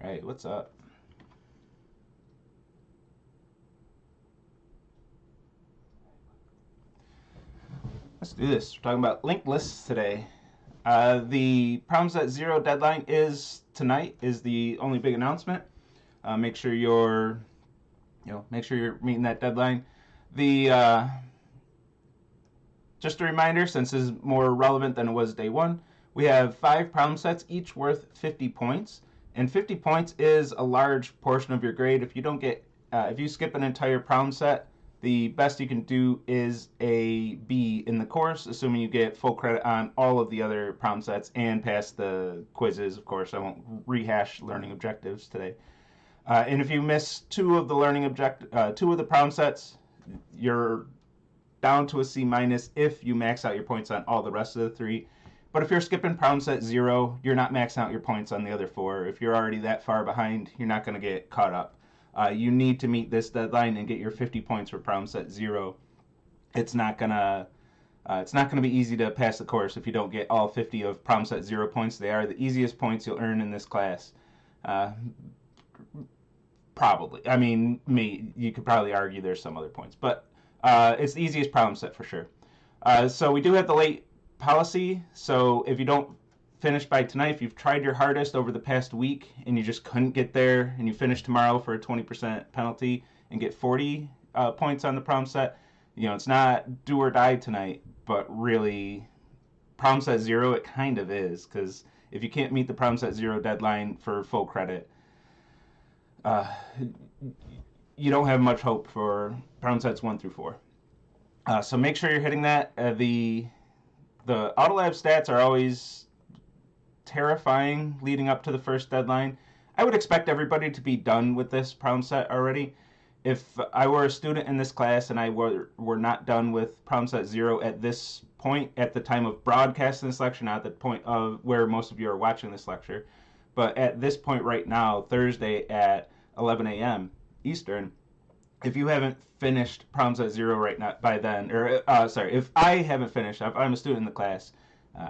Alright, what's up? Let's do this. We're talking about linked lists today. The problem set 0 deadline is tonight. Is the only big announcement. Make sure you're meeting that deadline. Just a reminder, since this is more relevant than it was day one, we have 5 problem sets, each worth 50 points. And 50 points is a large portion of your grade. If you skip an entire problem set, the best you can do is a B in the course, assuming you get full credit on all of the other problem sets and pass the quizzes. Of course, I won't rehash learning objectives today. And if you miss two of the problem sets, you're down to a C minus if you max out your points on all the rest of the 3. But if you're skipping problem set 0, you're not maxing out your points on the other 4. If you're already that far behind, you're not going to get caught up. You need to meet this deadline and get your 50 points for problem set 0. It's not gonna be easy to pass the course if you don't get all 50 of problem set 0 points. They are the easiest points you'll earn in this class. Probably. I mean, you could probably argue there's some other points, but it's the easiest problem set for sure. So we do have the late policy. So if you don't finish by tonight, if you've tried your hardest over the past week and you just couldn't get there, and you finish tomorrow for a 20% penalty and get 40 points on the problem set, it's not do or die tonight, but really problem set 0 it kind of is, because if you can't meet the problem set 0 deadline for full credit, you don't have much hope for problem sets 1 through 4. So make sure you're hitting that. The Autolab stats are always terrifying leading up to the first deadline. I would expect everybody to be done with this problem set already. If I were a student in this class and I were not done with problem set 0 at this point, at the time of broadcasting this lecture, not the point of where most of you are watching this lecture, but at this point right now, Thursday at 11 a.m. Eastern, if you haven't finished problem set 0 right now by then, or if I haven't finished, if I'm a student in the class,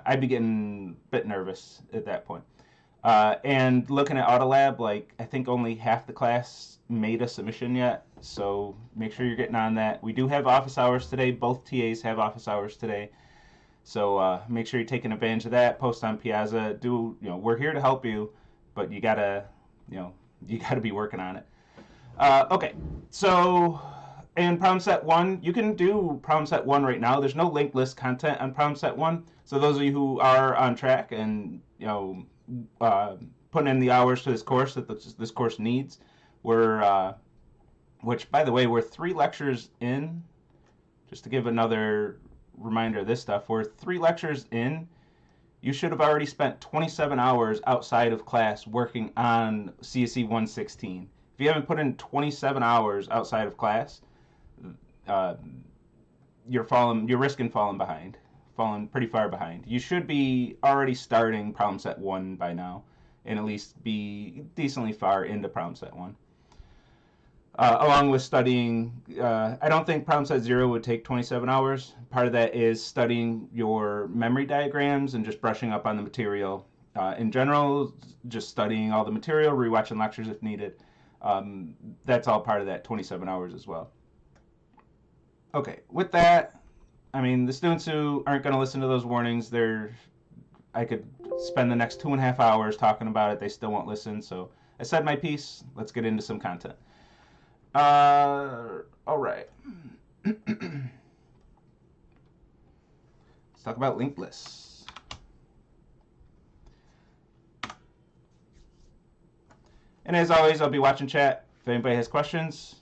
I'd be getting a bit nervous at that point. And looking at Autolab, I think only half the class made a submission yet, so make sure you're getting on that. We do have office hours today. Both TAs have office hours today, so make sure you're taking advantage of that. Post on Piazza. We're here to help you, but you gotta be working on it. Okay, so in problem set 1, you can do problem set 1 right now. There's no linked list content on problem set 1, so those of you who are on track and putting in the hours to this course that this course needs, which by the way, we're 3 lectures in. Just to give another reminder of this stuff, we're 3 lectures in. You should have already spent 27 hours outside of class working on CSE116. If you haven't put in 27 hours outside of class, you're risking falling pretty far behind. You should be already starting problem set 1 by now, and at least be decently far into problem set 1. Along with studying, I don't think problem set 0 would take 27 hours. Part of that is studying your memory diagrams and just brushing up on the material. In general, just studying all the material, rewatching lectures if needed. That's all part of that 27 hours as well. Okay, with that, the students who aren't going to listen to those warnings, I could spend the next 2.5 hours talking about it. They still won't listen, so I said my piece. Let's get into some content. All right. Let's talk about linked lists. And as always, I'll be watching chat. If anybody has questions,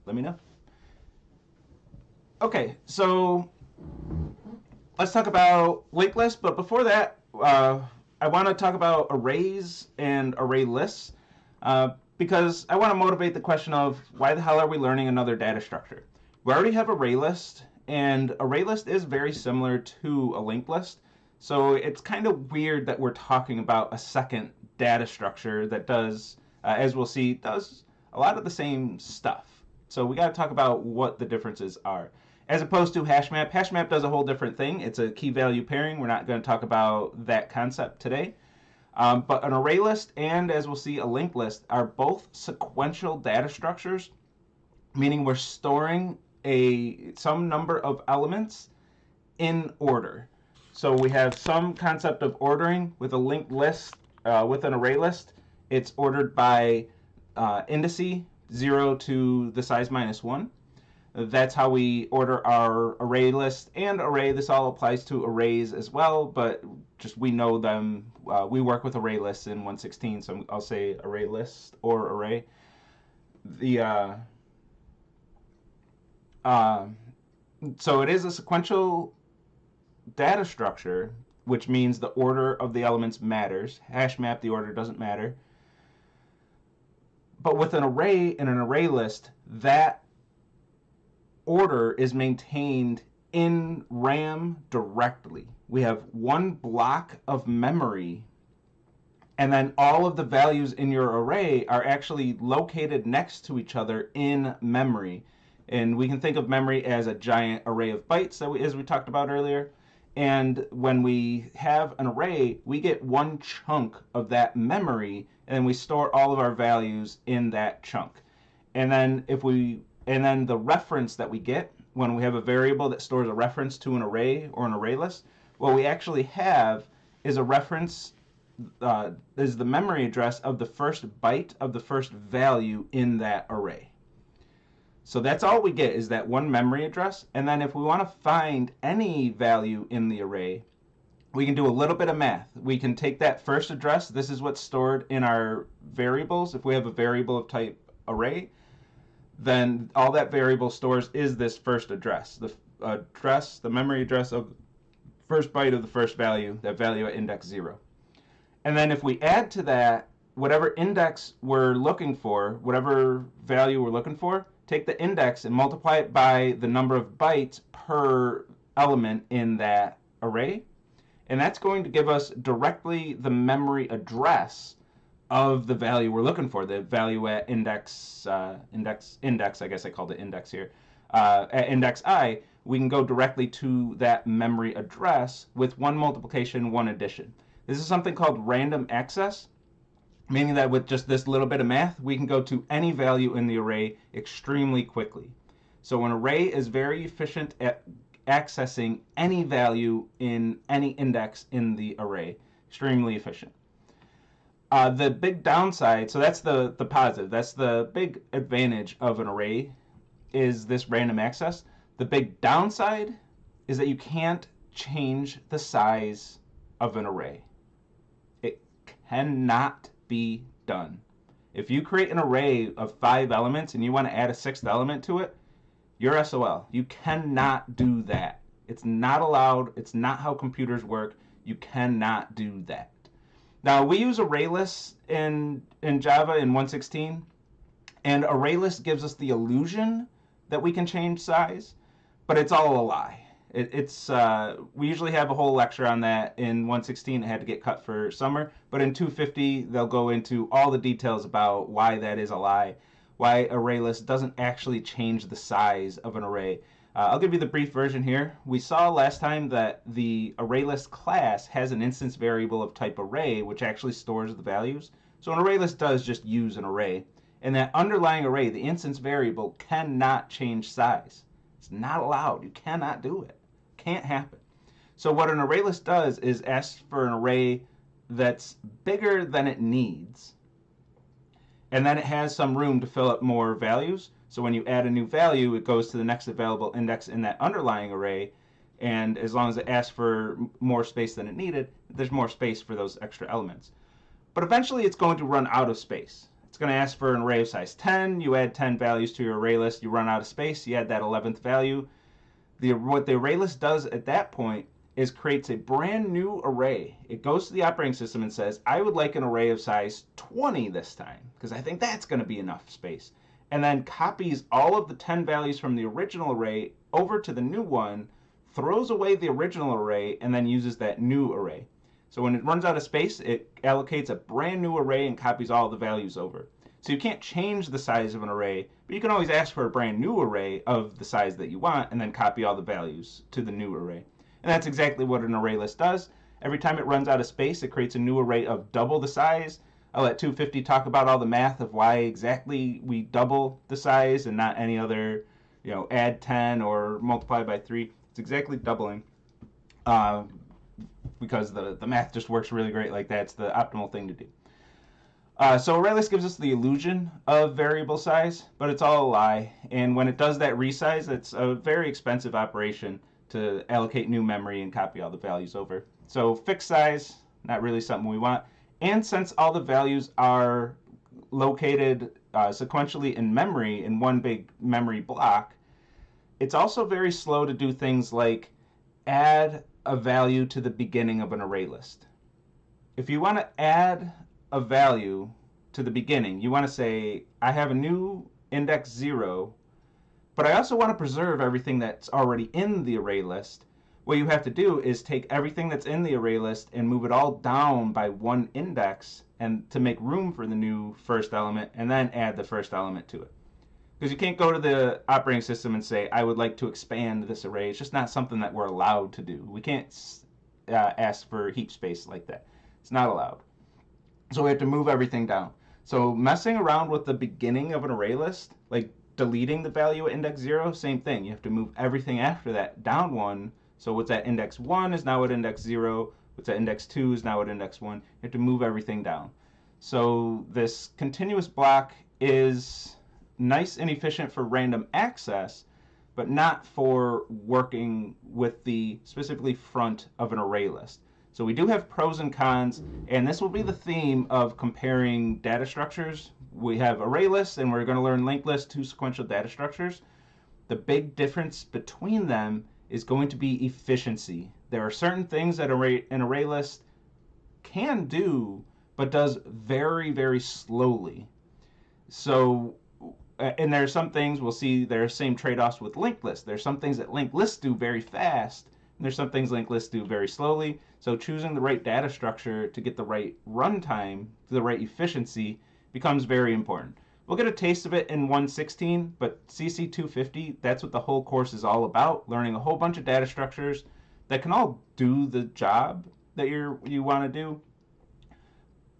let me know. Okay, so let's talk about linked lists. But before that, I want to talk about arrays and array lists. Because I want to motivate the question of why the hell are we learning another data structure? We already have array list, and array list is very similar to a linked list. So it's kind of weird that we're talking about a second data structure that does, as we'll see, does a lot of the same stuff. So we got to talk about what the differences are. As opposed to hash map. Hash map does a whole different thing. It's a key value pairing. We're not going to talk about that concept today. But an array list and, as we'll see, a linked list are both sequential data structures, meaning we're storing some number of elements in order. So we have some concept of ordering with a linked list, with an array list. It's ordered by indice 0 to the size -1. That's how we order our array list and array. This all applies to arrays as well, but just we know them. We work with array lists in 116, so I'll say array list or array. So it is a sequential data structure, which means the order of the elements matters. Hash map, the order doesn't matter. But with an array and an array list, that order is maintained in RAM directly. We have one block of memory, and then all of the values in your array are actually located next to each other in memory. And we can think of memory as a giant array of bytes, as we talked about earlier. And when we have an array, we get one chunk of that memory, and we store all of our values in that chunk. And then the reference that we get when we have a variable that stores a reference to an array or an array list, what we actually have is a reference, is the memory address of the first byte of the first value in that array. So that's all we get, is that one memory address. And then if we want to find any value in the array, we can do a little bit of math. We can take that first address. This is what's stored in our variables. If we have a variable of type array, then all that variable stores is this first address, the memory address of the first byte of the first value, that value at index 0. And then if we add to that whatever index we're looking for, whatever value we're looking for, take the index and multiply it by the number of bytes per element in that array, and that's going to give us directly the memory address of the value we're looking for, the value at index, I guess I called it index here, at index I. We can go directly to that memory address with one multiplication, one addition. This is something called random access, meaning that with just this little bit of math, we can go to any value in the array extremely quickly. So an array is very efficient at accessing any value in any index in the array. Extremely efficient. The big downside, so that's the positive, that's the big advantage of an array, is this random access. The big downside is that you can't change the size of an array. It cannot be done. If you create an array of 5 elements and you want to add a 6th element to it, you're SOL. You cannot do that. It's not allowed. It's not how computers work. You cannot do that. Now, we use array lists in Java in 116, and array list gives us the illusion that we can change size, but it's all a lie. We usually have a whole lecture on that in 116. It had to get cut for summer, but in 250 they'll go into all the details about why that is a lie, why array list doesn't actually change the size of an array. I'll give you the brief version here. We saw last time that the ArrayList class has an instance variable of type array, which actually stores the values. So an ArrayList does just use an array. And that underlying array, the instance variable, cannot change size. It's not allowed. You cannot do it. Can't happen. So what an ArrayList does is ask for an array that's bigger than it needs. And then it has some room to fill up more values. So when you add a new value, it goes to the next available index in that underlying array, and as long as it asks for more space than it needed, there's more space for those extra elements. But eventually it's going to run out of space. It's going to ask for an array of size 10, you add 10 values to your array list, you run out of space, you add that 11th value. What the array list does at that point is creates a brand new array. It goes to the operating system and says, I would like an array of size 20 this time, because I think that's going to be enough space. And then copies all of the 10 values from the original array over to the new one, throws away the original array, and then uses that new array. So when it runs out of space, it allocates a brand new array and copies all the values over. So you can't change the size of an array, but you can always ask for a brand new array of the size that you want, and then copy all the values to the new array. And that's exactly what an array list does. Every time it runs out of space, it creates a new array of double the size. I'll let 250 talk about all the math of why exactly we double the size and not any other, add 10 or multiply by 3. It's exactly doubling because the math just works really great like that. It's the optimal thing to do. So array list gives us the illusion of variable size, but it's all a lie. And when it does that resize, it's a very expensive operation to allocate new memory and copy all the values over. So fixed size, not really something we want. And since all the values are located sequentially in memory in one big memory block, it's also very slow to do things like add a value to the beginning of an array list. If you want to add a value to the beginning, you want to say, I have a new index 0, but I also want to preserve everything that's already in the array list. What you have to do is take everything that's in the array list and move it all down by one index and to make room for the new first element, and then add the first element to it. Because you can't go to the operating system and say, I would like to expand this array. It's just not something that we're allowed to do. We can't ask for heap space like that. It's not allowed. So we have to move everything down. So messing around with the beginning of an array list, like deleting the value at index 0, same thing. You have to move everything after that down one. So what's at index 1 is now at index 0. What's at index 2 is now at index 1. You have to move everything down. So this continuous block is nice and efficient for random access, but not for working with the specifically front of an array list. So we do have pros and cons, and this will be the theme of comparing data structures. We have array lists, and we're going to learn linked lists, two sequential data structures. The big difference between them is going to be efficiency. There are certain things that an array list can do, but does very, very slowly. So, and there are some things we'll see there are same trade-offs with linked lists. There's some things that linked lists do very fast, and there's some things linked lists do very slowly. So choosing the right data structure to get the right runtime, the right efficiency, becomes very important. We'll get a taste of it in 116, but CSE116, that's what the whole course is all about, learning a whole bunch of data structures that can all do the job that you want to do,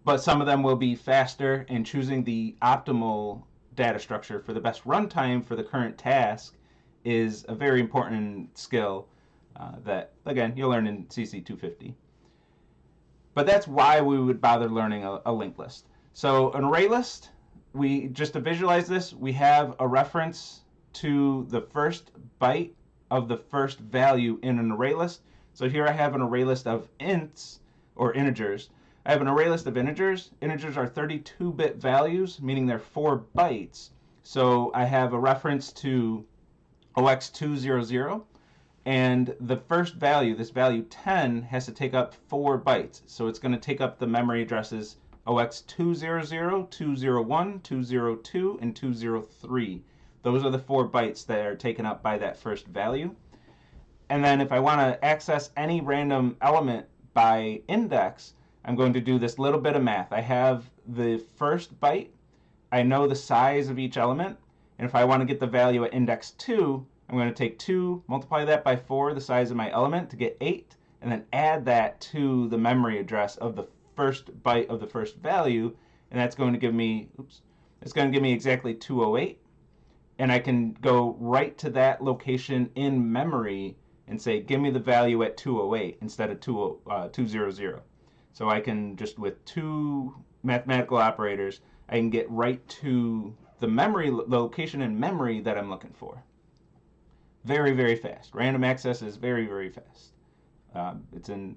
but some of them will be faster, and choosing the optimal data structure for the best runtime for the current task is a very important skill that, again, you'll learn in CSE116. But that's why we would bother learning a linked list. So an array list, just to visualize this, we have a reference to the first byte of the first value in an array list. So here I have an array list of ints, or integers. I have an array list of integers. Integers are 32-bit values, meaning they're 4 bytes. So I have a reference to OX200, and the first value, this value 10, has to take up 4 bytes. So it's going to take up the memory addresses OX200, 201, 202, and 203. Those are the 4 bytes that are taken up by that first value. And then if I want to access any random element by index, I'm going to do this little bit of math. I have the first byte. I know the size of each element. And if I want to get the value at index 2, I'm going to take 2, multiply that by 4, the size of my element, to get 8, and then add that to the memory address of the first byte of the first value, and that's going to give me, it's going to give me exactly 208. And I can go right to that location in memory and say, give me the value at 208 instead of 200. So I can just, with 2 mathematical operators, I can get right to the memory location in memory that I'm looking for. Very, very fast. Random access is very, very fast. It's an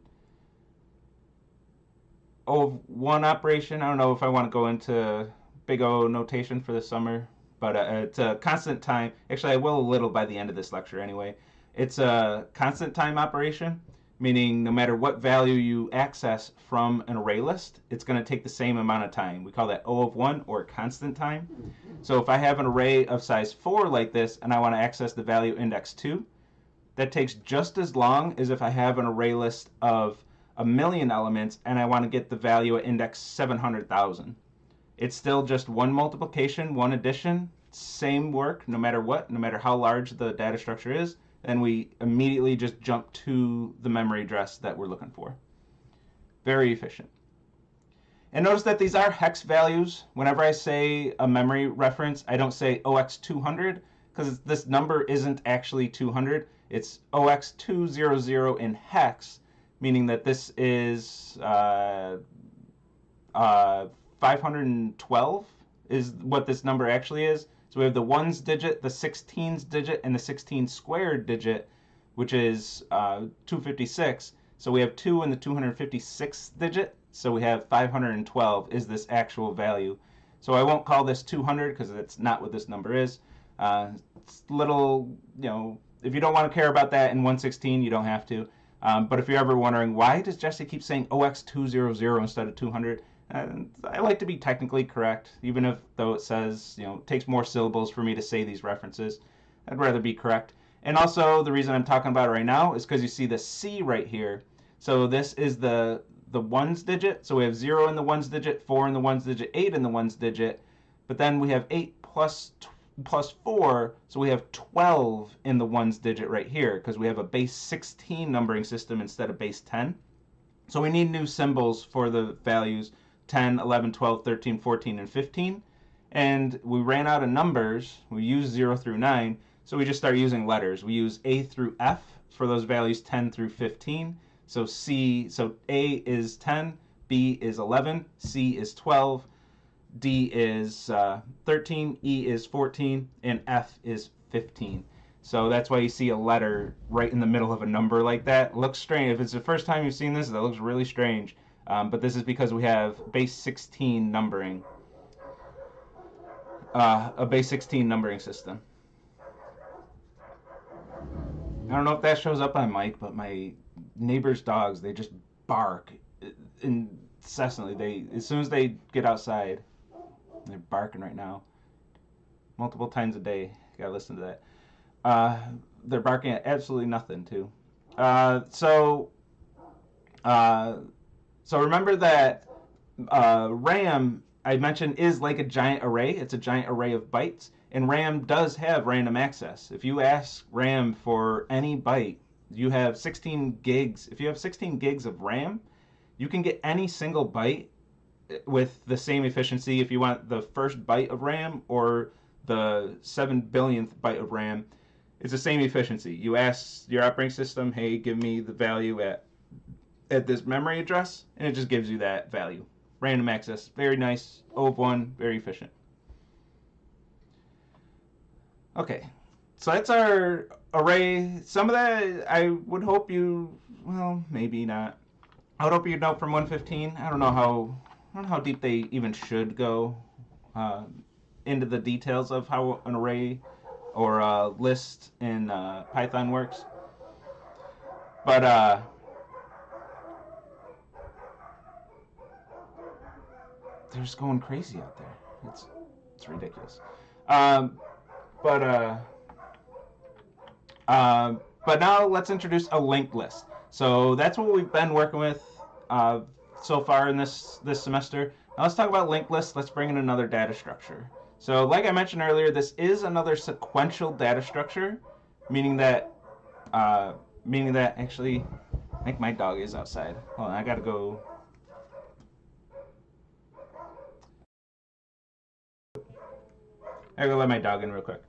O1 operation. I don't know if I want to go into big O notation for the summer, but it's a constant time. Actually, I will a little by the end of this lecture anyway. It's a constant time operation, meaning no matter what value you access from an array list, it's going to take the same amount of time. We call that O of 1, or constant time. So if I have an array of size 4 like this, and I want to access the value index 2, that takes just as long as if I have an array list of 1,000,000 elements, and I want to get the value at index 700,000. It's still just one multiplication, one addition, same work, no matter what, no matter how large the data structure is, and we immediately just jump to the memory address that we're looking for. Very efficient. And notice that these are hex values. Whenever I say a memory reference, I don't say OX200 because this number isn't actually 200. It's OX200 in hex, meaning that this is 512 is what this number actually is. So we have the ones digit, the 16s digit, and the 16 squared digit, which is 256. So we have 2 in the 256th digit. So we have 512 is this actual value. So I won't call this 200 because that's not what this number is. It's little, if you don't want to care about that in 116, you don't have to. But if you're ever wondering, why does Jesse keep saying OX200 instead of 200? I like to be technically correct, even if though it says, it takes more syllables for me to say these references. I'd rather be correct. And also, the reason I'm talking about it right now is because you see the C right here. So this is the ones digit. So we have 0 in the ones digit, 4 in the ones digit, 8 in the ones digit. But then we have 8 plus 4, so we have 12 in the ones digit right here because we have a base 16 numbering system instead of base 10. So we need new symbols for the values 10, 11, 12, 13, 14, and 15. And we ran out of numbers. We used 0 through 9, so we just started using letters. We use A through F for those values 10 through 15. So A is 10, B is 11, C is 12, D is 13, E is 14, and F is 15. So that's why you see a letter right in the middle of a number like that. It looks strange. If it's the first time you've seen this, that looks really strange. But this is because we have base 16 numbering. A base 16 numbering system. I don't know if that shows up on mic, but my neighbor's dogs, they just bark incessantly. As soon as they get outside, they're barking right now. Multiple times a day. Gotta listen to that. They're barking at absolutely nothing, too. Uh, so, uh, so remember that RAM, I mentioned, is like a giant array. It's a giant array of bytes. And RAM does have random access. If you ask RAM for any byte, you have 16 gigs. If you have 16 gigs of RAM, you can get any single byte with the same efficiency if you want the first byte of RAM or the 7 billionth byte of RAM. It's the same efficiency. You ask your operating system, hey, give me the value at this memory address, and it just gives you that value. Random access, very nice. O of 1, very efficient. Okay, so that's our array. Some of that I would hope well, maybe not. I would hope you know from 115. I don't know how deep they even should go into the details of how an array or a list in Python works. But they're just going crazy out there. It's ridiculous. Um, but uh, but now let's introduce a linked list. So that's what we've been working with so far in this semester. Now let's talk about linked lists. Let's bring in another data structure. So like I mentioned earlier, this is another sequential data structure, meaning that actually, I think my dog is outside. Hold on, I gotta go. I gotta let my dog in real quick.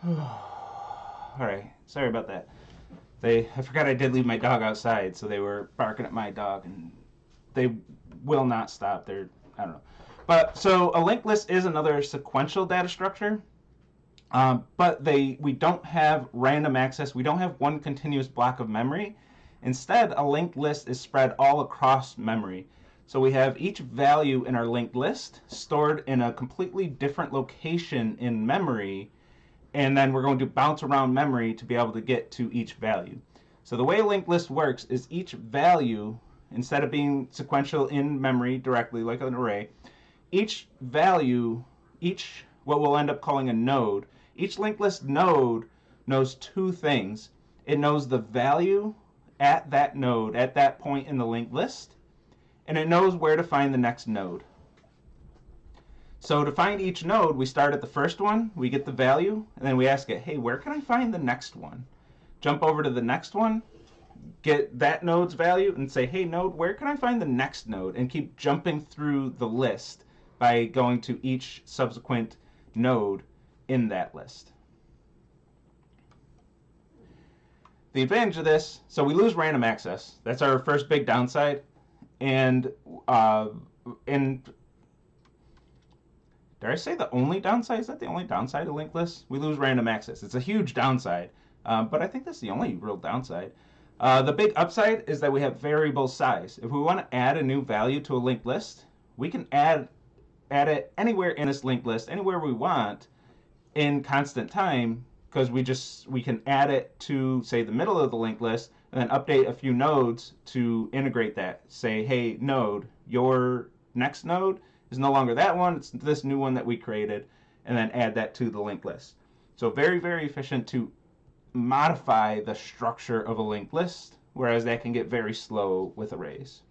All right, sorry about that. I forgot I did leave my dog outside, so they were barking at my dog, and they will not stop. I don't know. But so a linked list is another sequential data structure, but we don't have random access. We don't have one continuous block of memory. Instead, a linked list is spread all across memory. So we have each value in our linked list stored in a completely different location in memory, and then we're going to bounce around memory to be able to get to each value. So the way a linked list works is each value, instead of being sequential in memory directly like an array, each value, what we'll end up calling a node, each linked list node knows two things. It knows the value at that node, at that point in the linked list, and it knows where to find the next node. So to find each node, we start at the first one, we get the value, and then we ask it, hey, where can I find the next one? Jump over to the next one, get that node's value, and say, hey, node, where can I find the next node? And keep jumping through the list by going to each subsequent node in that list. The advantage of this, so we lose random access. That's our first big downside. And did I say the only downside? Is that the only downside of linked lists? We lose random access. It's a huge downside, but I think that's the only real downside. The big upside is that we have variable size. If we want to add a new value to a linked list, we can add it anywhere in this linked list, anywhere we want, in constant time, because we can add it to, say, the middle of the linked list, and then update a few nodes to integrate that. Say, hey, node, your next node is no longer that one, it's this new one that we created, and then add that to the linked list. So very, very efficient to modify the structure of a linked list, whereas that can get very slow with arrays.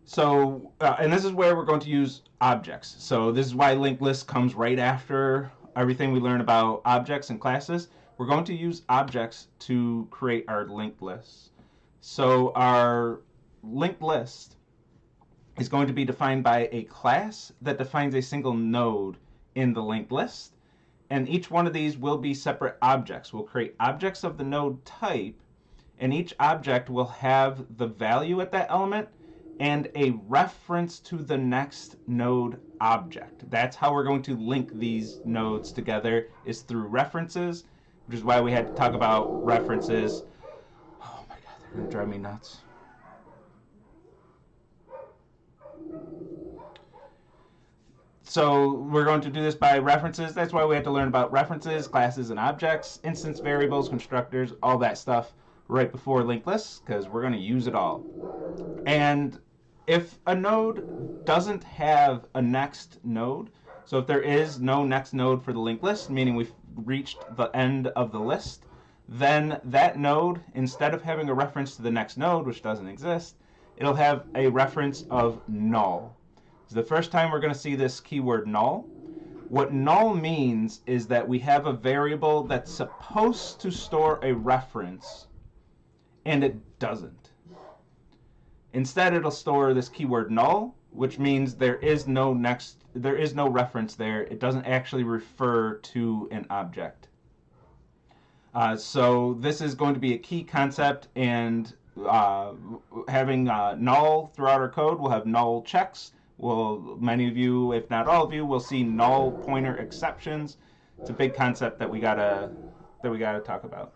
So, and this is where we're going to use objects. So this is why linked list comes right after everything we learn about objects and classes. We're going to use objects to create our linked lists. So our linked list is going to be defined by a class that defines a single node in the linked list. And each one of these will be separate objects. We'll create objects of the node type, and each object will have the value at that element and a reference to the next node object. That's how we're going to link these nodes together, is through references, which is why we had to talk about references. Oh my god, they're gonna drive me nuts. So we're going to do this by references. That's why we had to learn about references, classes, and objects, instance variables, constructors, all that stuff right before linked lists, because we're going to use it all. And if a node doesn't have a next node, so if there is no next node for the linked list, meaning we've reached the end of the list, then that node, instead of having a reference to the next node, which doesn't exist, it'll have a reference of null. It's the first time we're going to see this keyword null. What null means is that we have a variable that's supposed to store a reference, and it doesn't. Instead, it'll store this keyword null, which means there is no reference there. It doesn't actually refer to an object. So this is going to be a key concept, and having null throughout our code, we'll have null checks. Many of you, if not all of you, will see null pointer exceptions. It's a big concept that we gotta talk about.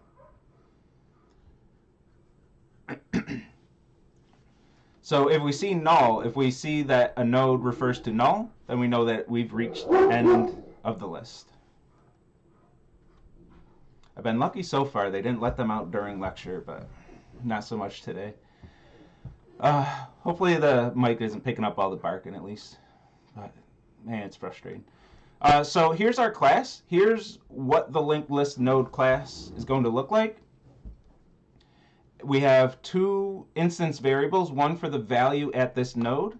So if we see null, if we see that a node refers to null, then we know that we've reached the end of the list. I've been lucky so far. They didn't let them out during lecture, but not so much today. Hopefully the mic isn't picking up all the barking at least. But man, it's frustrating. So here's our class. Here's what the linked list node class is going to look like. We have two instance variables, one for the value at this node,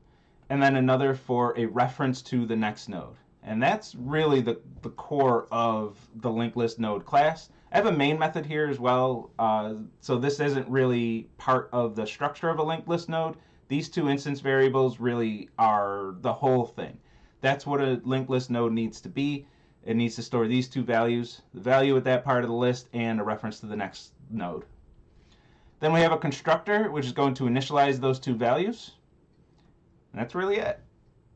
and then another for a reference to the next node. And that's really the core of the linked list node class. I have a main method here as well, so this isn't really part of the structure of a linked list node. These two instance variables really are the whole thing. That's what a linked list node needs to be. it needs to store these two values, the value at that part of the list and a reference to the next node. Then we have a constructor, which is going to initialize those two values. And that's really it.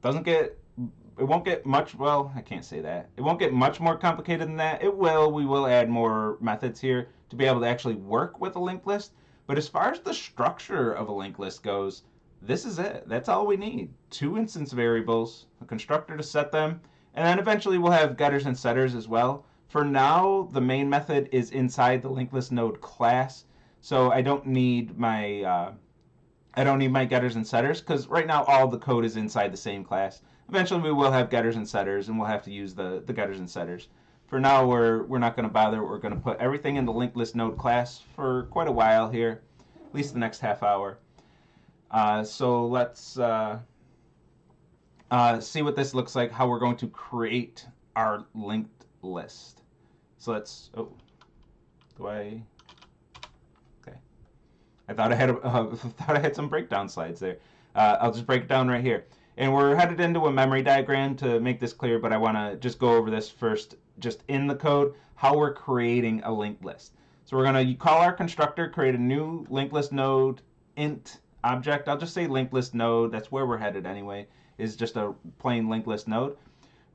It won't get much, well, I can't say that. It won't get much more complicated than that. It will. We will add more methods here to be able to actually work with a linked list. But as far as the structure of a linked list goes, this is it. That's all we need. Two instance variables, a constructor to set them, and then eventually we'll have getters and setters as well. For now, the main method is inside the linked list node class, so I don't need my getters and setters, because right now all the code is inside the same class. Eventually we will have getters and setters, and we'll have to use the getters and setters. For now, we're not going to bother. We're going to put everything in the linked list node class for quite a while here, at least the next half hour. So let's see what this looks like, how we're going to create our linked list. So let's, okay. I thought I had some breakdown slides there. I'll just break it down right here. And we're headed into a memory diagram to make this clear, but I want to just go over this first, just in the code, how we're creating a linked list. So we're going to call our constructor, create a new linked list node int object. I'll just say linked list node. That's where we're headed anyway, is just a plain linked list node.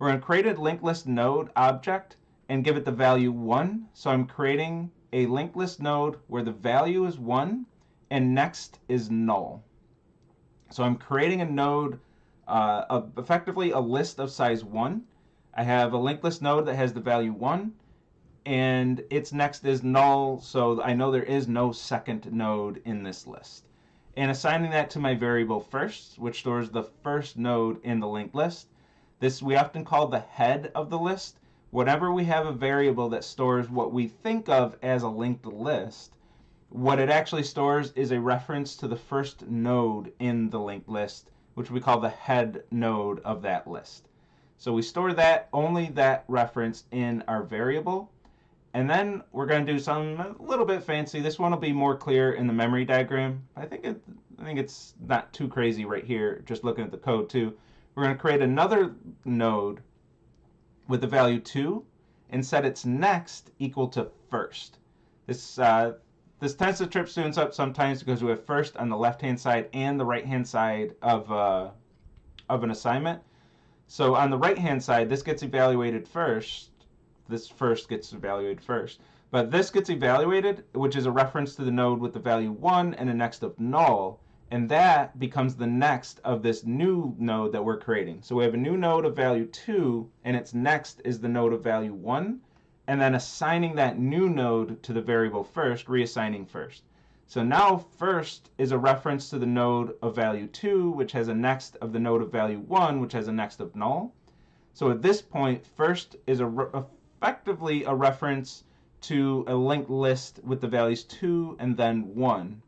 We're going to create a linked list node object and give it the value 1. So I'm creating a linked list node where the value is 1 and next is null. So I'm creating a node, effectively a list of size 1. I have a linked list node that has the value 1, and its next is null, so I know there is no second node in this list. And assigning that to my variable first, which stores the first node in the linked list. This we often call the head of the list. Whenever we have a variable that stores what we think of as a linked list, what it actually stores is a reference to the first node in the linked list, which we call the head node of that list. So we store that, only that reference, in our variable. And then we're going to do something a little bit fancy. This one will be more clear in the memory diagram. I think it's not too crazy right here, just looking at the code too. We're going to create another node with the value 2 and set its next equal to first. This tends to trip students up sometimes because we have first on the left-hand side and the right-hand side of an assignment. So on the right-hand side, this gets evaluated first. This first gets evaluated first. But this gets evaluated, which is a reference to the node with the value 1 and a next of null. And that becomes the next of this new node that we're creating. So we have a new node of value 2, and its next is the node of value 1. And then assigning that new node to the variable first, reassigning first. So now first is a reference to the node of value 2, which has a next of the node of value 1, which has a next of null. So at this point, first is effectively a reference to a linked list with the values 2 and then 1.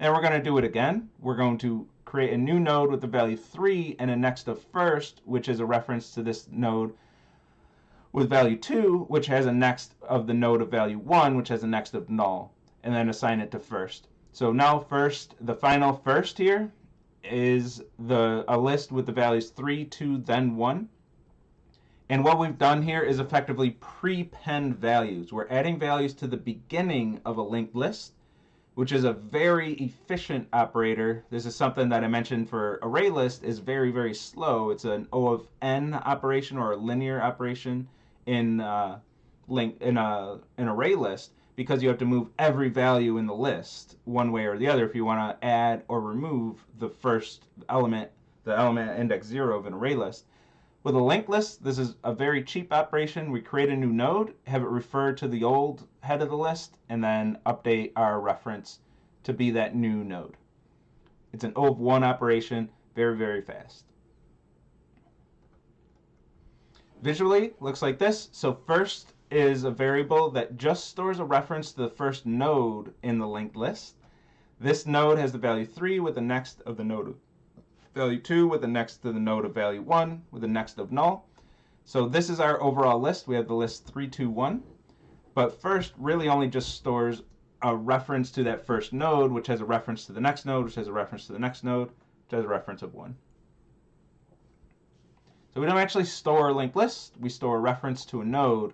And we're going to do it again. We're going to create a new node with the value 3 and a next of first, which is a reference to this node with value 2, which has a next of the node of value 1, which has a next of null, and then assign it to first. So now first, the final first here is a list with the values 3, 2, then 1. And what we've done here is effectively prepend values. We're adding values to the beginning of a linked list, which is a very efficient operator. This is something that I mentioned for array list is very, very slow. It's an O of n operation or a linear operation in an array list, because you have to move every value in the list one way or the other if you want to add or remove the first element, the element at index 0 of an array list. With a linked list, this is a very cheap operation. We create a new node, have it refer to the old head of the list, and then update our reference to be that new node. It's an O of 1 operation, very, very fast. Visually, looks like this. So first is a variable that just stores a reference to the first node in the linked list. This node has the value 3 with the next of the node of value 2 with the next to the node of value 1 with the next of null. So this is our overall list. We have the list 3, 2, 1. But first really only just stores a reference to that first node, which has a reference to the next node, which has a reference to the next node, which has a reference of 1. So we don't actually store linked lists. We store a reference to a node,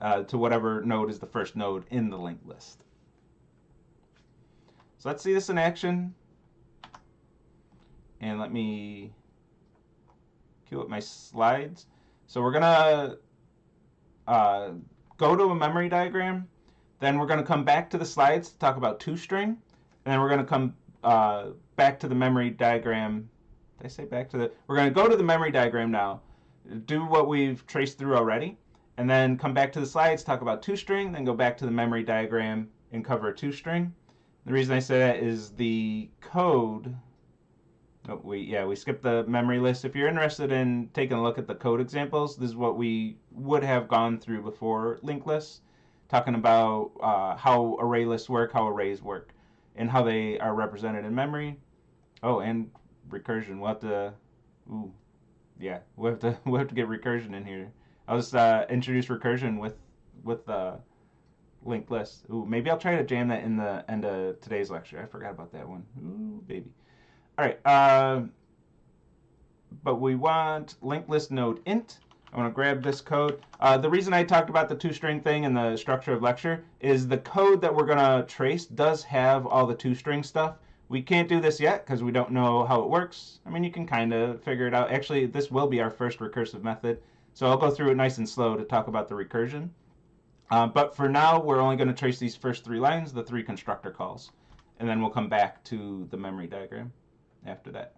to whatever node is the first node in the linked list. So let's see this in action. And let me queue up my slides. So we're going to go to a memory diagram. Then we're going to come back to the slides to talk about toString. And then we're going to come back to the memory diagram. Did I say back to the? We're going to go to the memory diagram now, do what we've traced through already, and then come back to the slides, talk about toString, then go back to the memory diagram and cover toString. The reason I say that is the code. Oh, we skipped the memory list. If you're interested in taking a look at the code examples, this is what we would have gone through before linked lists, talking about how array lists work, how arrays work, and how they are represented in memory. Oh, and recursion. We'll have to, we'll have to get recursion in here. I'll just introduce recursion with linked lists. Ooh, maybe I'll try to jam that in the end of today's lecture. I forgot about that one. Ooh, baby. All right. But we want linked list node int. I want to grab this code. The reason I talked about the toString thing and the structure of lecture is the code that we're going to trace does have all the toString stuff. We can't do this yet because we don't know how it works. I mean, you can kind of figure it out. Actually, this will be our first recursive method. So I'll go through it nice and slow to talk about the recursion. But for now, we're only going to trace these first 3 lines, the 3 constructor calls. And then we'll come back to the memory diagram after that.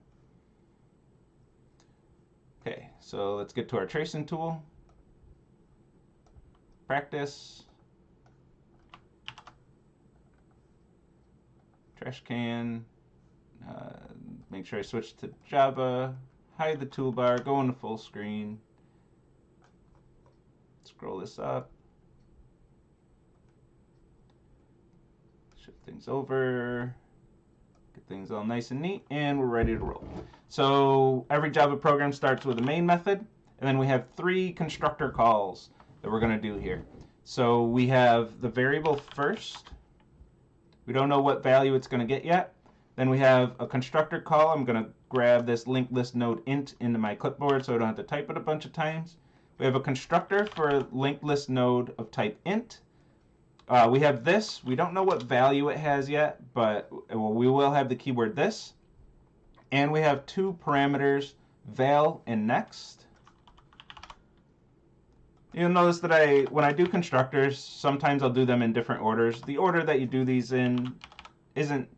Okay, so let's get to our tracing tool. Practice. Trash can. Make sure I switch to Java. Hide the toolbar. Go into full screen. Scroll this up. Shift things over. Get things all nice and neat, and we're ready to roll. So every Java program starts with a main method, and then we have 3 constructor calls that we're going to do here. So we have the variable first. We don't know what value it's going to get yet. Then we have a constructor call. I'm going to grab this linked list node int into my clipboard so I don't have to type it a bunch of times. We have a constructor for a linked list node of type int. We have this. We don't know what value it has yet, but we will have the keyword this. And we have 2 parameters, val and next. You'll notice that when I do constructors, sometimes I'll do them in different orders. The order that you do these in isn't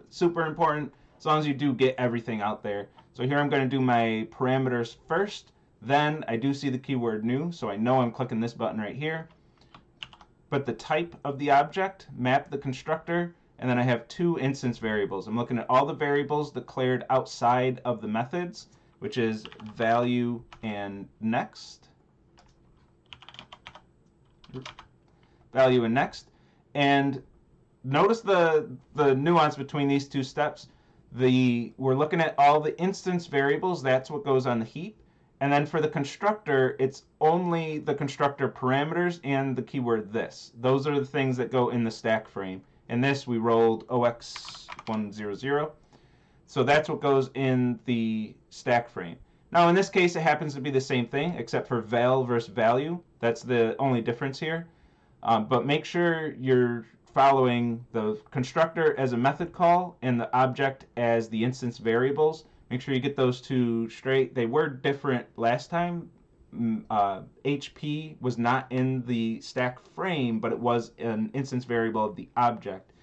super important as long as you do get everything out there. So here I'm going to do my parameters first. Then I do see the keyword new, so I know I'm clicking this button right here. But the type of the object, map the constructor, and then I have 2 instance variables. I'm looking at all the variables declared outside of the methods, which is value and next. Value and next. And notice the nuance between these 2 steps. We're looking at all the instance variables. That's what goes on the heap. And then for the constructor, it's only the constructor parameters and the keyword this. Those are the things that go in the stack frame. In this, we rolled OX100. So that's what goes in the stack frame. Now, in this case, it happens to be the same thing, except for val versus value. That's the only difference here. But make sure you're following the constructor as a method call and the object as the instance variables. Make sure you get those 2 straight. They were different last time. HP was not in the stack frame, but it was an instance variable of the object.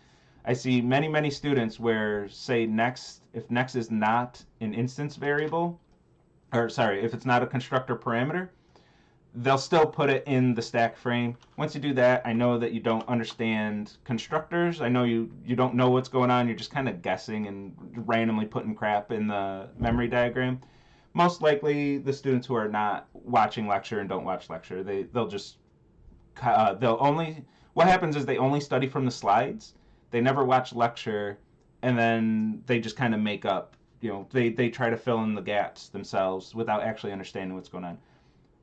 I see many students where, say, next, if next is not an instance variable, or sorry, if it's not a constructor parameter, they'll still put it in the stack frame. Once you do that, I know that you don't understand constructors. I know you don't know what's going on. You're just kind of guessing and randomly putting crap in the memory diagram. Most likely, the students who are not watching lecture and don't watch lecture, they'll only, what happens is they only study from the slides. They never watch lecture, and then they just kind of make up, they try to fill in the gaps themselves without actually understanding what's going on.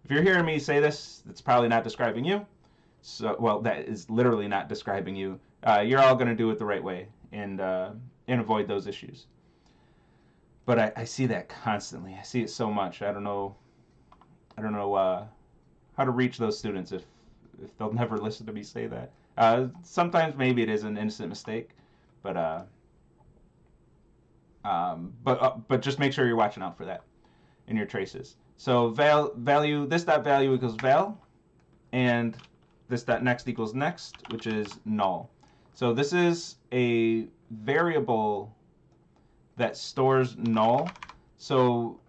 If you're hearing me say this, it's probably not describing you. So, well, that is literally not describing you. You're all going to do it the right way and avoid those issues. But I see that constantly. I see it so much. I don't know. I don't know how to reach those students if they'll never listen to me say that. Sometimes maybe it is an innocent mistake, but but just make sure you're watching out for that in your traces. So value, this dot value equals val, and this dot next equals next, which is null. So this is a variable that stores null. So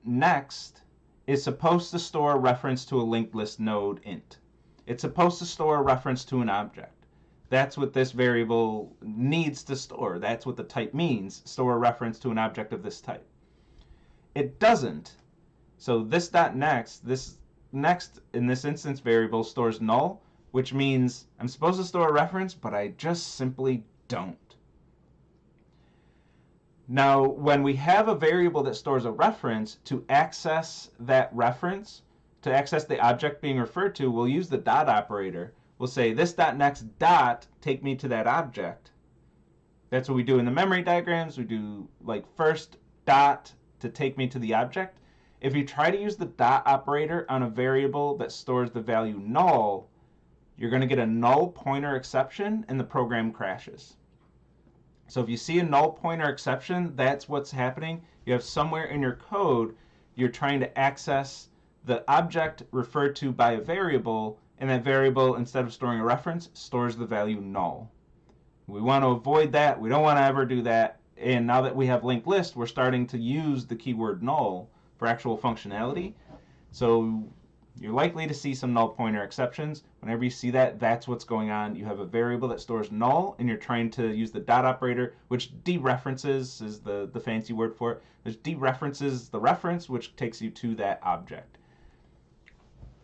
next is supposed to store a reference to a linked list node int. It's supposed to store a reference to an object. That's what this variable needs to store. That's what the type means, store a reference to an object of this type. It doesn't. So this dot next, this next in this instance variable stores null, which means I'm supposed to store a reference, but I just simply don't. Now, when we have a variable that stores a reference, to access that reference, to access the object being referred to, we'll use the dot operator. We'll say this dot next dot take me to that object. That's what we do in the memory diagrams. We do like first dot to take me to the object. If you try to use the dot operator on a variable that stores the value null, you're going to get a null pointer exception and the program crashes. So if you see a null pointer exception, that's what's happening. You have somewhere in your code, you're trying to access the object referred to by a variable, and that variable, instead of storing a reference, stores the value null. We want to avoid that. We don't want to ever do that. And now that we have linked list, we're starting to use the keyword null for actual functionality. So you're likely to see some null pointer exceptions. Whenever you see that, that's what's going on. You have a variable that stores null, and you're trying to use the dot operator, which dereferences is the fancy word for it. Which dereferences the reference, which takes you to that object.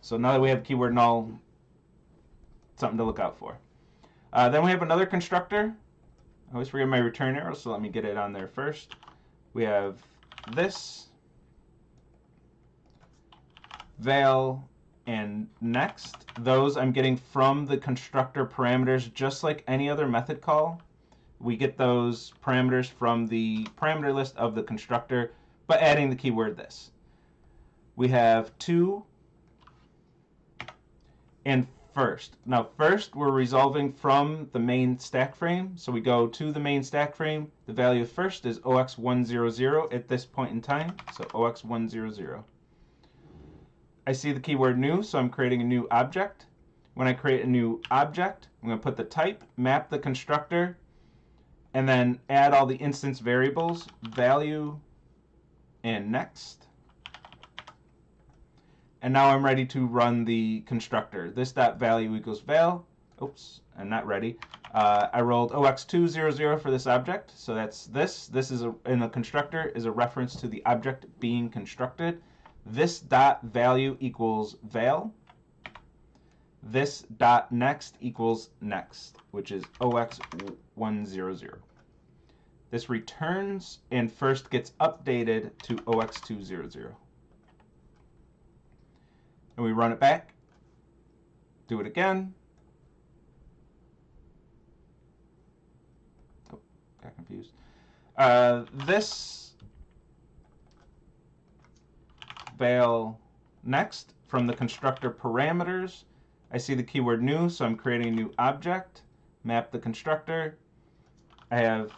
So now that we have keyword null, something to look out for. Then we have another constructor. I always forget my return arrow, so let me get it on there first. We have this, val, and next. Those I'm getting from the constructor parameters, just like any other method call. We get those parameters from the parameter list of the constructor, but adding the keyword this. We have to and first. Now first we're resolving from the main stack frame, so we go to the main stack frame. The value of first is OX100 at this point in time, so OX100. I see the keyword new, so I'm creating a new object. When I create a new object, I'm going to put the type, map the constructor, and then add all the instance variables, value, and next. And now I'm ready to run the constructor. This dot value equals val. Oops, I'm not ready. I rolled OX200 for this object, so that's this. This is in the constructor is a reference to the object being constructed. This dot value equals val. This dot next equals next, which is OX100. This returns and first gets updated to OX200. And we run it back, do it again. Oh, got confused. This val next from the constructor parameters. I see the keyword new, so I'm creating a new object. Map the constructor. I have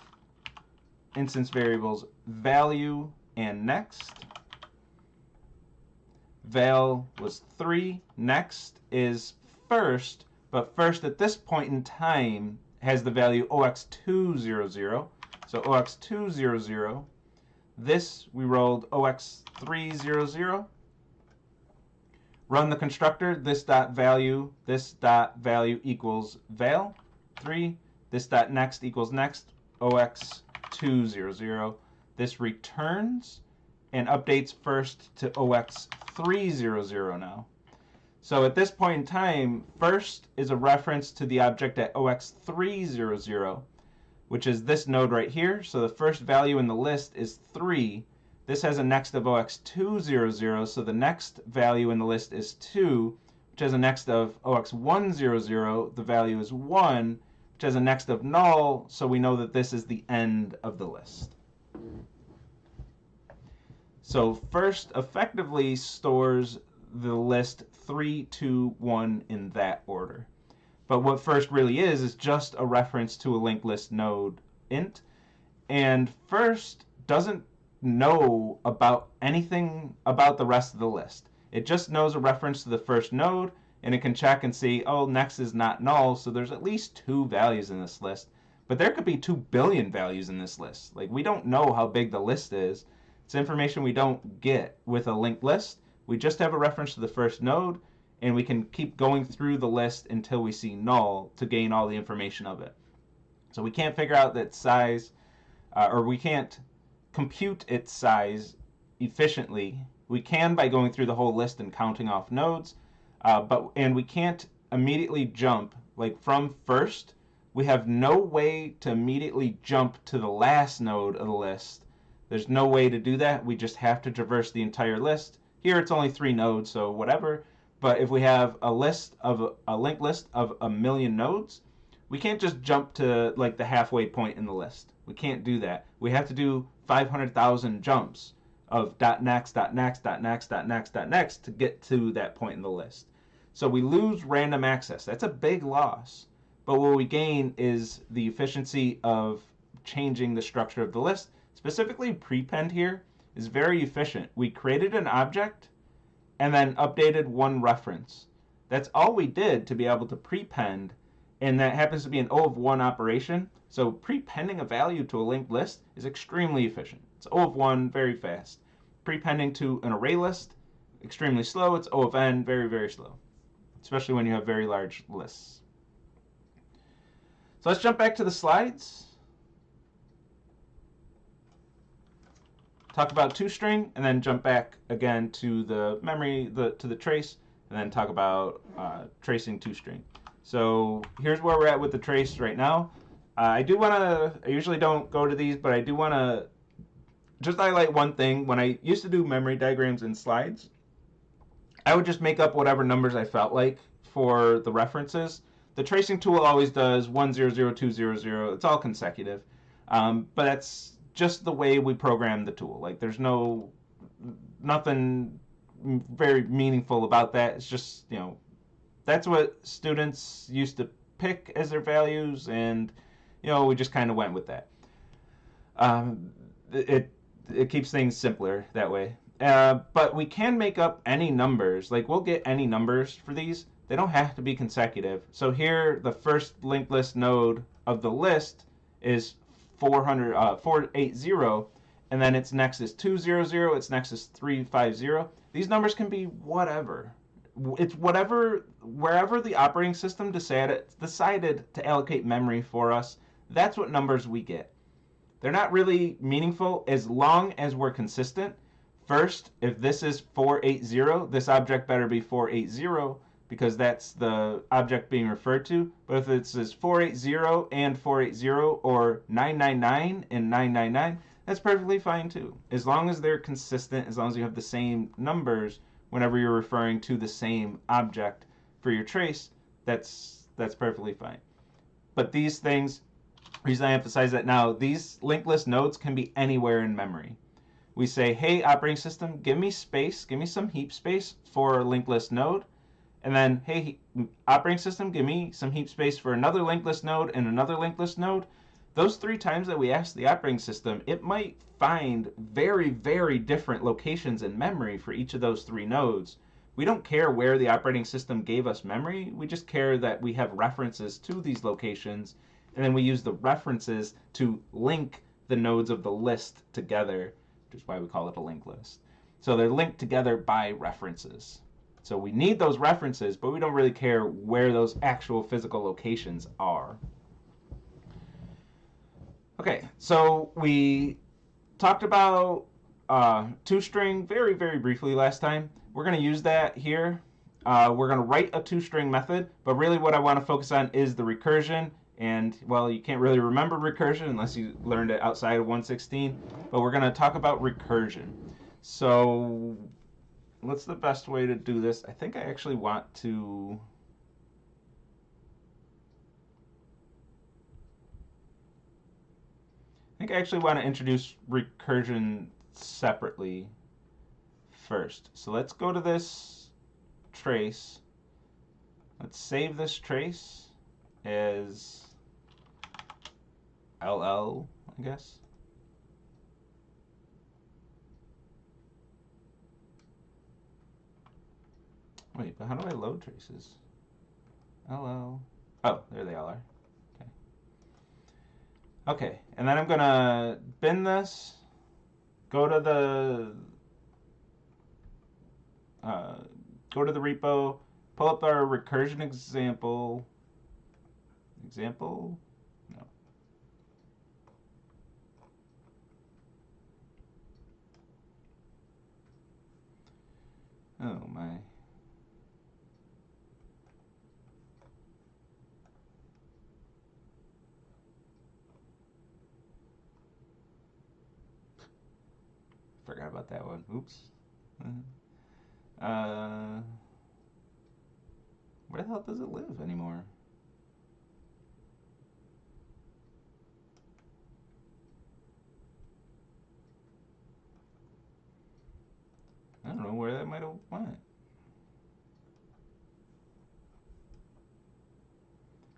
instance variables value and next. Val was 3. Next is first, but first at this point in time has the value OX200. So OX200. This we rolled OX300. Run the constructor. This dot value equals val 3. This dot next equals next OX200. This returns and updates first to OX300 now. So at this point in time, first is a reference to the object at OX300, which is this node right here. So the first value in the list is 3. This has a next of OX200, so the next value in the list is 2, which has a next of OX100, the value is 1, which has a next of null, so we know that this is the end of the list. So first effectively stores the list 3, 2, 1 in that order. But what first really is just a reference to a linked list node int. And first doesn't know about anything about the rest of the list. It just knows a reference to the first node, and it can check and see, oh, next is not null, so there's at least 2 values in this list. But there could be 2 billion values in this list. Like, we don't know how big the list is. It's information we don't get with a linked list. We just have a reference to the first node, and we can keep going through the list until we see null to gain all the information of it. So we can't figure out that size, or we can't compute its size efficiently. We can by going through the whole list and counting off nodes, and we can't immediately jump, like from first, we have no way to immediately jump to the last node of the list. There's no way to do that. We just have to traverse the entire list. Here it's only 3 nodes, so whatever. But if we have a linked list of 1,000,000 nodes, we can't just jump to like the halfway point in the list. We can't do that. We have to do 500,000 jumps of .next, .next, .next, .next, .next to get to that point in the list. So we lose random access. That's a big loss. But what we gain is the efficiency of changing the structure of the list. Specifically, prepend here is very efficient. We created an object and then updated one reference. That's all we did to be able to prepend, and that happens to be an O of 1 operation. So prepending a value to a linked list is extremely efficient. It's O of 1, very fast. Prepending to an array list, extremely slow. It's O of n, very, very slow, especially when you have very large lists. So let's jump back to the slides. Talk about toString, and then jump back again to the memory, to the trace, and then talk about tracing toString. So here's where we're at with the trace right now. I usually don't go to these, but I do want to just highlight one thing. When I used to do memory diagrams in slides, I would just make up whatever numbers I felt like for the references. The tracing tool always does 1, 0, 0, 2, 0, 0. It's all consecutive. But that's just the way we program the tool. Like, there's nothing very meaningful about that. It's just, that's what students used to pick as their values, and, we just kind of went with that. It keeps things simpler that way. But we can make up any numbers. Like, we'll get any numbers for these. They don't have to be consecutive. So here, the first linked list node of the list is 480, and then its next is 200, its next is 350. These numbers can be whatever. It's wherever the operating system decided to allocate memory for us, that's what numbers we get. They're not really meaningful as long as we're consistent. First, if this is 480, this object better be 480, because that's the object being referred to. But if it says 480 and 480, or 999 and 999, that's perfectly fine too. As long as they're consistent, as long as you have the same numbers whenever you're referring to the same object for your trace, that's perfectly fine. But these things, the reason I emphasize that now, these linked list nodes can be anywhere in memory. We say, hey, operating system, give me space, give me some heap space for a linked list node. And then, hey, operating system, give me some heap space for another linked list node and another linked list node. Those 3 times that we ask the operating system, it might find very, very different locations in memory for each of those 3 nodes. We don't care where the operating system gave us memory. We just care that we have references to these locations, and then we use the references to link the nodes of the list together, which is why we call it a linked list. So they're linked together by references. So we need those references, but we don't really care where those actual physical locations are. Okay, so we talked about toString very, very briefly last time. We're going to use that here. We're going to write a toString method, but really what I want to focus on is the recursion. And, well, you can't really remember recursion unless you learned it outside of 116, but we're going to talk about recursion. So what's the best way to do this? I think I actually want to... introduce recursion separately first. So let's go to this trace. Let's save this trace as LL, I guess. Wait, but how do I load traces? LL. Oh, there they all are. Okay. Okay, and then I'm gonna bin this. Go to the repo. Pull up our recursion example. Example? No. Oh my. Forgot about that one. Oops. Where the hell does it live anymore? I don't know where that might have went.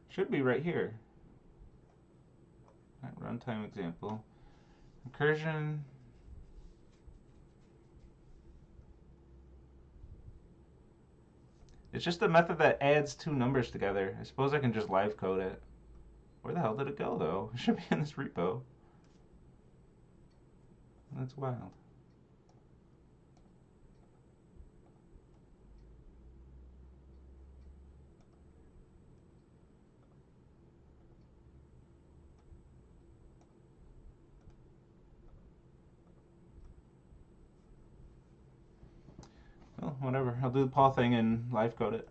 Should be right here. Runtime example. Recursion. It's just a method that adds two numbers together. I suppose I can just live code it. Where the hell did it go, though? It should be in this repo. That's wild. Well, whatever. I'll do the Paul thing and live code it.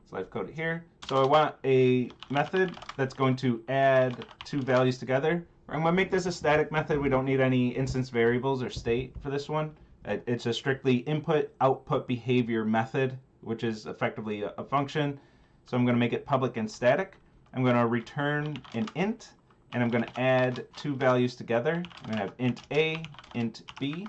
Let's live code it here. So I want a method that's going to add two values together. I'm going to make this a static method. We don't need any instance variables or state for this one. It's a strictly input-output behavior method, which is effectively a function. So I'm going to make it public and static. I'm going to return an int, and I'm going to add two values together. I'm going to have int A, int B.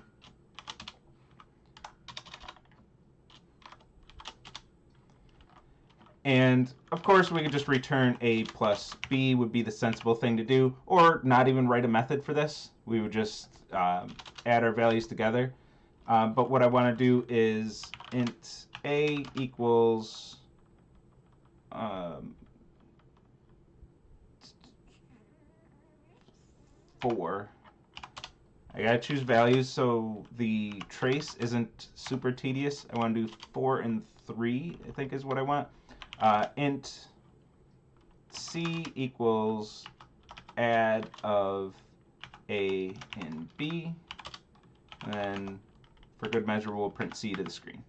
And of course, we could just return A plus B would be the sensible thing to do, or not even write a method for this. We would just add our values together. But what I want to do is int A equals 4. I gotta choose values so the trace isn't super tedious. I want to do 4 and 3, I think is what I want. Int C equals add of A and B. And then for good measure, we'll print C to the screen.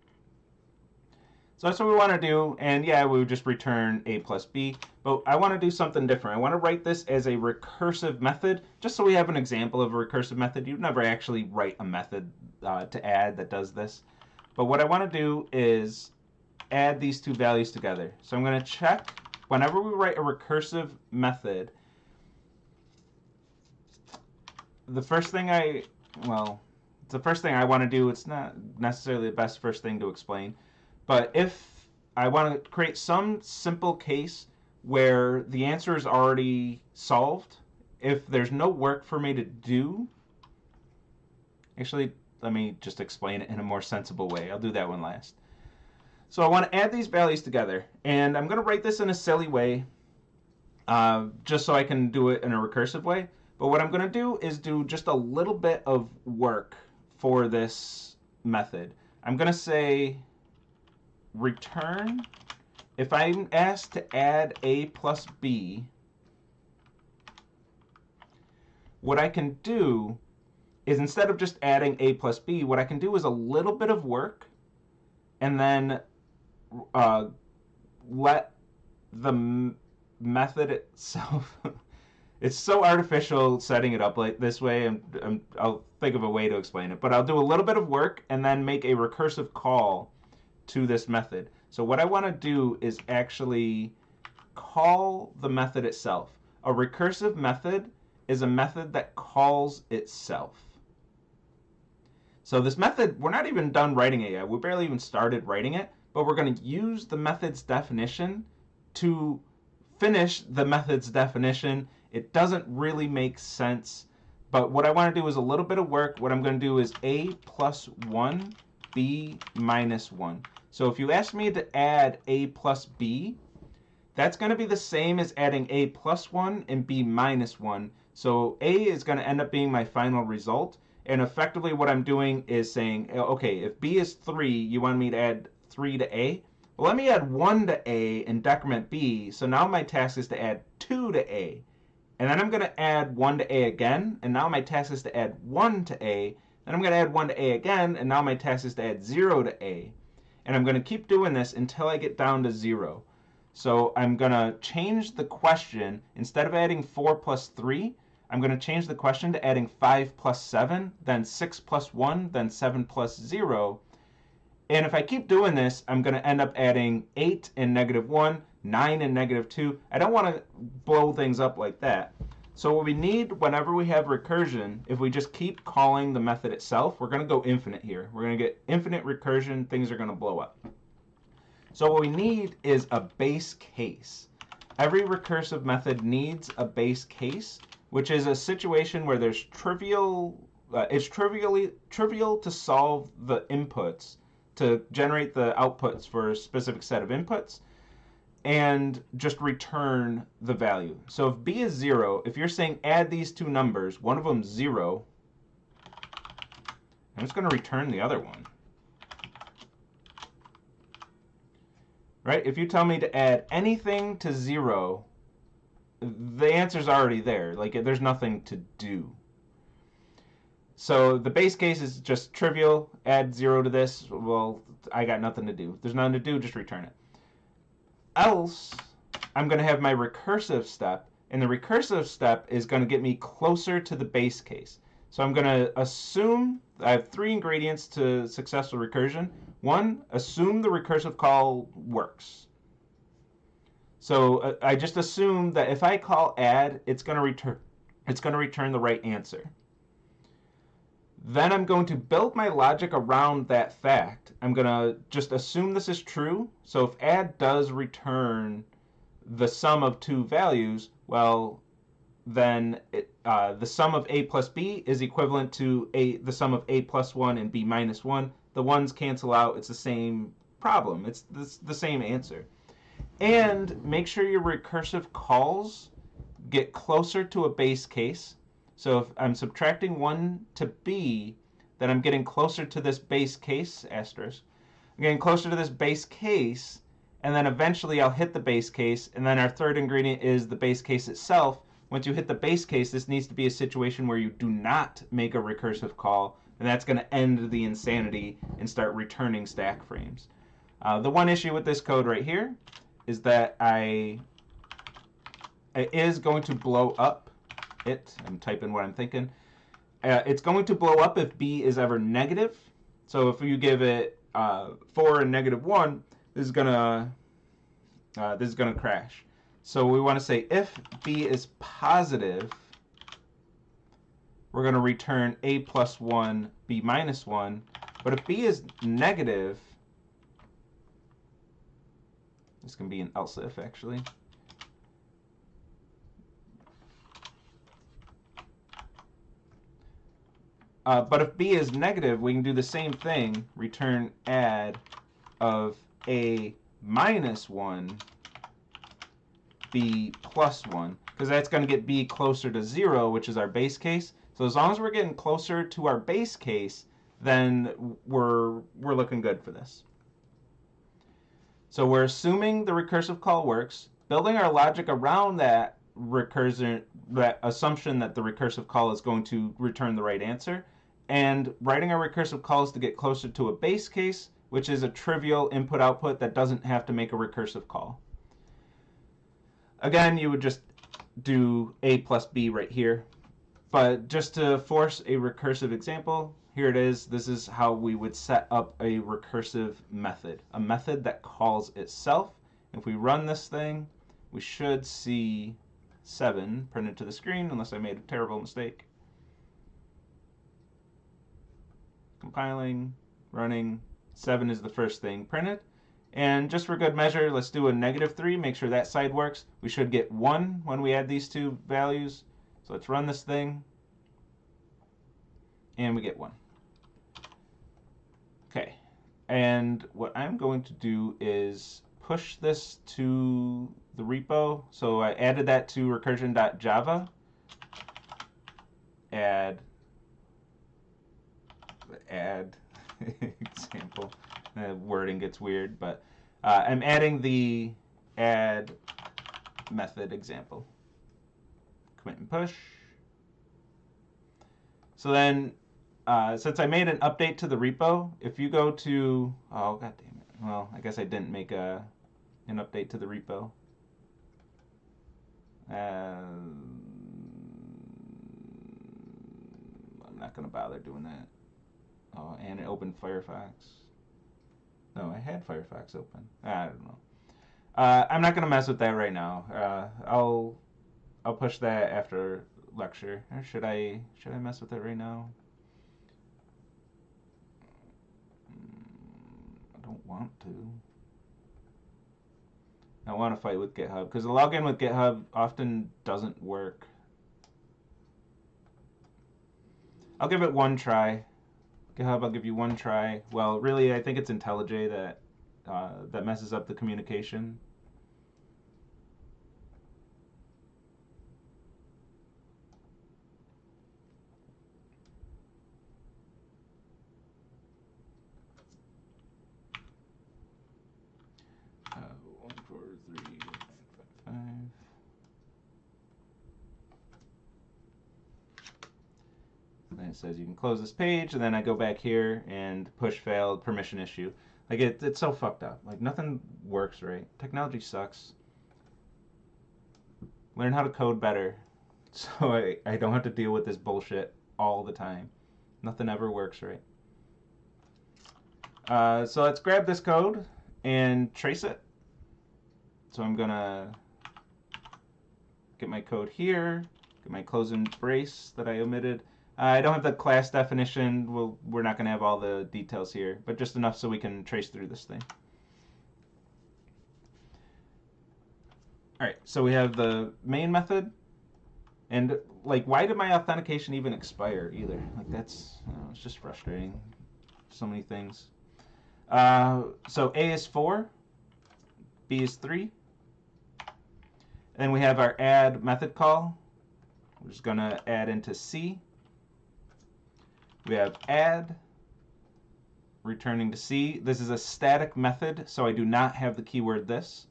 So that's what we want to do, and yeah, we would just return A plus B, but I want to do something different. I want to write this as a recursive method, just so we have an example of a recursive method. You'd never actually write a method to add that does this. But what I want to do is add these two values together. So I'm going to check, whenever we write a recursive method, the first thing I want to do, it's not necessarily the best first thing to explain, but if I want to create some simple case where the answer is already solved, if there's no work for me to do, actually, let me just explain it in a more sensible way. I'll do that one last. So I want to add these values together, and I'm going to write this in a silly way, just so I can do it in a recursive way. But what I'm going to do is do just a little bit of work for this method. I'm going to say return, if I'm asked to add A plus B, what I can do is instead of just adding A plus B, what I can do is a little bit of work and then let the method itself it's so artificial setting it up like this way. I'll think of a way to explain it, but I'll do a little bit of work and then make a recursive call to this method. So what I want to do is actually call the method itself. A recursive method is a method that calls itself. So this method, we're not even done writing it yet. We barely even started writing it, but we're going to use the method's definition to finish the method's definition. It doesn't really make sense, but what I want to do is a little bit of work. What I'm going to do is a plus 1, b minus 1. So if you ask me to add a plus b, that's going to be the same as adding a plus 1 and b minus 1. So a is going to end up being my final result. And effectively what I'm doing is saying, okay, if b is 3, you want me to add 3 to a? Well, let me add 1 to a and decrement b. So now my task is to add 2 to a. And then I'm going to add 1 to a again. And now my task is to add 1 to a. Then I'm going to add 1 to a again. And now my task is to add 0 to a. And I'm going to keep doing this until I get down to 0. So I'm going to change the question. Instead of adding 4 plus 3, I'm going to change the question to adding 5 plus 7, then 6 plus 1, then 7 plus 0. And if I keep doing this, I'm going to end up adding 8 and negative 1, 9 and negative 2. I don't want to blow things up like that. So what we need whenever we have recursion, if we just keep calling the method itself, we're going to go infinite here. We're going to get infinite recursion. Things are going to blow up. So what we need is a base case. Every recursive method needs a base case, which is a situation where there's it's trivial to solve the inputs, to generate the outputs for a specific set of inputs, and just return the value. So if b is 0, if you're saying add these two numbers, one of them 0, I'm just going to return the other one. Right? If you tell me to add anything to 0, the answer's already there. Like, there's nothing to do. So the base case is just trivial. Add 0 to this. Well, I got nothing to do. There's nothing to do, just return it. Else, I'm going to have my recursive step, and the recursive step is going to get me closer to the base case. So I'm going to assume I have 3 ingredients to successful recursion. 1, assume the recursive call works. So I just assume that if I call add, it's going to return the right answer. Then I'm going to build my logic around that fact. I'm going to just assume this is true. So if add does return the sum of 2 values, well, then the sum of a plus b is equivalent to the sum of a plus 1 and b minus 1. The ones cancel out. It's the same problem. It's the same answer. And make sure your recursive calls get closer to a base case. So if I'm subtracting 1 to b, then I'm getting closer to this base case, asterisk. I'm getting closer to this base case, and then eventually I'll hit the base case, and then our third ingredient is the base case itself. Once you hit the base case, this needs to be a situation where you do not make a recursive call, and that's going to end the insanity and start returning stack frames. The one issue with this code right here is that it is going to blow up. I'm typing what I'm thinking. It's going to blow up if b is ever negative. So if you give it 4 and negative 1, this is gonna crash. So we want to say if b is positive, we're going to return a plus 1, b minus 1. But if b is negative, this can be an else if actually. But if b is negative, we can do the same thing, return add of a minus 1, b plus 1, because that's going to get b closer to 0, which is our base case. So as long as we're getting closer to our base case, then we're looking good for this. So we're assuming the recursive call works, building our logic around that assumption that the recursive call is going to return the right answer, and writing our recursive calls to get closer to a base case, which is a trivial input-output that doesn't have to make a recursive call. Again, you would just do a plus b right here. But just to force a recursive example, here it is. This is how we would set up a recursive method, a method that calls itself. If we run this thing, we should see 7 printed to the screen unless I made a terrible mistake. Compiling, running, 7 is the first thing printed. And just for good measure, let's do a -3, make sure that side works. We should get 1 when we add these two values. So let's run this thing. And we get 1. Okay. And what I'm going to do is push this to the repo. So I added that to recursion.java. Add example. The wording gets weird, but I'm adding the add method example. Commit and push. So then, since I made an update to the repo, if you go to, oh god damn it, well I guess I didn't make an update to the repo. I'm not gonna bother doing that. Oh, and it opened Firefox. No, I had Firefox open. I don't know. I'm not gonna mess with that right now. I'll push that after lecture. Or should I mess with it right now? I don't want to. I want to fight with GitHub because the login with GitHub often doesn't work. I'll give it one try. GitHub, I'll give you one try. Well, really, I think it's IntelliJ that messes up the communication. Then it says you can close this page, and then I go back here and push failed, permission issue. Like it's so fucked up. Like nothing works right. Technology sucks. Learn how to code better, so I don't have to deal with this bullshit all the time. Nothing ever works right. So let's grab this code and trace it. So I'm gonna get my code here, get my closing brace that I omitted. I don't have the class definition. We're not going to have all the details here, but just enough so we can trace through this thing. All right, so we have the main method. And, like, why did my authentication even expire either? Like, that's, it's just frustrating. So many things. So A is 4, B is 3. Then we have our add method call. We're just going to add into C. We have add, returning to C. This is a static method, so I do not have the keyword this.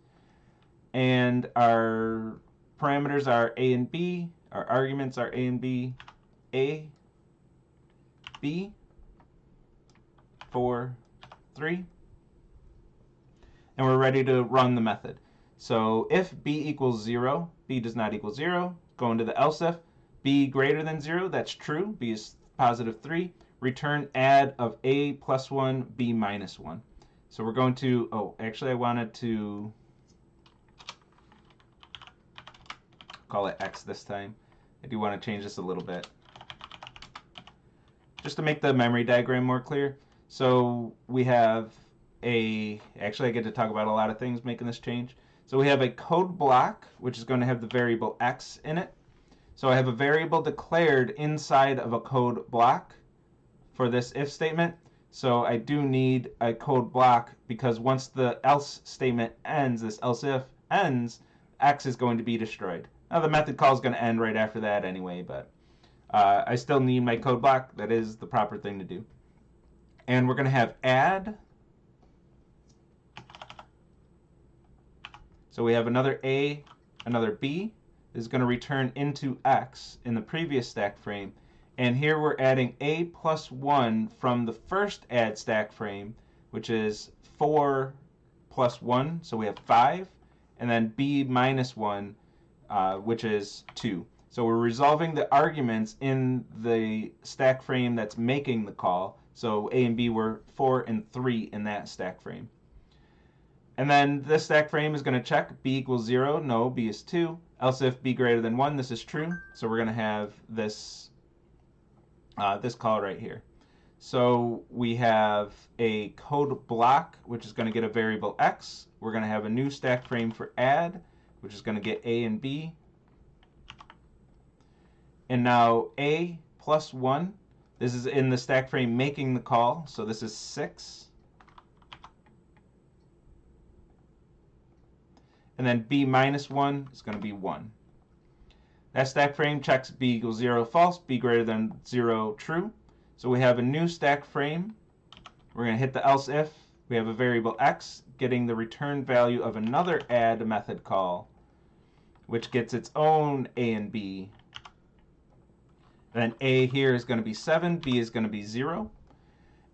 And our parameters are A and B. Our arguments are A and B. A, B, 4, 3. And we're ready to run the method. So if B equals 0, B does not equal 0, go into the else if. B greater than 0, that's true. B is positive 3, return add of A plus 1, B minus 1. So we're going to, oh, actually I wanted to call it X this time. I do want to change this a little bit, just to make the memory diagram more clear. So we have actually I get to talk about a lot of things making this change. So we have a code block, which is going to have the variable X in it. So I have a variable declared inside of a code block for this if statement. So I do need a code block because once the else statement ends, this else if ends, X is going to be destroyed. Now the method call is going to end right after that anyway, but I still need my code block. That is the proper thing to do. And we're going to have add. So we have another A, another B. Is going to return into X in the previous stack frame. And here we're adding A plus 1 from the first add stack frame, which is 4 plus 1, so we have 5. And then B minus 1, which is 2. So we're resolving the arguments in the stack frame that's making the call. So A and B were 4 and 3 in that stack frame. And then this stack frame is going to check b equals 0, no, b is 2. Else if b greater than 1, this is true. So we're going to have this, this call right here. So we have a code block, which is going to get a variable x. We're going to have a new stack frame for add, which is going to get a and b. And now a plus 1, this is in the stack frame making the call, so this is 6. And then b minus 1 is going to be 1. That stack frame checks b equals 0 false, b greater than 0 true. So we have a new stack frame. We're going to hit the else if. We have a variable x getting the return value of another add method call, which gets its own a and b. Then a here is going to be 7, b is going to be 0.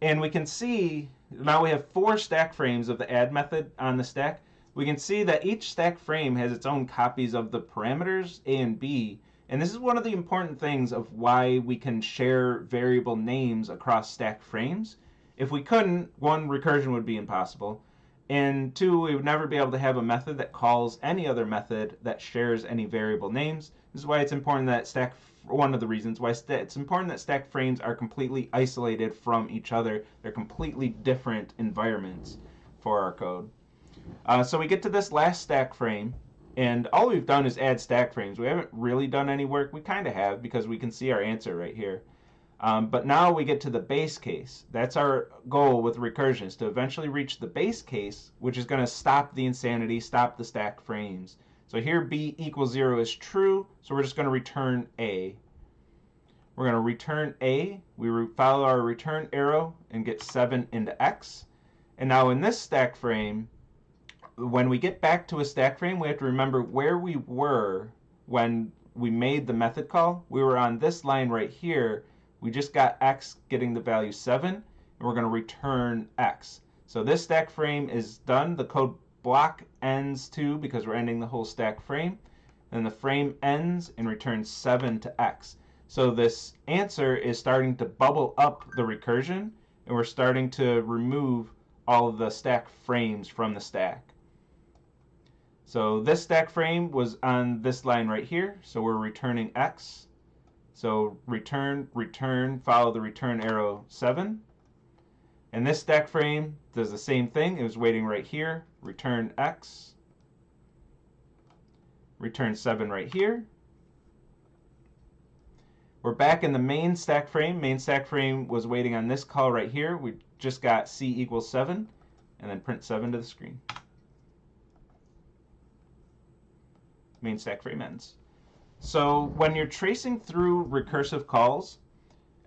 And we can see, now we have 4 stack frames of the add method on the stack. We can see that each stack frame has its own copies of the parameters a and b. And this is one of the important things of why we can share variable names across stack frames. If we couldn't, 1, recursion would be impossible. And 2, we would never be able to have a method that calls any other method that shares any variable names. This is why it's important that one of the reasons why it's important that stack frames are completely isolated from each other. They're completely different environments for our code. So we get to this last stack frame, and all we've done is add stack frames. We haven't really done any work. We kind of have, because we can see our answer right here. But now we get to the base case. That's our goal with recursion, is to eventually reach the base case, which is going to stop the insanity, stop the stack frames. So here b equals 0 is true, so we're just going to return a. We're going to return a. We follow our return arrow and get 7 into x. And now in this stack frame, when we get back to a stack frame, we have to remember where we were when we made the method call. We were on this line right here. We just got x getting the value 7, and we're going to return x. So this stack frame is done. The code block ends too, because we're ending the whole stack frame. And the frame ends and returns 7 to x. So this answer is starting to bubble up the recursion, and we're starting to remove all of the stack frames from the stack. So this stack frame was on this line right here, so we're returning x. So return, return, follow the return arrow 7. And this stack frame does the same thing. It was waiting right here, return x. Return 7 right here. We're back in the main stack frame. Main stack frame was waiting on this call right here. We just got c equals 7, and then print 7 to the screen. Main stack frame ends. So when you're tracing through recursive calls,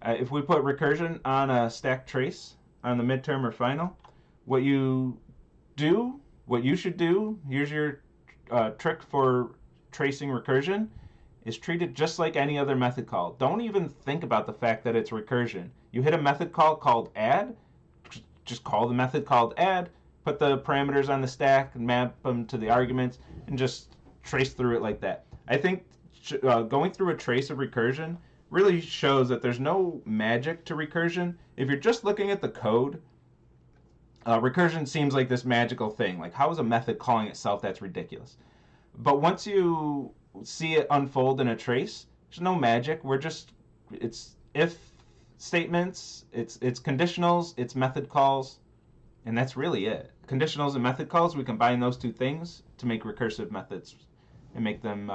if we put recursion on a stack trace on the midterm or final, what you should do, here's your trick for tracing recursion, is treat it just like any other method call. Don't even think about the fact that it's recursion. You hit a method call called add, just call the method called add, put the parameters on the stack, and map them to the arguments, and just trace through it like that. I think going through a trace of recursion really shows that there's no magic to recursion. If you're just looking at the code, recursion seems like this magical thing. Like, how is a method calling itself? That's ridiculous. But once you see it unfold in a trace, there's no magic. It's if statements, it's conditionals, it's method calls, and that's really it. Conditionals and method calls, we combine those two things to make recursive methods and make them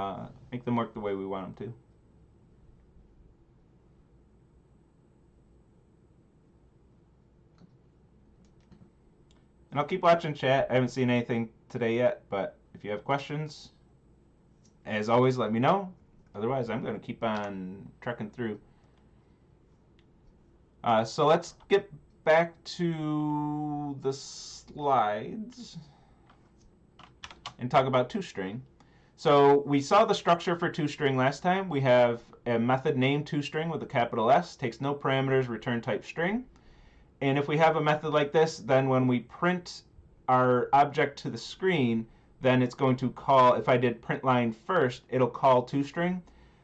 work the way we want them to. And I'll keep watching chat. I haven't seen anything today yet, but if you have questions, as always, let me know. Otherwise, I'm going to keep on trekking through. So let's get back to the slides and talk about toString. So we saw the structure for toString last time. We have a method named toString with a capital S, takes no parameters, return type string. And if we have a method like this, then when we print our object to the screen, then it's going to call, if I did print line first, it'll call toString.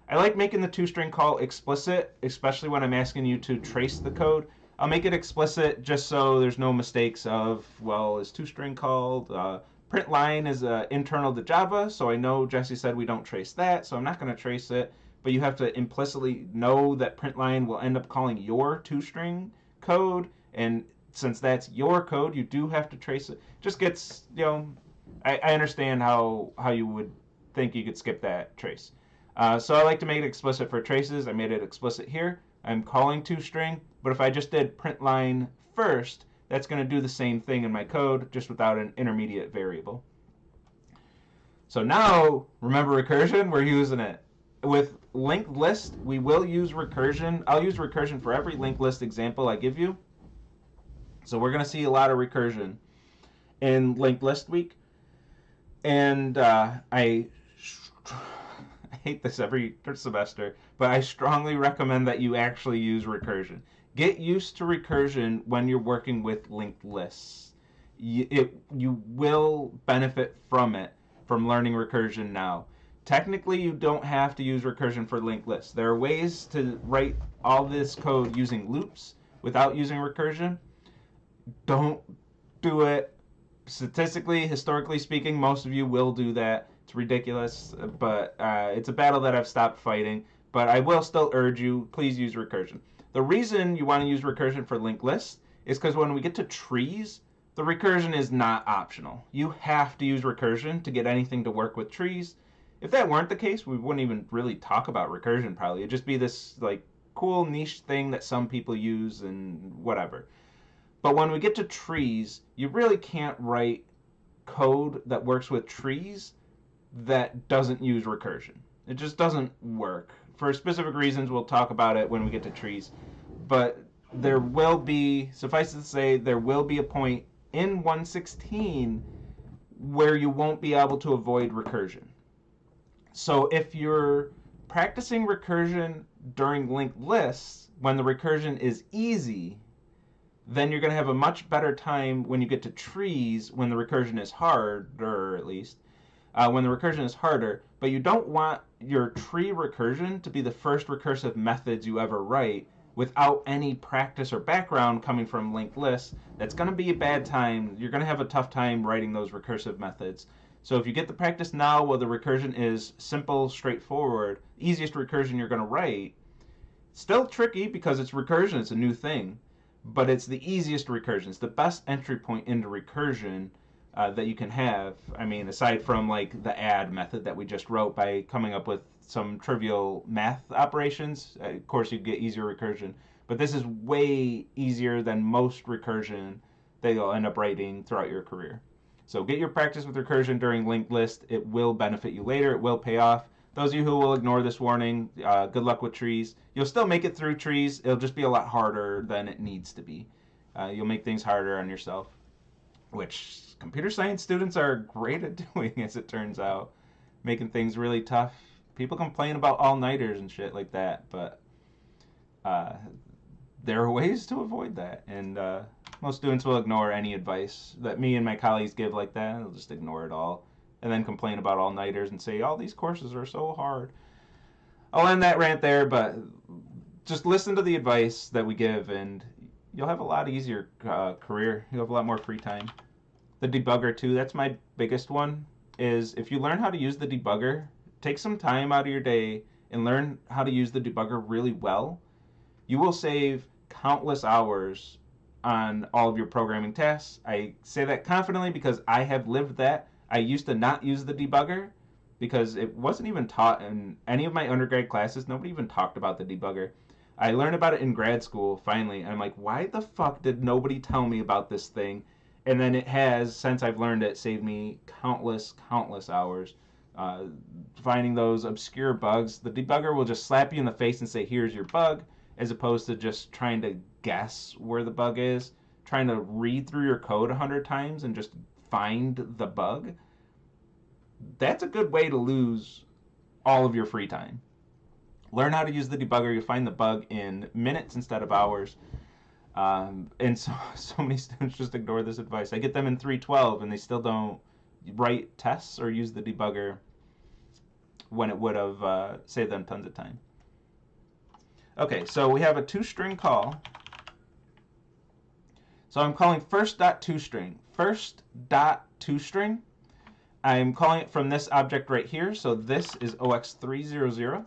I like making the toString call explicit, especially when I'm asking you to trace the code. I'll make it explicit just so there's no mistakes of, well, is toString called? Print line is internal to Java, so I know Jesse said we don't trace that, so I'm not going to trace it. But you have to implicitly know that print line will end up calling your toString code, and since that's your code, you do have to trace it. Just gets, I understand how you would think you could skip that trace. So I like to make it explicit for traces. I made it explicit here. I'm calling toString, but if I just did print line first, that's going to do the same thing in my code, just without an intermediate variable. So now, remember recursion? We're using it. With linked list, we will use recursion. I'll use recursion for every linked list example I give you. So we're going to see a lot of recursion in linked list week. And I hate this every semester, but I strongly recommend that you actually use recursion. Get used to recursion when you're working with linked lists. You will benefit from it, from learning recursion now. Technically, you don't have to use recursion for linked lists. There are ways to write all this code using loops without using recursion. Don't do it. Statistically, historically speaking, most of you will do that. It's ridiculous, but it's a battle that I've stopped fighting. But I will still urge you, please use recursion. The reason you want to use recursion for linked lists is because when we get to trees, the recursion is not optional. You have to use recursion to get anything to work with trees. If that weren't the case, we wouldn't even really talk about recursion probably. It'd just be this like cool niche thing that some people use and whatever. But when we get to trees, you really can't write code that works with trees that doesn't use recursion. It just doesn't work. For specific reasons, we'll talk about it when we get to trees. But there will be, suffice it to say, there will be a point in 116 where you won't be able to avoid recursion. So if you're practicing recursion during linked lists, when the recursion is easy, then you're going to have a much better time when you get to trees when the recursion is hard, or at least when the recursion is harder. But you don't want your tree recursion to be the first recursive methods you ever write without any practice or background coming from linked lists. That's going to be a bad time. You're going to have a tough time writing those recursive methods. So if you get the practice now while the recursion is simple, straightforward, easiest recursion you're going to write, still tricky because it's recursion, it's a new thing, but it's the easiest recursion. It's the best entry point into recursion that you can have. I mean, aside from like the add method that we just wrote by coming up with some trivial math operations, of course you get easier recursion, but this is way easier than most recursion that you'll end up writing throughout your career. So get your practice with recursion during linked list. It will benefit you later. It will pay off. Those of you who will ignore this warning, good luck with trees. You'll still make it through trees. It'll just be a lot harder than it needs to be. You'll make things harder on yourself, which computer science students are great at doing, as it turns out, making things really tough. People complain about all-nighters and shit like that, but there are ways to avoid that, and most students will ignore any advice that me and my colleagues give like that. They'll just ignore it all and then complain about all-nighters and say, all these courses are so hard. I'll end that rant there, but just listen to the advice that we give and you'll have a lot easier career. You'll have a lot more free time. The debugger too, that's my biggest one, is if you learn how to use the debugger, take some time out of your day and learn how to use the debugger really well, you will save countless hours on all of your programming tasks. I say that confidently because I have lived that. I used to not use the debugger because it wasn't even taught in any of my undergrad classes. Nobody even talked about the debugger. I learned about it in grad school finally, and I'm like, why the fuck did nobody tell me about this thing? And then it has, since I've learned it, saved me countless hours finding those obscure bugs. The debugger will just slap you in the face and say, here's your bug, as opposed to just trying to guess where the bug is, trying to read through your code 100 times and just find the bug. That's a good way to lose all of your free time. Learn how to use the debugger. You'll find the bug in minutes instead of hours. And so many students just ignore this advice. I get them in 312 and they still don't write tests or use the debugger when it would have saved them tons of time. Okay, so we have a toString call. So I'm calling first.toString. First.toString. I'm calling it from this object right here. So this is OX300.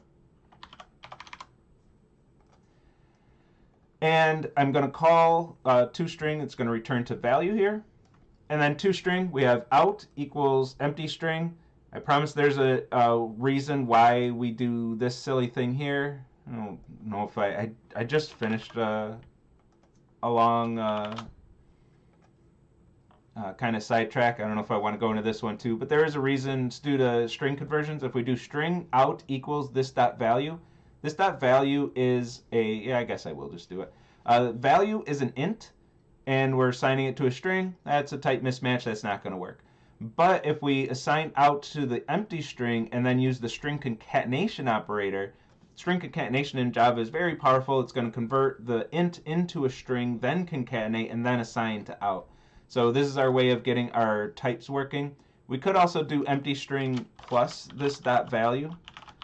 And I'm going to call toString. It's going to return to value here. And then toString, we have out equals empty string. I promise there's a reason why we do this silly thing here. I don't know if I just finished a long kind of sidetrack. I don't know if I want to go into this one too, but there is a reason due to string conversions. If we do string out equals this dot value is a, yeah, I guess I will just do it. Value is an int, and we're assigning it to a string. That's a type mismatch. That's not going to work. But if we assign out to the empty string and then use the string concatenation operator, string concatenation in Java is very powerful. It's going to convert the int into a string, then concatenate, and then assign to out. So this is our way of getting our types working. We could also do empty string plus this dot value.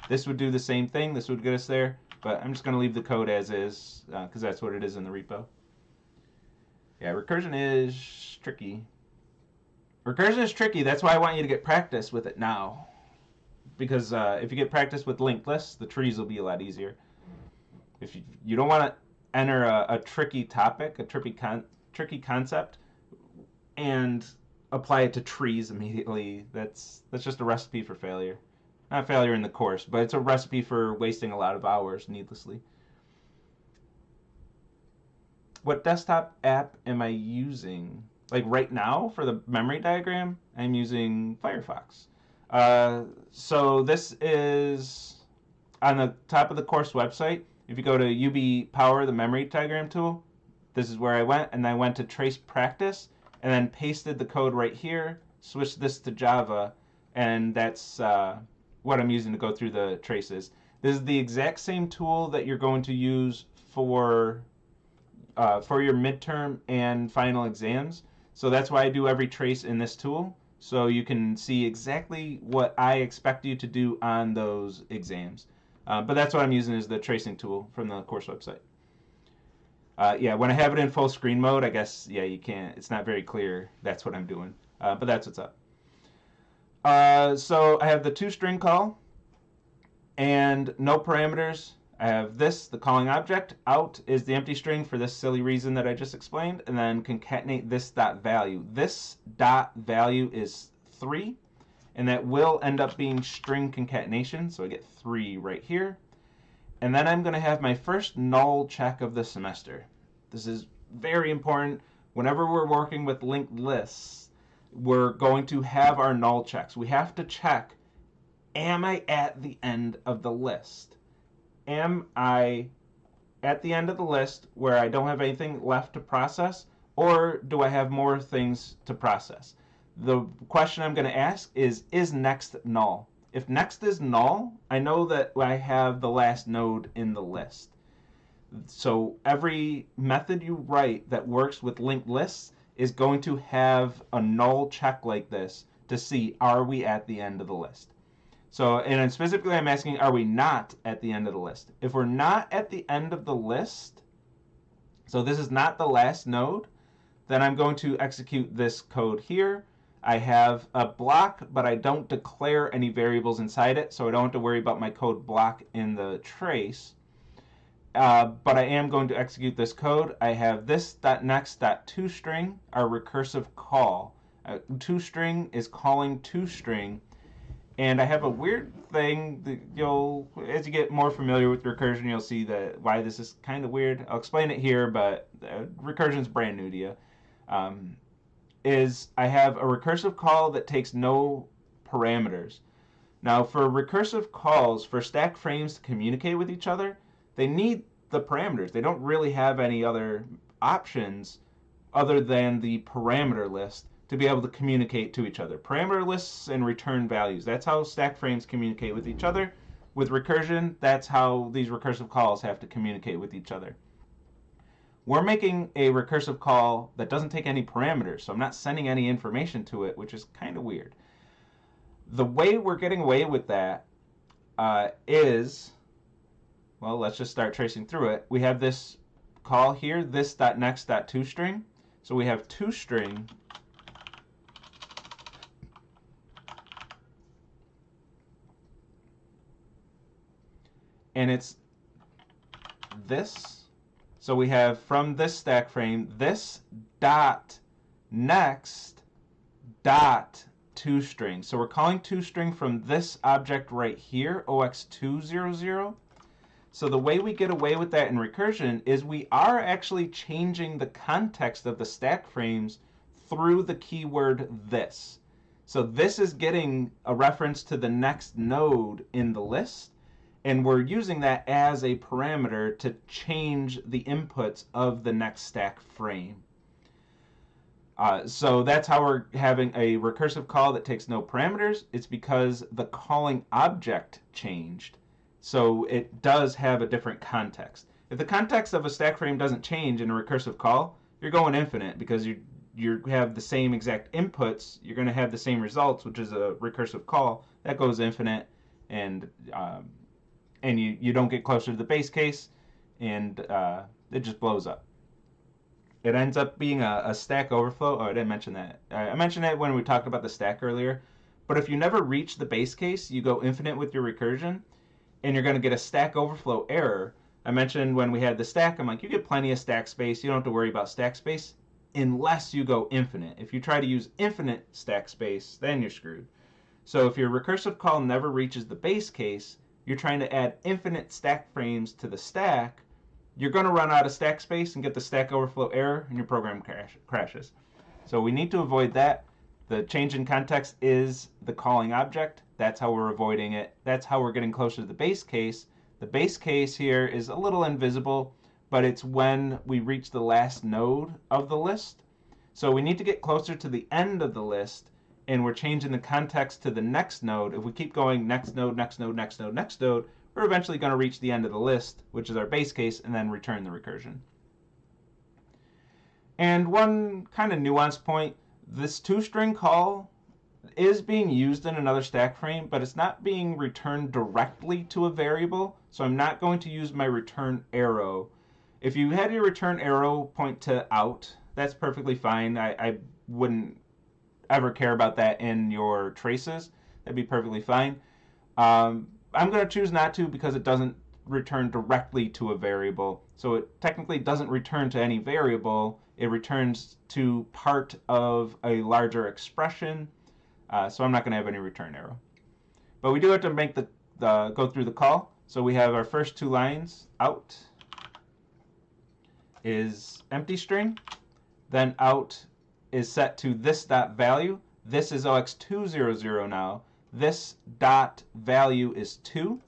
This would do the same thing. This would get us there. But I'm just going to leave the code as is because that's what it is in the repo. Yeah, recursion is tricky. Recursion is tricky. That's why I want you to get practice with it now. Because if you get practice with linked lists, the trees will be a lot easier. If you don't want to enter a tricky topic, a tricky concept, and apply it to trees immediately, that's just a recipe for failure. Not failure in the course, but it's a recipe for wasting a lot of hours needlessly. What desktop app am I using? Like right now for the memory diagram, I'm using Firefox. So this is on the top of the course website. If you go to UB Power, the memory diagram tool, this is where I went, and I went to trace practice, and then pasted the code right here, switched this to Java, and that's what I'm using to go through the traces. This is the exact same tool that you're going to use for your midterm and final exams. So that's why I do every trace in this tool, so you can see exactly what I expect you to do on those exams. But that's what I'm using is the tracing tool from the course website. Yeah, when I have it in full screen mode, I guess, yeah, you can't, it's not very clear that's what I'm doing. But that's what's up. So I have the toString call and no parameters. I have this, the calling object. Out is the empty string for this silly reason that I just explained, and then concatenate this dot value. This dot value is 3, and that will end up being string concatenation, so I get 3 right here. And then I'm going to have my first null check of the semester. This is very important. Whenever we're working with linked lists, we're going to have our null checks. We have to check, am I at the end of the list? Am I at the end of the list where I don't have anything left to process, or do I have more things to process? The question I'm going to ask is next null? If next is null, I know that I have the last node in the list. So every method you write that works with linked lists is going to have a null check like this to see, are we at the end of the list? So, and specifically I'm asking, are we not at the end of the list? If we're not at the end of the list, so this is not the last node, then I'm going to execute this code here. I have a block, but I don't declare any variables inside it, so I don't have to worry about my code block in the trace. But I am going to execute this code. I have this .next.toString, our recursive call. ToString is calling ToString. And I have a weird thing that as you get more familiar with recursion, you'll see that why this is kind of weird. I'll explain it here, but recursion is brand new to you. Is I have a recursive call that takes no parameters. Now, for recursive calls, for stack frames to communicate with each other, they need the parameters. They don't really have any other options other than the parameter list to be able to communicate to each other. Parameter lists and return values. That's how stack frames communicate with each other. With recursion, that's how these recursive calls have to communicate with each other. We're making a recursive call that doesn't take any parameters, so I'm not sending any information to it, which is kind of weird. The way we're getting away with that is, well, let's just start tracing through it. We have this call here, this .next.toString. So we have toString and it's this. So we have from this stack frame this dot next dot toString. So we're calling toString from this object right here, OX200. So the way we get away with that in recursion is we are actually changing the context of the stack frames through the keyword this. So this is getting a reference to the next node in the list, and we're using that as a parameter to change the inputs of the next stack frame. So that's how we're having a recursive call that takes no parameters. It's because the calling object changed. So it does have a different context. If the context of a stack frame doesn't change in a recursive call, you're going infinite because you have the same exact inputs. You're going to have the same results, which is a recursive call that goes infinite, and you don't get closer to the base case, and it just blows up. It ends up being a stack overflow. Oh, I didn't mention that. I mentioned it when we talked about the stack earlier. But if you never reach the base case, you go infinite with your recursion, and you're going to get a stack overflow error. I mentioned when we had the stack, I'm like, you get plenty of stack space. You don't have to worry about stack space unless you go infinite. If you try to use infinite stack space, then you're screwed. So if your recursive call never reaches the base case, you're trying to add infinite stack frames to the stack, you're going to run out of stack space and get the stack overflow error, and your program crashes. So we need to avoid that. The change in context is the calling object. That's how we're avoiding it. That's how we're getting closer to the base case. The base case here is a little invisible, but it's when we reach the last node of the list. So we need to get closer to the end of the list, and we're changing the context to the next node. If we keep going next node, next node, next node, next node, we're eventually going to reach the end of the list, which is our base case, and then return the recursion. And one kind of nuanced point, this toString call is being used in another stack frame, but it's not being returned directly to a variable, so I'm not going to use my return arrow. If you had your return arrow point to out, that's perfectly fine. I wouldn't ever care about that in your traces. That'd be perfectly fine. I'm going to choose not to because it doesn't return directly to a variable. So it technically doesn't return to any variable. It returns to part of a larger expression. So I'm not going to have any return arrow. But we do have to make go through the call. So we have our first two lines. Out is empty string. Then out is set to this dot value. This is OX200 now. This dot value is 2.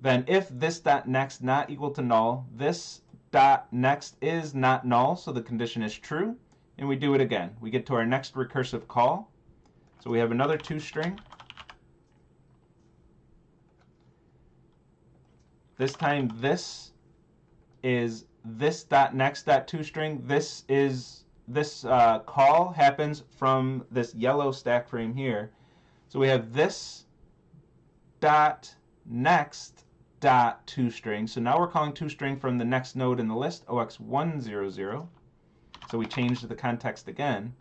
Then if this dot next not equal to null, this dot next is not null, so the condition is true. And we do it again. We get to our next recursive call. So we have another toString. This time this is this dot next dot toString. This call happens from this yellow stack frame here. So we have this dot next dot toString. So now we're calling toString from the next node in the list, OX100. So we changed the context again.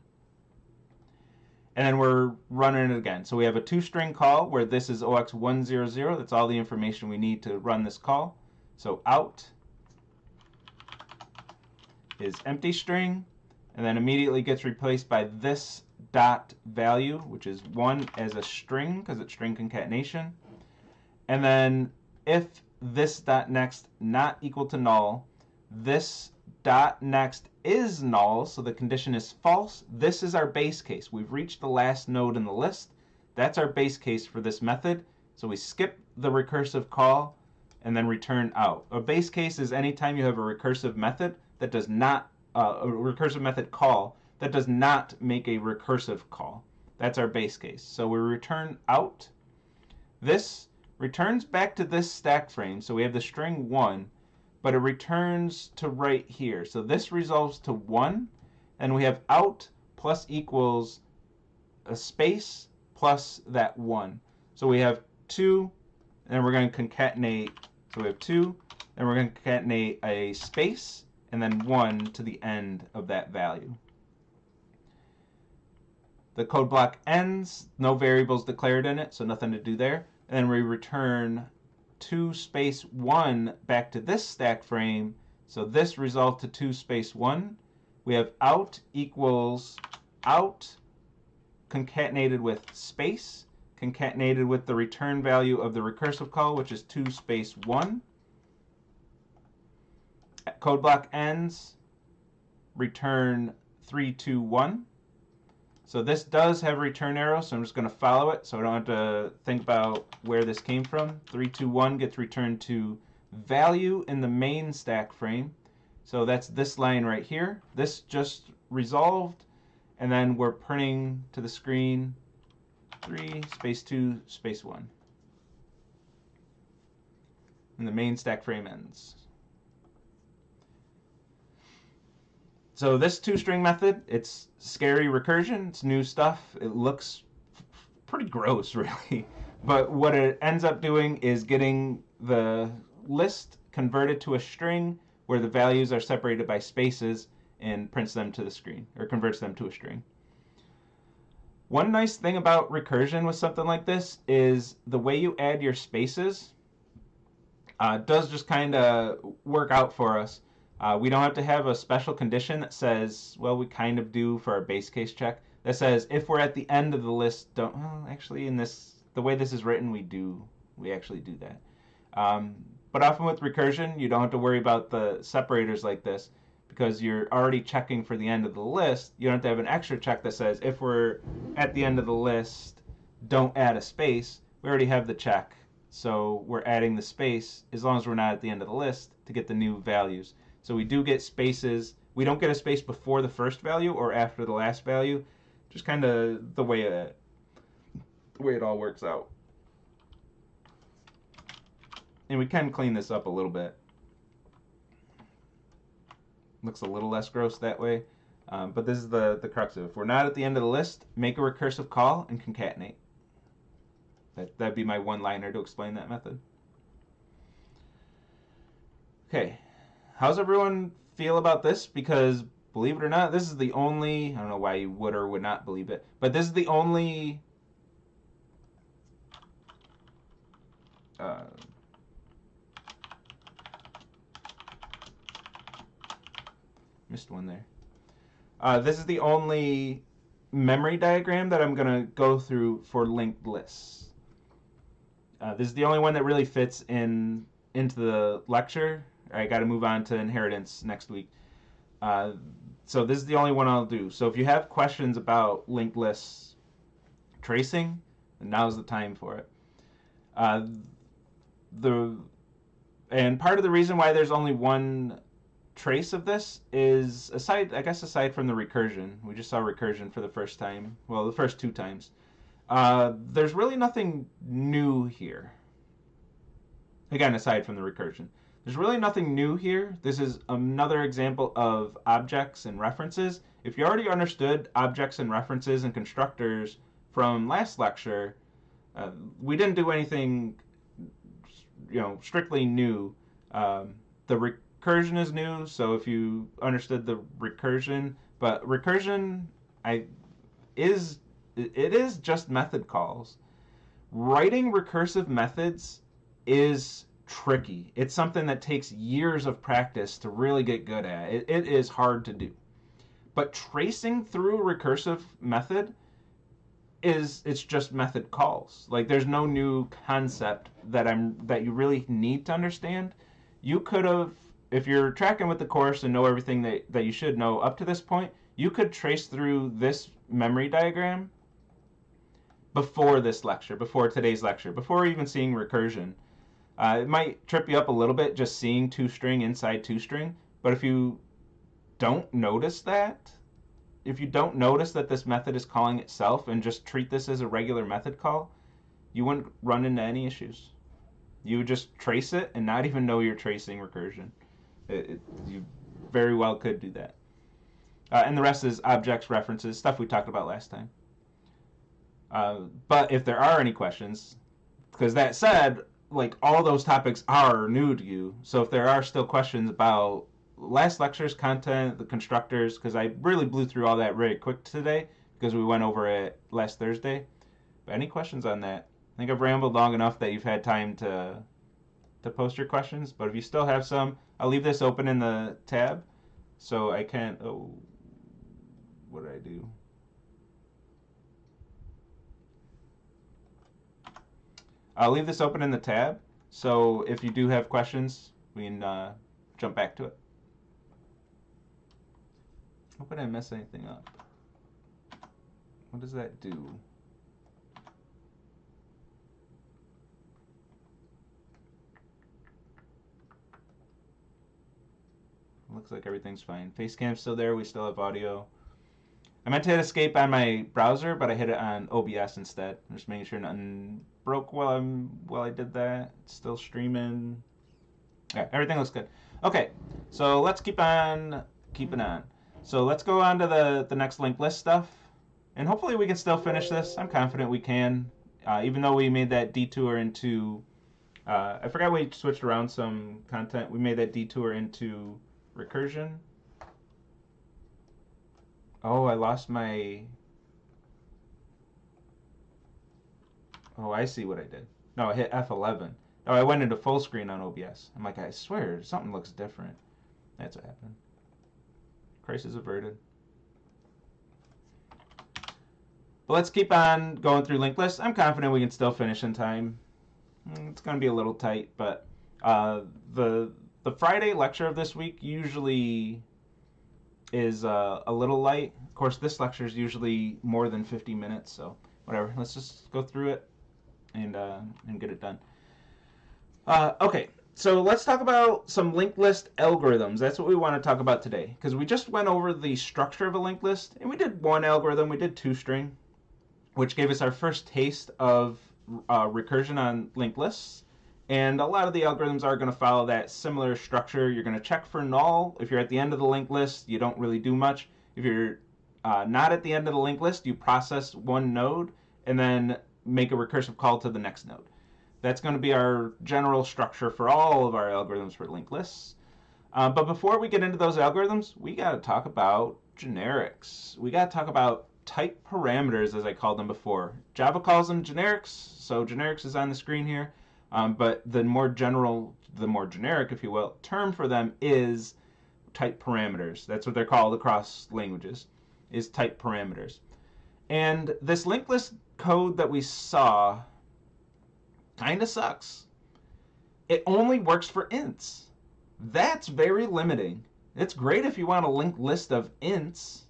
And then we're running it again. So we have a toString call where this is OX100. That's all the information we need to run this call. So out is empty string, and then immediately gets replaced by this dot value, which is 1 as a string because it's string concatenation. And then if this dot next not equal to null, this dot next is null, so the condition is false. This is our base case. We've reached the last node in the list. That's our base case for this method. So we skip the recursive call and then return out. A base case is anytime you have a recursive method that does not, a recursive method call that does not make a recursive call. That's our base case. So we return out. This returns back to this stack frame. So we have the string 1, but it returns to right here. So this resolves to 1, and we have out plus equals a space plus that 1. So we have 2, and we're going to concatenate. So we have 2 Then we're going to concatenate a space and then 1 to the end of that value. The code block ends, no variables declared in it, so nothing to do there. And then we return 2 space 1 back to this stack frame. So this resolved to 2 space 1. We have out equals out concatenated with space, concatenated with the return value of the recursive call, which is 2 space 1. Code block ends, return 3, 2, 1. So this does have a return arrow, so I'm just going to follow it so I don't have to think about where this came from. 3, 2, 1 gets returned to value in the main stack frame. So that's this line right here. This just resolved, and then we're printing to the screen 3 space 2 space 1. And the main stack frame ends. So this two-string method, it's scary recursion, it's new stuff, it looks pretty gross really, but what it ends up doing is getting the list converted to a string where the values are separated by spaces and prints them to the screen, or converts them to a string. One nice thing about recursion with something like this is the way you add your spaces does just kind of work out for us. We don't have to have a special condition that says, well, we kind of do for our base case check, that says if we're at the end of the list, well, actually in this, the way this is written, we actually do that. But often with recursion, you don't have to worry about the separators like this because you're already checking for the end of the list. You don't have to have an extra check that says if we're at the end of the list, don't add a space. We already have the check, so we're adding the space as long as we're not at the end of the list to get the new values. So we do get spaces. We don't get a space before the first value or after the last value. Just kind of the way it all works out. And we can clean this up a little bit. Looks a little less gross that way. But this is the crux of it. If we're not at the end of the list, make a recursive call and concatenate. That'd be my one-liner to explain that method. Okay. How's everyone feel about this? Because believe it or not, this is the only, I don't know why you would or would not believe it, but this is the only missed one there. This is the only memory diagram that I'm going to go through for linked lists. This is the only one that really fits into the lecture. I got to move on to inheritance next week. So this is the only one I'll do. So if you have questions about linked lists tracing, now's the time for it. And part of the reason why there's only one trace of this is aside from the recursion. We just saw recursion for the first time. Well, the first 2 times. There's really nothing new here. Again, aside from the recursion. There's really nothing new here. This is another example of objects and references. If you already understood objects and references and constructors from last lecture, we didn't do anything, strictly new. The recursion is new, so if you understood the recursion, but recursion, it is just method calls. Writing recursive methods is tricky. It's something that takes years of practice to really get good at. It is hard to do. But tracing through a recursive method it's just method calls. Like there's no new concept that you really need to understand. You could have, if you're tracking with the course and know everything that you should know up to this point, you could trace through this memory diagram before this lecture, before today's lecture, before even seeing recursion. It might trip you up a little bit just seeing 2-string inside 2-string, but if you don't notice that, if you don't notice that this method is calling itself and just treat this as a regular method call, you wouldn't run into any issues. You would just trace it and not even know you're tracing recursion. You very well could do that. And the rest is objects, references, stuff we talked about last time. But if there are any questions, because that said, like all those topics are new to you. So if there are still questions about last lecture's content, the constructors, because I really blew through all that really quick today because we went over it last Thursday. But any questions on that? I think I've rambled long enough that you've had time to post your questions. But if you still have some, I'll leave this open in the tab so I can. Oh, what did I do? I'll leave this open in the tab, so if you do have questions, we can jump back to it. Hope I didn't mess anything up. What does that do? Looks like everything's fine. Facecam's still there. We still have audio. I meant to hit escape on my browser, but I hit it on OBS instead. I'm just making sure nothing broke while I did that. It's still streaming. Yeah, everything looks good. Okay, so let's keep on keeping on. So let's go on to the next linked list stuff. And hopefully we can still finish this. I'm confident we can. Even though we made that detour into... I forgot we switched around some content. We made that detour into recursion. Oh, I lost my... Oh, I see what I did. No, I hit F11. Oh, I went into full screen on OBS. I'm like, I swear, something looks different. That's what happened. Crisis averted. But let's keep on going through linked lists. I'm confident we can still finish in time. It's going to be a little tight, but the Friday lecture of this week usually is a little light. Of course, this lecture is usually more than 50 minutes, so whatever. Let's just go through it and get it done. Okay, so let's talk about some linked list algorithms. That's what we want to talk about today, because we just went over the structure of a linked list, and we did one algorithm. We did toString, which gave us our first taste of recursion on linked lists. And a lot of the algorithms are going to follow that similar structure. You're going to check for null. If you're at the end of the linked list, you don't really do much. If you're not at the end of the linked list, you process one node and then make a recursive call to the next node. That's going to be our general structure for all of our algorithms for linked lists. But before we get into those algorithms, we got to talk about generics. We got to talk about type parameters, as I called them before. Java calls them generics, so generics is on the screen here. But the more generic, if you will, term for them is type parameters. That's what they're called across languages, is type parameters. And this linked list code that we saw kind of sucks. It only works for ints. That's very limiting. It's great if you want a linked list of ints,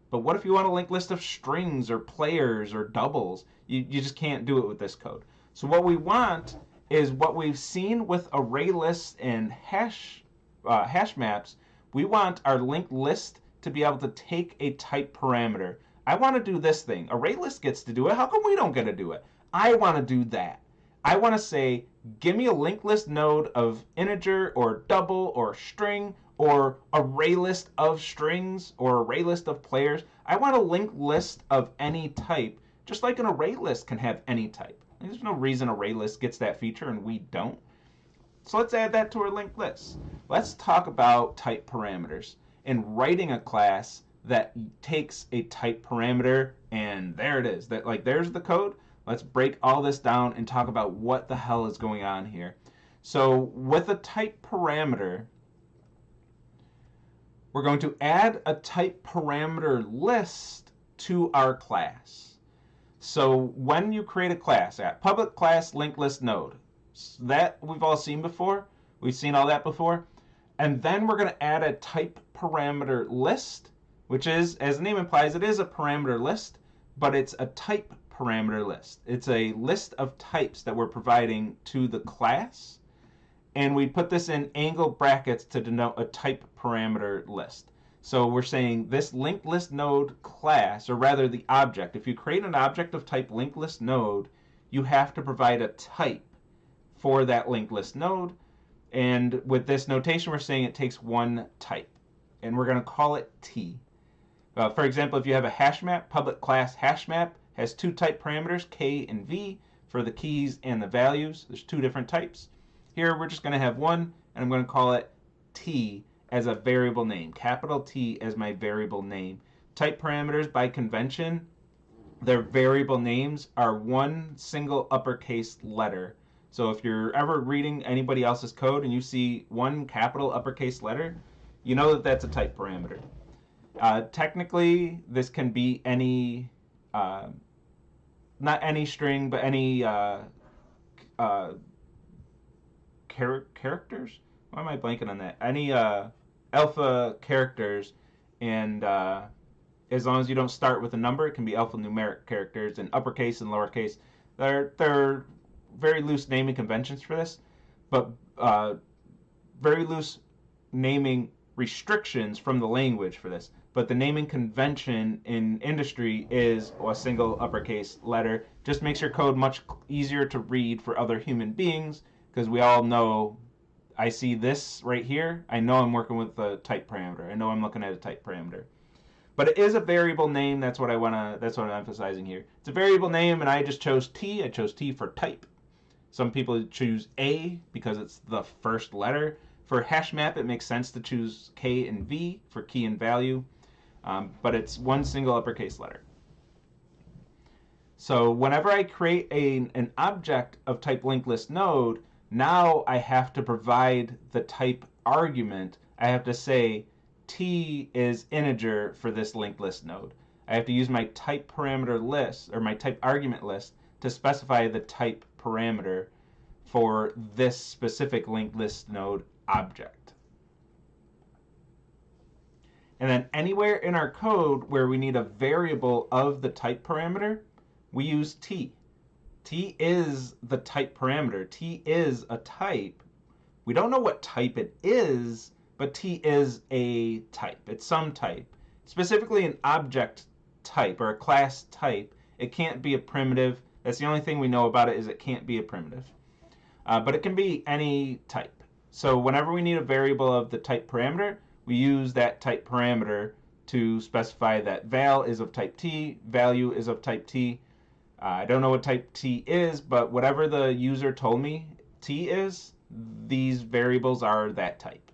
but what if you want a linked list of strings or players or doubles? You just can't do it with this code. So what we want is what we've seen with array lists and hash maps. We want our linked list to be able to take a type parameter. I want to do this thing. Array list gets to do it. How come we don't get to do it? I want to do that. I want to say, give me a linked list node of integer or double or string or array list of strings or array list of players. I want a linked list of any type, just like an array list can have any type. There's no reason array list gets that feature and we don't. So let's add that to our linked list. Let's talk about type parameters and writing a class that takes a type parameter, and there it is. There's the code. Let's break all this down and talk about what the hell is going on here. So with a type parameter, we're going to add a type parameter list to our class. So when you create a class, at public class linked list node, that we've all seen before. We've seen all that before. And then we're going to add a type parameter list, which is, as the name implies, it is a parameter list, but it's a type parameter list. It's a list of types that we're providing to the class, and we put this in angle brackets to denote a type parameter list. So we're saying this linked list node class, or rather the object, if you create an object of type linked list node, you have to provide a type for that linked list node, and with this notation we're saying it takes one type, and we're going to call it T. For example, if you have a hash map, public class hash map has two type parameters, K and V. for the keys and the values. There's two different types. Here we're just going to have one, and I'm going to call it T as a variable name, capital T as my variable name. Type parameters by convention, their variable names are one single uppercase letter. So if you're ever reading anybody else's code and you see one capital uppercase letter, you know that that's a type parameter. Technically, this can be any, not any string, but any characters? Why am I blanking on that? Any alpha characters, and as long as you don't start with a number, it can be alphanumeric characters, and uppercase and lowercase. They're very loose naming conventions for this, but very loose naming restrictions from the language for this. But the naming convention in industry is a single uppercase letter. Just makes your code much easier to read for other human beings, because we all know, I see this right here, I know I'm working with a type parameter. I know I'm looking at a type parameter. But it is a variable name. That's what I'm emphasizing here. It's a variable name, and I just chose T. I chose T for type. Some people choose A because it's the first letter. For hash map, it makes sense to choose K and V for key and value, but it's one single uppercase letter. So whenever I create an object of type linked list node, now I have to provide the type argument. I have to say T is integer for this linked list node. I have to use my type parameter list, or my type argument list, to specify the type parameter for this specific linked list node object. And then anywhere in our code where we need a variable of the type parameter, we use T. T is the type parameter. T is a type. We don't know what type it is, but T is a type. It's some type. Specifically an object type or a class type. It can't be a primitive. That's the only thing we know about it, is it can't be a primitive. But it can be any type. So whenever we need a variable of the type parameter, we use that type parameter to specify that val is of type T, value is of type T. I don't know what type T is, but whatever the user told me T is, these variables are that type.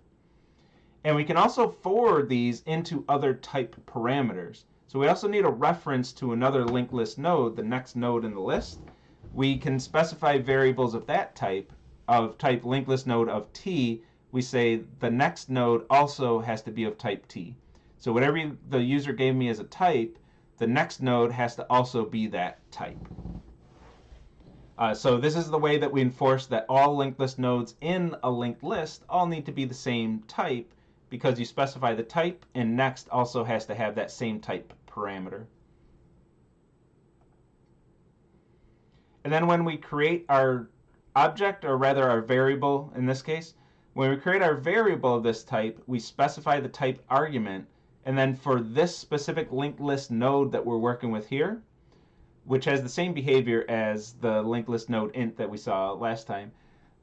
And we can also forward these into other type parameters. So we also need a reference to another linked list node, the next node in the list. We can specify variables of that type, of type linked list node of T. We say the next node also has to be of type T. So whatever the user gave me as a type, the next node has to also be that type. So this is the way that we enforce that all linked list nodes in a linked list all need to be the same type, because you specify the type, and next also has to have that same type parameter. And then when we create our object, or rather our variable in this case, when we create our variable of this type, we specify the type argument, and then for this specific linked list node that we're working with here, which has the same behavior as the linked list node int that we saw last time,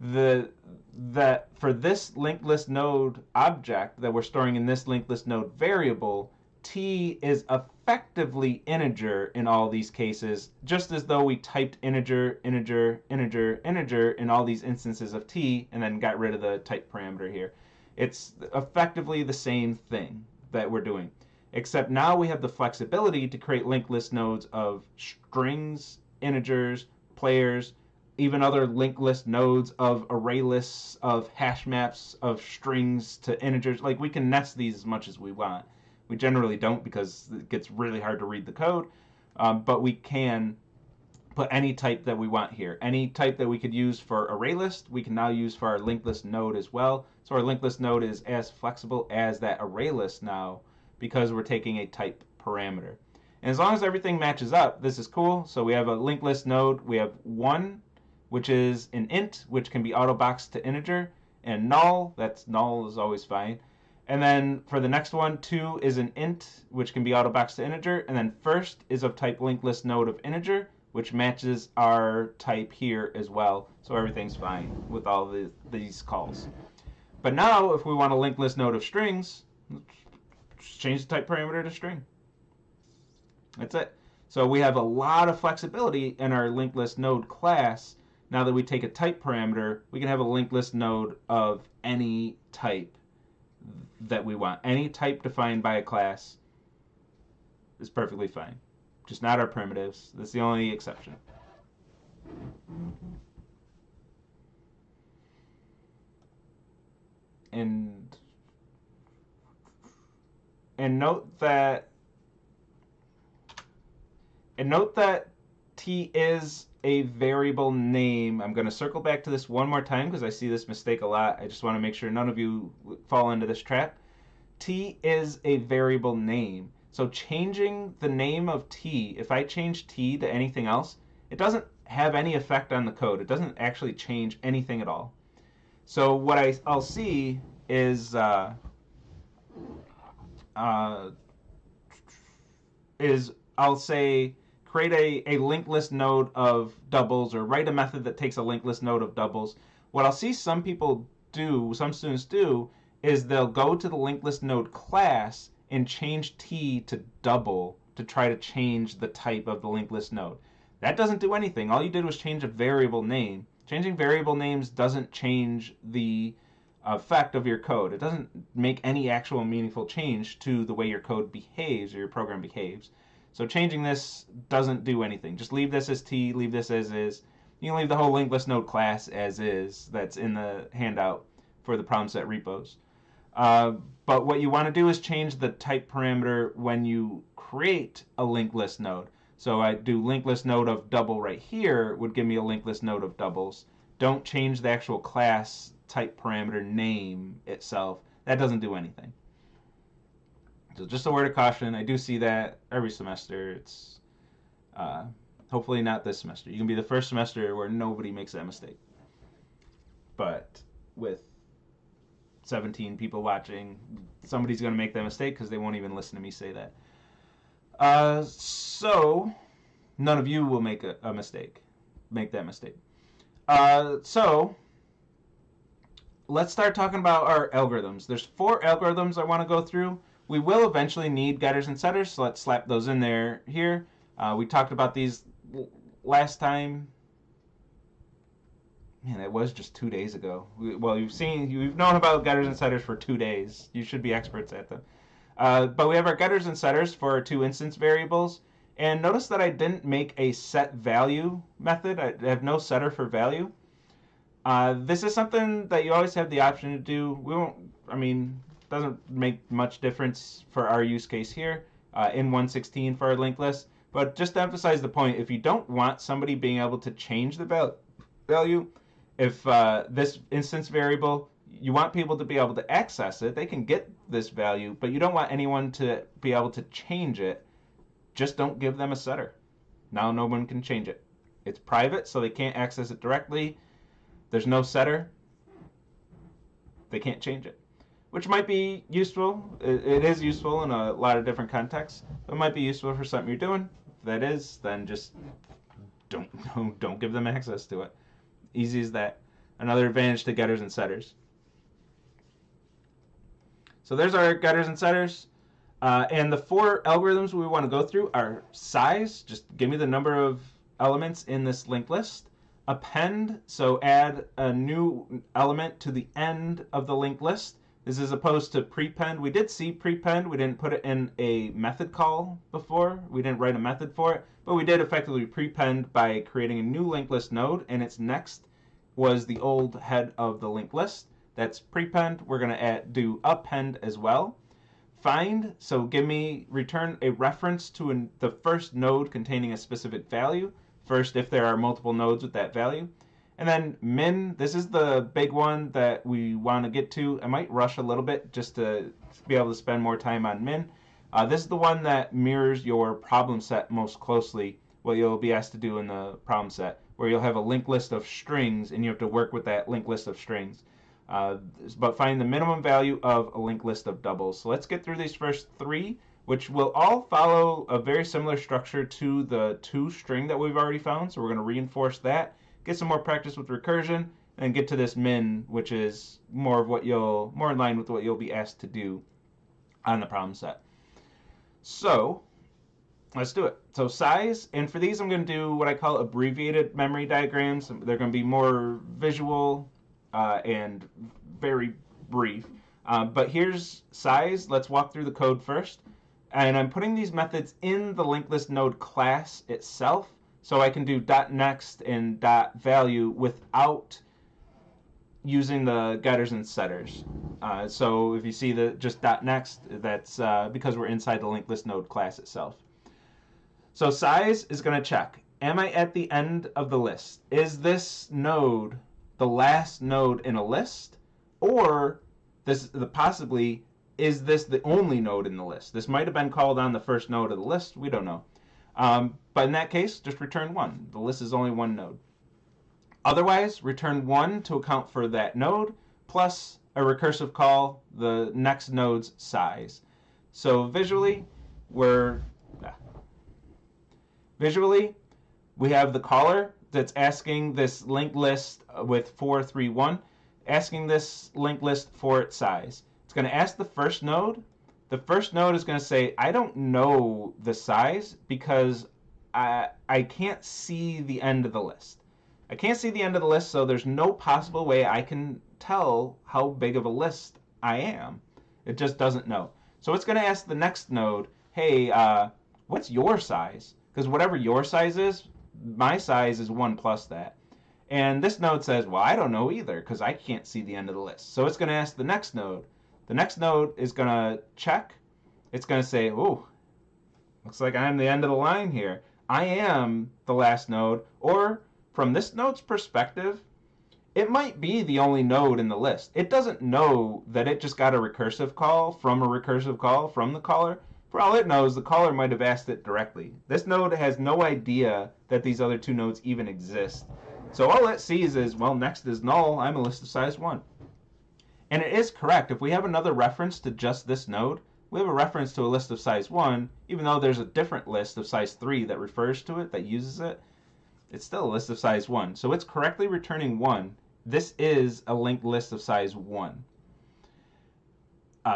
for this linked list node object that we're storing in this linked list node variable, T is effectively integer in all these cases, just as though we typed integer, integer, integer, integer in all these instances of T and then got rid of the type parameter here. It's effectively the same thing that we're doing, except now we have the flexibility to create linked list nodes of strings, integers, players, even other linked list nodes of array lists, of hash maps, of strings to integers. Like, we can nest these as much as we want. We generally don't, because it gets really hard to read the code, but we can put any type that we want here. Any type that we could use for array list, we can now use for our linked list node as well. So our linked list node is as flexible as that array list now, because we're taking a type parameter. And as long as everything matches up, this is cool. So we have a linked list node. We have 1, which is an int, which can be auto-boxed to integer, and null, that's null is always fine. And then for the next one, 2 is an int, which can be auto-boxed to integer, and then first is of type linked list node of integer, which matches our type here as well. So everything's fine with all these calls. But now, if we want a linked list node of strings, just change the type parameter to string. That's it. So we have a lot of flexibility in our linked list node class. Now that we take a type parameter, we can have a linked list node of any type that we want. Any type defined by a class is perfectly fine. Just not our primitives. That's the only exception. And note that T is a variable name. I'm going to circle back to this one more time because I see this mistake a lot. I just want to make sure none of you fall into this trap. T is a variable name. So changing the name of T, if I change T to anything else, it doesn't have any effect on the code. It doesn't actually change anything at all. So what I'll see is I'll say create a linked list node of doubles, or write a method that takes a linked list node of doubles. What I'll see some people do, some students do, is they'll go to the linked list node class and change T to double to try to change the type of the linked list node. That doesn't do anything. All you did was change a variable name. Changing variable names doesn't change the effect of your code. It doesn't make any actual meaningful change to the way your code behaves or your program behaves. So changing this doesn't do anything. Just leave this as T, leave this as is. You can leave the whole linked list node class as is. That's in the handout for the problem set repos. But what you want to do is change the type parameter when you create a linked list node. So I do linked list node of double right here would give me a linked list node of doubles. Don't change the actual class type parameter name itself. That doesn't do anything. So just a word of caution. I do see that every semester. It's hopefully not this semester. You can be the first semester where nobody makes that mistake. But with 17 people watching, somebody's going to make that mistake because they won't even listen to me say that. So none of you will make a mistake. Make that mistake. So let's start talking about our algorithms. There's 4 algorithms I want to go through. We will eventually need getters and setters, so let's slap those in there here. We talked about these last time. Man, it was just 2 days ago. You've known about getters and setters for 2 days. You should be experts at them. But we have our getters and setters for our 2 instance variables. And notice that I didn't make a set value method. I have no setter for value. This is something that you always have the option to do. Doesn't make much difference for our use case here in 116 for our linked list. But just to emphasize the point, if you don't want somebody being able to change the value, if this instance variable, you want people to be able to access it, they can get this value, but you don't want anyone to be able to change it. Just don't give them a setter. Now no one can change it. It's private, so they can't access it directly. There's no setter. They can't change it, which might be useful. It is useful in a lot of different contexts. It might be useful for something you're doing. If that is, then just don't give them access to it. Easy as that. Another advantage to getters and setters. So there's our getters and setters. And the 4 algorithms we want to go through are size. Just give me the number of elements in this linked list. Append, so add a new element to the end of the linked list. This is opposed to prepend. We did see prepend. We didn't put it in a method call before. We didn't write a method for it, but we did effectively prepend by creating a new linked list node, and its next was the old head of the linked list. That's prepend. We're going to do append as well. Find, so return a reference to the first node containing a specific value. First, if there are multiple nodes with that value. And then min, this is the big one that we want to get to. I might rush a little bit just to be able to spend more time on min. This is the one that mirrors your problem set most closely, what you'll be asked to do in the problem set, where you'll have a linked list of strings and you have to work with that linked list of strings. But find the minimum value of a linked list of doubles. So let's get through these first 3, which will all follow a very similar structure to the toString that we've already found. So we're going to reinforce that, get some more practice with recursion, and get to this min, which is more in line with what you'll be asked to do on the problem set. So Let's do it. So size, and for these I'm going to do what I call abbreviated memory diagrams. They're going to be more visual and very brief. But here's size. Let's walk through the code first. And I'm putting these methods in the linked list node class itself, so I can do .next and .value without using the getters and setters. So if you see the just .next, that's because we're inside the linked list node class itself. So size is going to check, am I at the end of the list? Is this node the last node in a list? Or possibly, is this the only node in the list? This might have been called on the first node of the list. We don't know. But in that case, just return 1. The list is only one node. Otherwise, return 1 to account for that node, plus a recursive call, the next node's size. So visually, we have the caller that's asking this linked list with 431, asking this linked list for its size. It's going to ask the first node. The first node is going to say, I don't know the size because I can't see the end of the list. I can't see the end of the list, so there's no possible way I can tell how big of a list I am. It just doesn't know. So it's going to ask the next node, hey, what's your size? Because whatever your size is, my size is 1 plus that. And this node says, well, I don't know either because I can't see the end of the list. So it's going to ask the next node. The next node is going to check. It's going to say, oh, looks like I'm the end of the line here. I am the last node. Or from this node's perspective, it might be the only node in the list. It doesn't know that it just got a recursive call from the caller. For all it knows, the caller might have asked it directly. This node has no idea that these other two nodes even exist. So all it sees is, well, next is null. I'm a list of size 1. And it is correct. If we have another reference to just this node, we have a reference to a list of size 1, even though there's a different list of size 3 that refers to it, that uses it. It's still a list of size 1. So it's correctly returning 1. This is a linked list of size 1.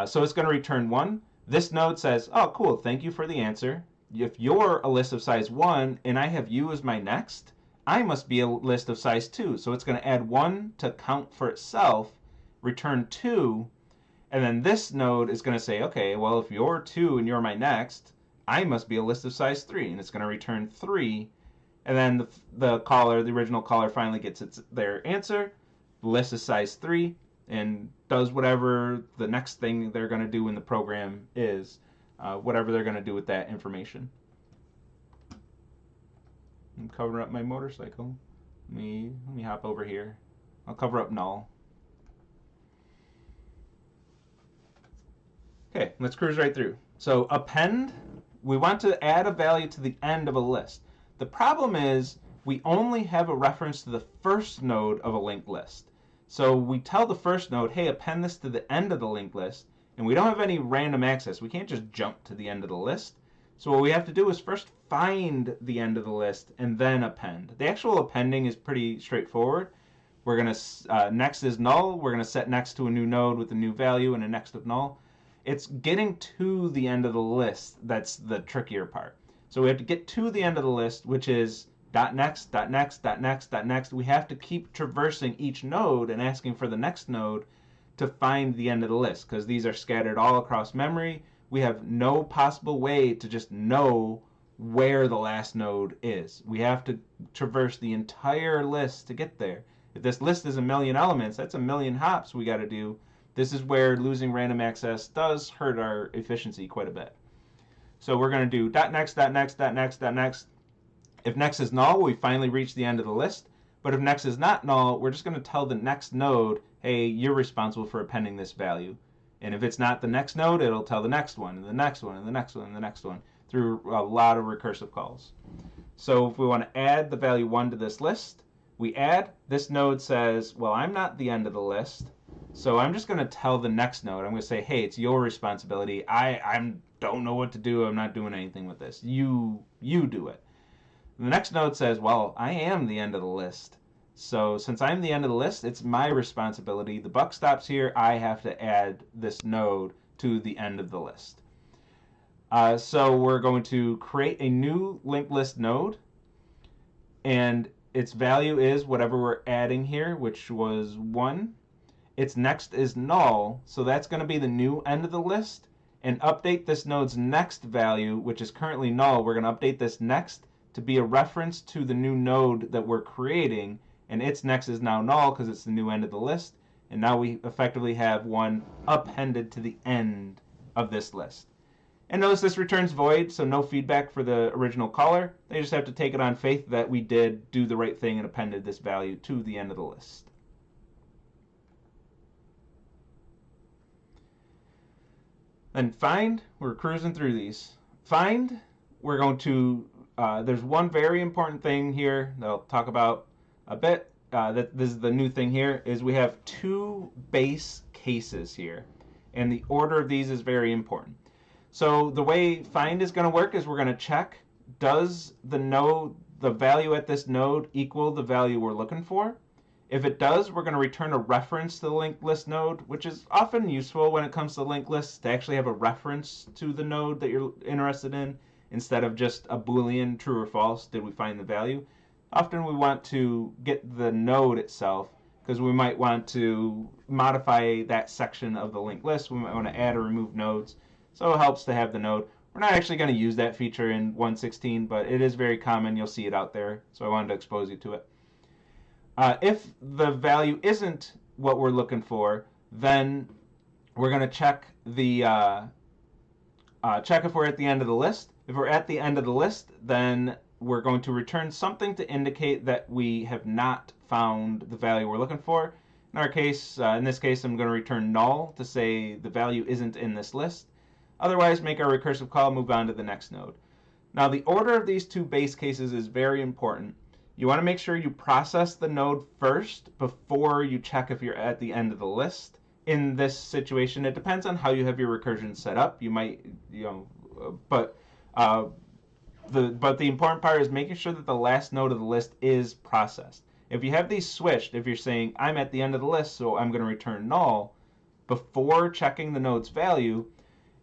So it's going to return 1. This node says, oh, cool, thank you for the answer. If you're a list of size 1 and I have you as my next, I must be a list of size 2. So it's going to add 1 to count for itself, return 2, and then this node is going to say, okay, well, if you're 2 and you're my next, I must be a list of size 3. And it's going to return 3. And then the original caller finally gets their answer. The list is size 3. And does whatever the next thing they're going to do in the program is, whatever they're going to do with that information. I'm covering up my motorcycle. Let me hop over here. I'll cover up null. Okay, let's cruise right through. So append, we want to add a value to the end of a list. The problem is we only have a reference to the first node of a linked list. So we tell the first node, hey, append this to the end of the linked list, and we don't have any random access. We can't just jump to the end of the list. So what we have to do is first find the end of the list and then append. The actual appending is pretty straightforward. We're going to, next is null. We're going to set next to a new node with a new value and a next of null. It's getting to the end of the list that's the trickier part. So we have to get to the end of the list, which is .next, .next, .next, .next. We have to keep traversing each node and asking for the next node to find the end of the list, because these are scattered all across memory. We have no possible way to just know where the last node is. We have to traverse the entire list to get there. If this list is 1,000,000 elements, that's 1,000,000 hops we got to do. This is where losing random access does hurt our efficiency quite a bit. So we're going to do .next, .next, .next, .next. If next is null, we finally reach the end of the list. But if next is not null, we're just going to tell the next node, hey, you're responsible for appending this value. And if it's not the next node, it'll tell the next one, and the next one, and the next one, and the next one, through a lot of recursive calls. So if we want to add the value 1 to this list, we add. This node says, well, I'm not the end of the list, so I'm just going to tell the next node. I'm going to say, hey, it's your responsibility. I don't know what to do. I'm not doing anything with this. You do it. The next node says, well, I am the end of the list. So since I'm the end of the list, it's my responsibility. The buck stops here. I have to add this node to the end of the list. So we're going to create a new linked list node, and its value is whatever we're adding here, which was 1. Its next is null, so that's going to be the new end of the list. And update this node's next value, which is currently null. We're going to update this next to be a reference to the new node that we're creating, and its next is now null because it's the new end of the list. And now we effectively have one appended to the end of this list. And notice this returns void, so no feedback for the original caller. They just have to take it on faith that we did do the right thing and appended this value to the end of the list. Then find, we're cruising through these. Find, we're going to, there's one very important thing here that I'll talk about a bit. That this is the new thing here, is we have 2 base cases here. And the order of these is very important. So the way find is going to work is we're going to check, does the value at this node equal the value we're looking for? If it does, we're going to return a reference to the linked list node, which is often useful when it comes to linked lists to actually have a reference to the node that you're interested in instead of just a Boolean true or false, did we find the value? Often we want to get the node itself because we might want to modify that section of the linked list. We might want to add or remove nodes. So it helps to have the node. We're not actually going to use that feature in 116, but it is very common. You'll see it out there, so I wanted to expose you to it. If the value isn't what we're looking for, then we're going to check check if we're at the end of the list. If we're at the end of the list, then we're going to return something to indicate that we have not found the value we're looking for. In our case, in this case, I'm going to return null to say the value isn't in this list. Otherwise, make our recursive call, move on to the next node. Now, the order of these 2 base cases is very important. You want to make sure you process the node first before you check if you're at the end of the list. In this situation, it depends on how you have your recursion set up. You might, but the important part is making sure that the last node of the list is processed. If you have these switched, if you're saying, I'm at the end of the list, so I'm going to return null, before checking the node's value,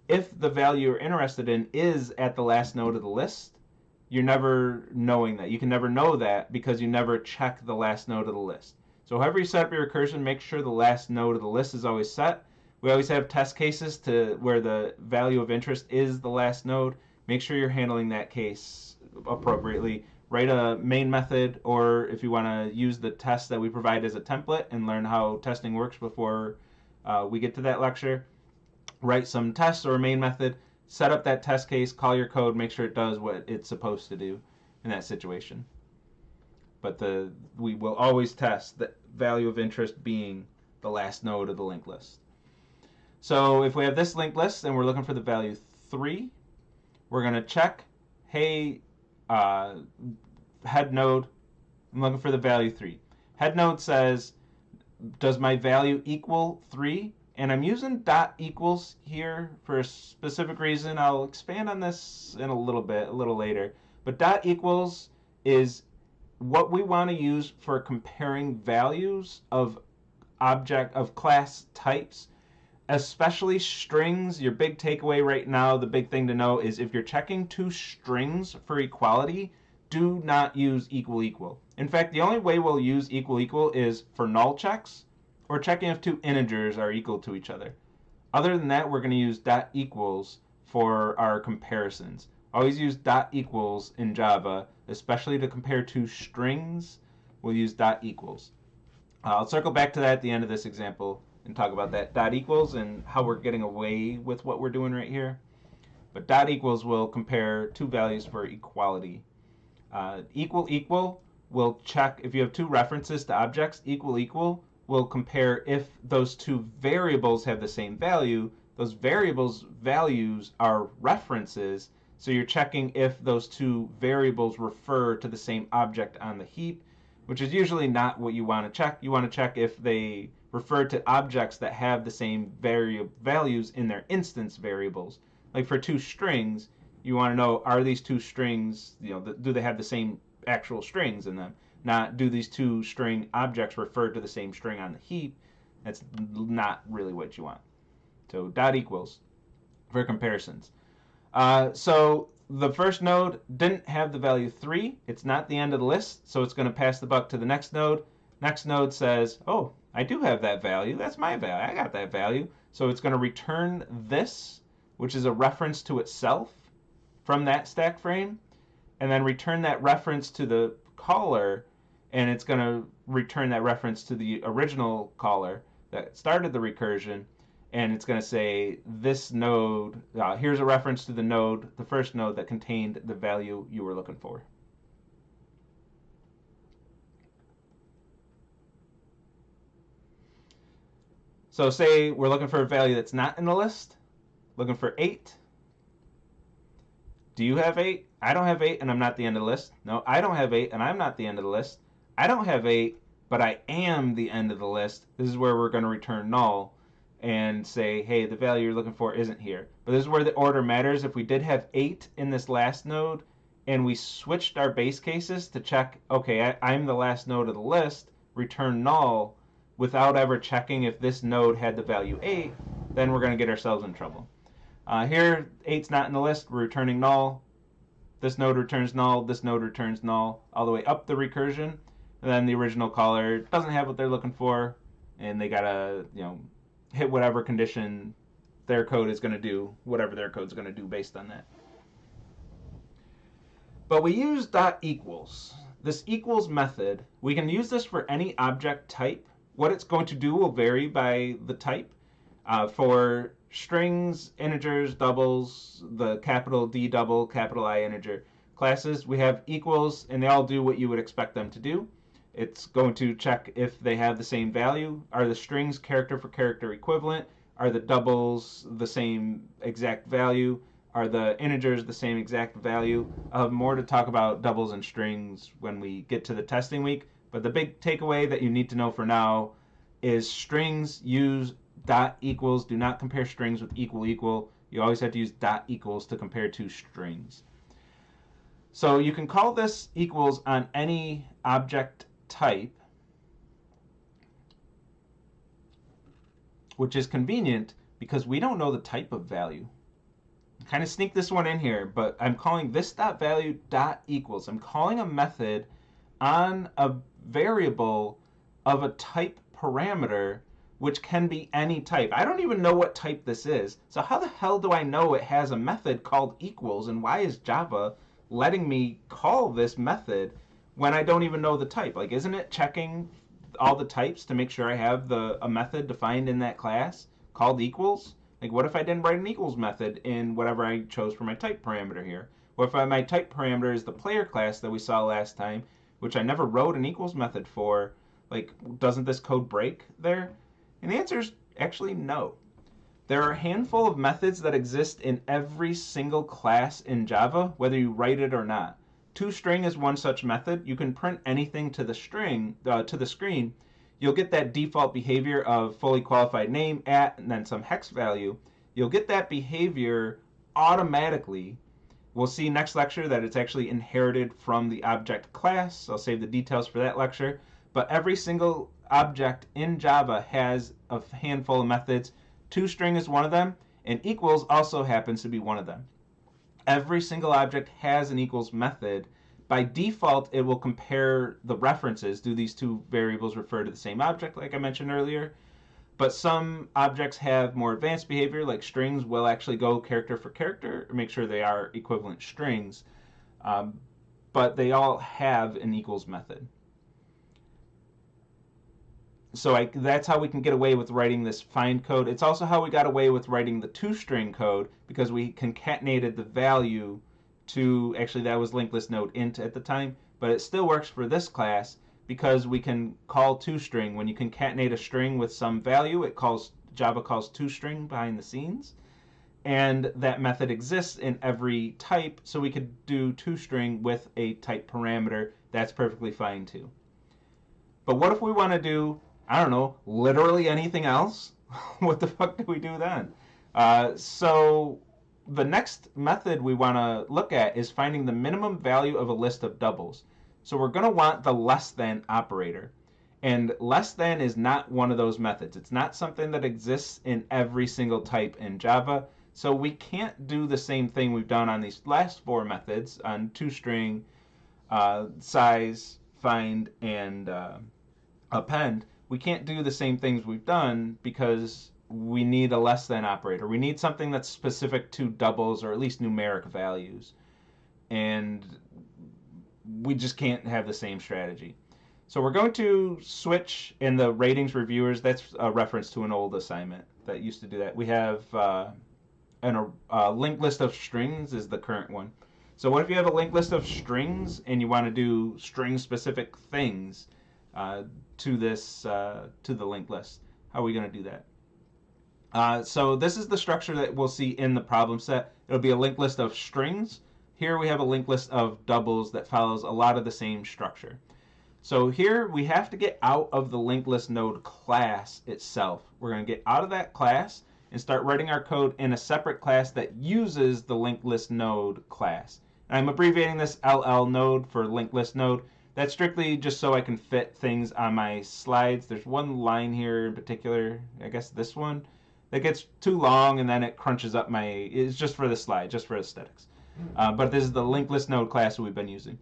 if the value you're interested in is at the last node of the list, you're never knowing that. You can never know that because you never check the last node of the list. So however you set up your recursion, make sure the last node of the list is always set. We always have test cases to where the value of interest is the last node. Make sure you're handling that case appropriately. Write a main method, or if you want to use the test that we provide as a template and learn how testing works before we get to that lecture, write some tests or a main method, set up that test case, call your code, make sure it does what it's supposed to do in that situation. But we will always test the value of interest being the last node of the linked list. So if we have this linked list and we're looking for the value 3, we're going to check, hey, head node, I'm looking for the value 3. Head node says, does my value equal 3? And I'm using dot equals here for a specific reason. I'll expand on this in a little later. But dot equals is what we want to use for comparing values of class types, especially strings. Your big takeaway right now, the big thing to know is if you're checking 2 strings for equality, do not use equal equal. In fact, the only way we'll use equal equal is for null checks, or checking if 2 integers are equal to each other. Other than that, we're going to use dot equals for our comparisons. Always use dot equals in Java, especially to compare 2 strings. We'll use dot equals. I'll circle back to that at the end of this example and talk about that dot equals and how we're getting away with what we're doing right here. But dot equals will compare 2 values for equality. Equal equal will check if you have 2 references to objects. Equal equal will compare if those 2 variables have the same value. Those variables' values are references, so you're checking if those 2 variables refer to the same object on the heap, which is usually not what you want to check. You want to check if they refer to objects that have the same values in their instance variables. Like for 2 strings, you want to know, are these 2 strings, do they have the same actual strings in them? Not, do these 2 string objects refer to the same string on the heap? That's not really what you want. So dot equals for comparisons. So the first node didn't have the value 3. It's not the end of the list, so it's going to pass the buck to the next node. Next node says, oh, I do have that value. That's my value. I got that value. So it's going to return this, which is a reference to itself from that stack frame, and then return that reference to the caller, and it's going to return that reference to the original caller that started the recursion, and it's going to say this node, here's a reference to the node, the first node that contained the value you were looking for. So say we're looking for a value that's not in the list, looking for 8. Do you have 8? I don't have 8 and I'm not the end of the list. No, I don't have 8 and I'm not the end of the list. I don't have 8, but I am the end of the list. This is where we're going to return null and say, hey, the value you're looking for isn't here. But this is where the order matters. If we did have 8 in this last node and we switched our base cases to check, okay, I'm the last node of the list, return null without ever checking if this node had the value 8, then we're going to get ourselves in trouble. Here, 8's not in the list. We're returning null. This node returns null. This node returns null all the way up the recursion. And then the original caller doesn't have what they're looking for, and they gotta, hit whatever condition their code is going to do, whatever their code's going to do based on that. But we use dot equals. This equals method, we can use this for any object type. What it's going to do will vary by the type. For strings, integers, doubles, the capital D double, capital I integer classes, we have equals, and they all do what you would expect them to do. It's going to check if they have the same value. Are the strings character for character equivalent? Are the doubles the same exact value? Are the integers the same exact value? I'll have more to talk about doubles and strings when we get to the testing week. But the big takeaway that you need to know for now is strings use dot equals. Do not compare strings with equal equal. You always have to use dot equals to compare two strings. So you can call this equals on any object type, which is convenient because we don't know the type of value. Kind of sneak this one in here, but I'm calling this dot value dot equals. I'm calling a method on a variable of a type parameter, which can be any type. I don't even know what type this is. So how the hell do I know it has a method called equals, and why is Java letting me call this method when I don't even know the type? Like, isn't it checking all the types to make sure I have a method defined in that class called equals? Like, what if I didn't write an equals method in whatever I chose for my type parameter here? What if my type parameter is the player class that we saw last time, which I never wrote an equals method for? Like, doesn't this code break there? And the answer is actually no. There are a handful of methods that exist in every single class in Java, whether you write it or not. ToString is one such method. You can print anything to the screen. You'll get that default behavior of fully qualified name, at, and then some hex value. You'll get that behavior automatically. We'll see next lecture that it's actually inherited from the object class. I'll save the details for that lecture. But every single object in Java has a handful of methods. ToString is one of them, and equals also happens to be one of them. Every single object has an equals method. By default, it will compare the references. Do these two variables refer to the same object, like I mentioned earlier? But some objects have more advanced behavior, like strings will actually go character for character, or make sure they are equivalent strings. But they all have an equals method. So that's how we can get away with writing this find code. It's also how we got away with writing the toString code, because we concatenated the value to, actually that was linked list node int at the time, but it still works for this class because we can call toString. When you concatenate a string with some value, Java calls toString behind the scenes, and that method exists in every type, so we could do toString with a type parameter. That's perfectly fine too. But what if we want to do, I don't know, literally anything else? What the fuck do we do then? So the next method we want to look at is finding the minimum value of a list of doubles. So we're going to want the less than operator. And less than is not one of those methods. It's not something that exists in every single type in Java. So we can't do the same thing we've done on these last four methods on toString, size, find, and append. We can't do the same things we've done because we need a less than operator. We need something that's specific to doubles or at least numeric values. And we just can't have the same strategy. So we're going to switch in the ratings reviewers. That's a reference to an old assignment that used to do that. We have a linked list of strings is the current one. So what if you have a linked list of strings and you want to do string specific things to the linked list? How are we going to do that? So this is the structure that we'll see in the problem set. It'll be a linked list of strings. Here we have a linked list of doubles that follows a lot of the same structure. So here we have to get out of the linked list node class itself. We're going to get out of that class and start writing our code in a separate class that uses the linked list node class. And I'm abbreviating this LL node for linked list node. That's strictly just so I can fit things on my slides. There's one line here in particular, I guess this one, that gets too long and then it crunches up my, it's just for the slide, just for aesthetics. But this is the linked list node class that we've been using.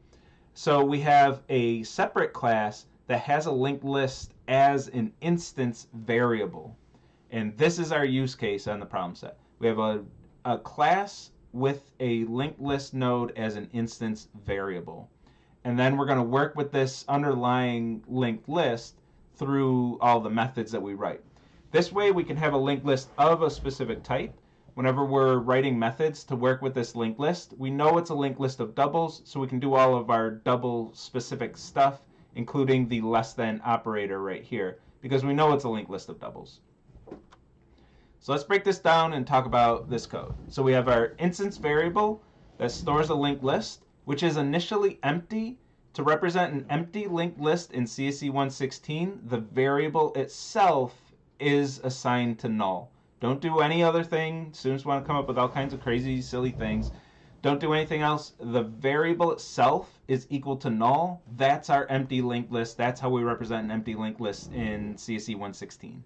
So we have a separate class that has a linked list as an instance variable. And this is our use case on the problem set. We have a class with a linked list node as an instance variable. And then we're going to work with this underlying linked list through all the methods that we write. This way we can have a linked list of a specific type. Whenever we're writing methods to work with this linked list, we know it's a linked list of doubles, so we can do all of our double specific stuff, including the less than operator right here, because we know it's a linked list of doubles. So let's break this down and talk about this code. So we have our instance variable that stores a linked list, which is initially empty. To represent an empty linked list in CSE116, the variable itself is assigned to null. Don't do any other thing. Students want to come up with all kinds of crazy, silly things. Don't do anything else. The variable itself is equal to null. That's our empty linked list. That's how we represent an empty linked list in CSE116.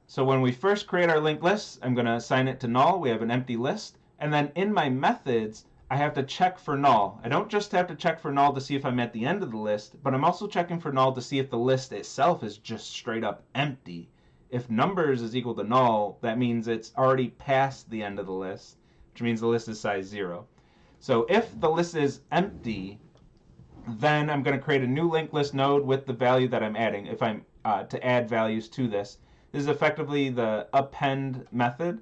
So when we first create our linked list, I'm going to assign it to null. We have an empty list. And then in my methods, I have to check for null. I don't just have to check for null to see if I'm at the end of the list, but I'm also checking for null to see if the list itself is just straight up empty. If numbers is equal to null, that means it's already past the end of the list, which means the list is size 0. So if the list is empty, then I'm going to create a new linked list node with the value that I'm adding if I'm to add values to this. This is effectively the append method.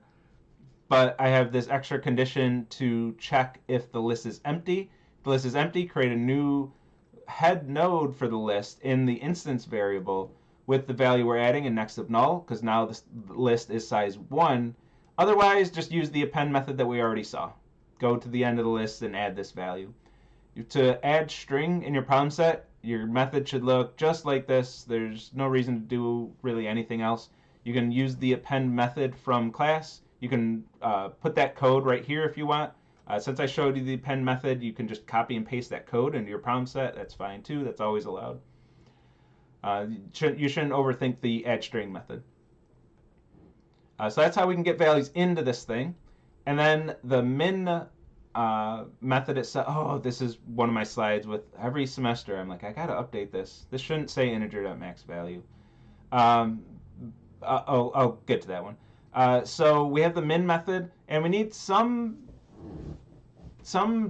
But I have this extra condition to check if the list is empty. If the list is empty, create a new head node for the list in the instance variable with the value we're adding in next of null, because now this list is size 1. Otherwise, just use the append method that we already saw. Go to the end of the list and add this value. To add string in your problem set, your method should look just like this. There's no reason to do really anything else. You can use the append method from class. You can put that code right here if you want. Since I showed you the append method, you can just copy and paste that code into your problem set. That's fine too. That's always allowed. You shouldn't overthink the add string method. So that's how we can get values into this thing. And then the min method itself. Oh, this is one of my slides with every semester. I'm like, I got to update this. This shouldn't say integer.max value. I'll get to that one. So we have the min method, and we need some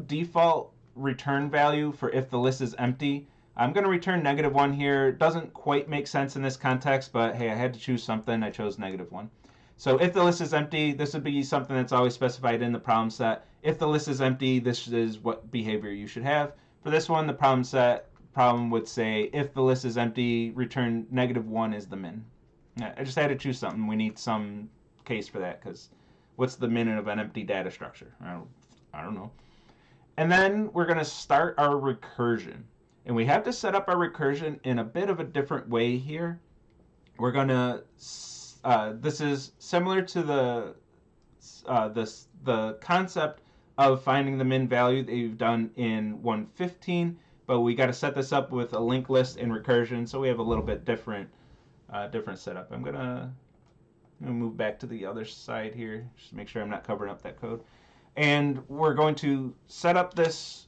default return value for if the list is empty. I'm going to return -1 here. It doesn't quite make sense in this context, but hey, I had to choose something. I chose -1. So if the list is empty, this would be something that's always specified in the problem set. If the list is empty, this is what behavior you should have. For this one, the problem would say if the list is empty, return -1 is the min. I just had to choose something. We need some case for that, because what's the min of an empty data structure? I don't know. And then we're going to start our recursion. And we have to set up our recursion in a bit of a different way here. We're going to, this is similar to the concept of finding the min value that you've done in 115, but we got to set this up with a linked list and recursion, so we have a little bit different setup. I'm going to I'm going to move back to the other side here, just to make sure I'm not covering up that code. And we're going to set up this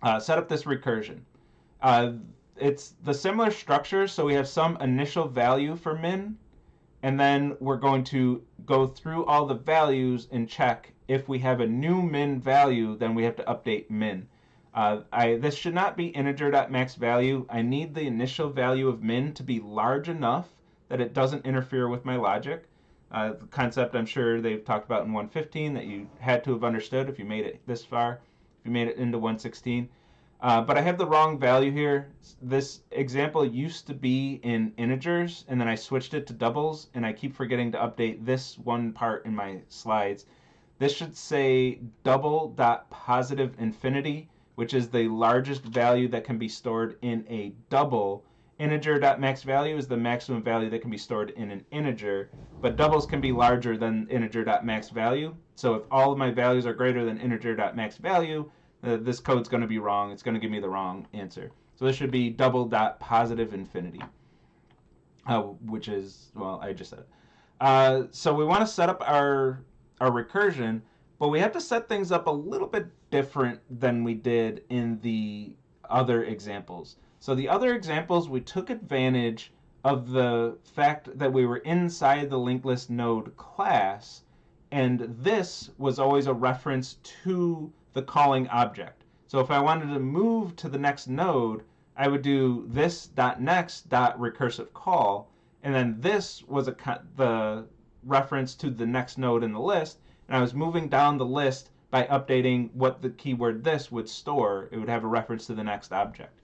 recursion. It's the similar structure, so we have some initial value for min, and then we're going to go through all the values and check if we have a new min value, then we have to update min. This should not be integer.maxValue. I need the initial value of min to be large enough that it doesn't interfere with my logic. The concept I'm sure they've talked about in 115 that you had to have understood if you made it this far, if you made it into 116. But I have the wrong value here. This example used to be in integers, and then I switched it to doubles, and I keep forgetting to update this one part in my slides. This should say double.positive infinity, which is the largest value that can be stored in a double. Integer.maxValue is the maximum value that can be stored in an integer, but doubles can be larger than integer.maxValue. So if all of my values are greater than integer.maxValue, this code's going to be wrong. It's going to give me the wrong answer. So this should be double.positive infinity, which is, well, I just said it. So we want to set up our recursion, but we have to set things up a little bit different than we did in the other examples. So the other examples, we took advantage of the fact that we were inside the linked list node class, and this was always a reference to the calling object. So if I wanted to move to the next node, I would do this.next.recursive call, and then this was the reference to the next node in the list, and I was moving down the list by updating what the keyword this would store. It would have a reference to the next object.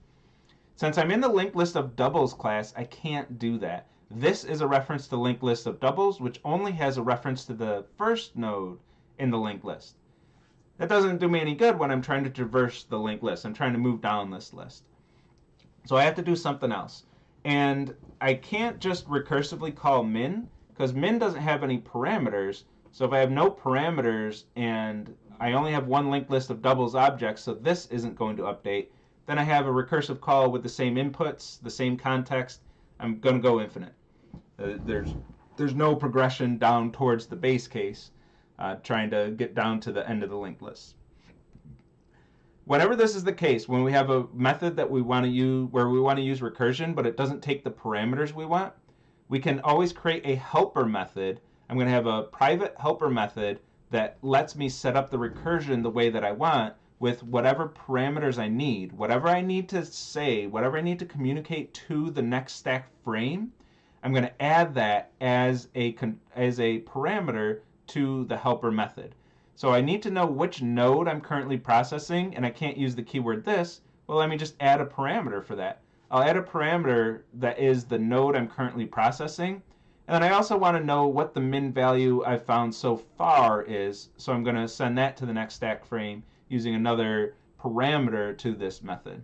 Since I'm in the linked list of doubles class, I can't do that. This is a reference to linked list of doubles, which only has a reference to the first node in the linked list. That doesn't do me any good when I'm trying to traverse the linked list. I'm trying to move down this list. So I have to do something else. And I can't just recursively call min, because min doesn't have any parameters. So if I have no parameters and I only have one linked list of doubles objects, so this isn't going to update, then I have a recursive call with the same inputs, the same context. I'm going to go infinite. There's no progression down towards the base case, trying to get down to the end of the linked list. Whenever this is the case, when we have a method that we want to use, where we want to use recursion, but it doesn't take the parameters we want, we can always create a helper method. I'm going to have a private helper method that lets me set up the recursion the way that I want with whatever parameters I need. Whatever I need to say, whatever I need to communicate to the next stack frame, I'm going to add that as a parameter to the helper method. So I need to know which node I'm currently processing, and I can't use the keyword this. Well, let me just add a parameter for that. I'll add a parameter that is the node I'm currently processing. And then I also want to know what the min value I've found so far is. So I'm going to send that to the next stack frame using another parameter to this method.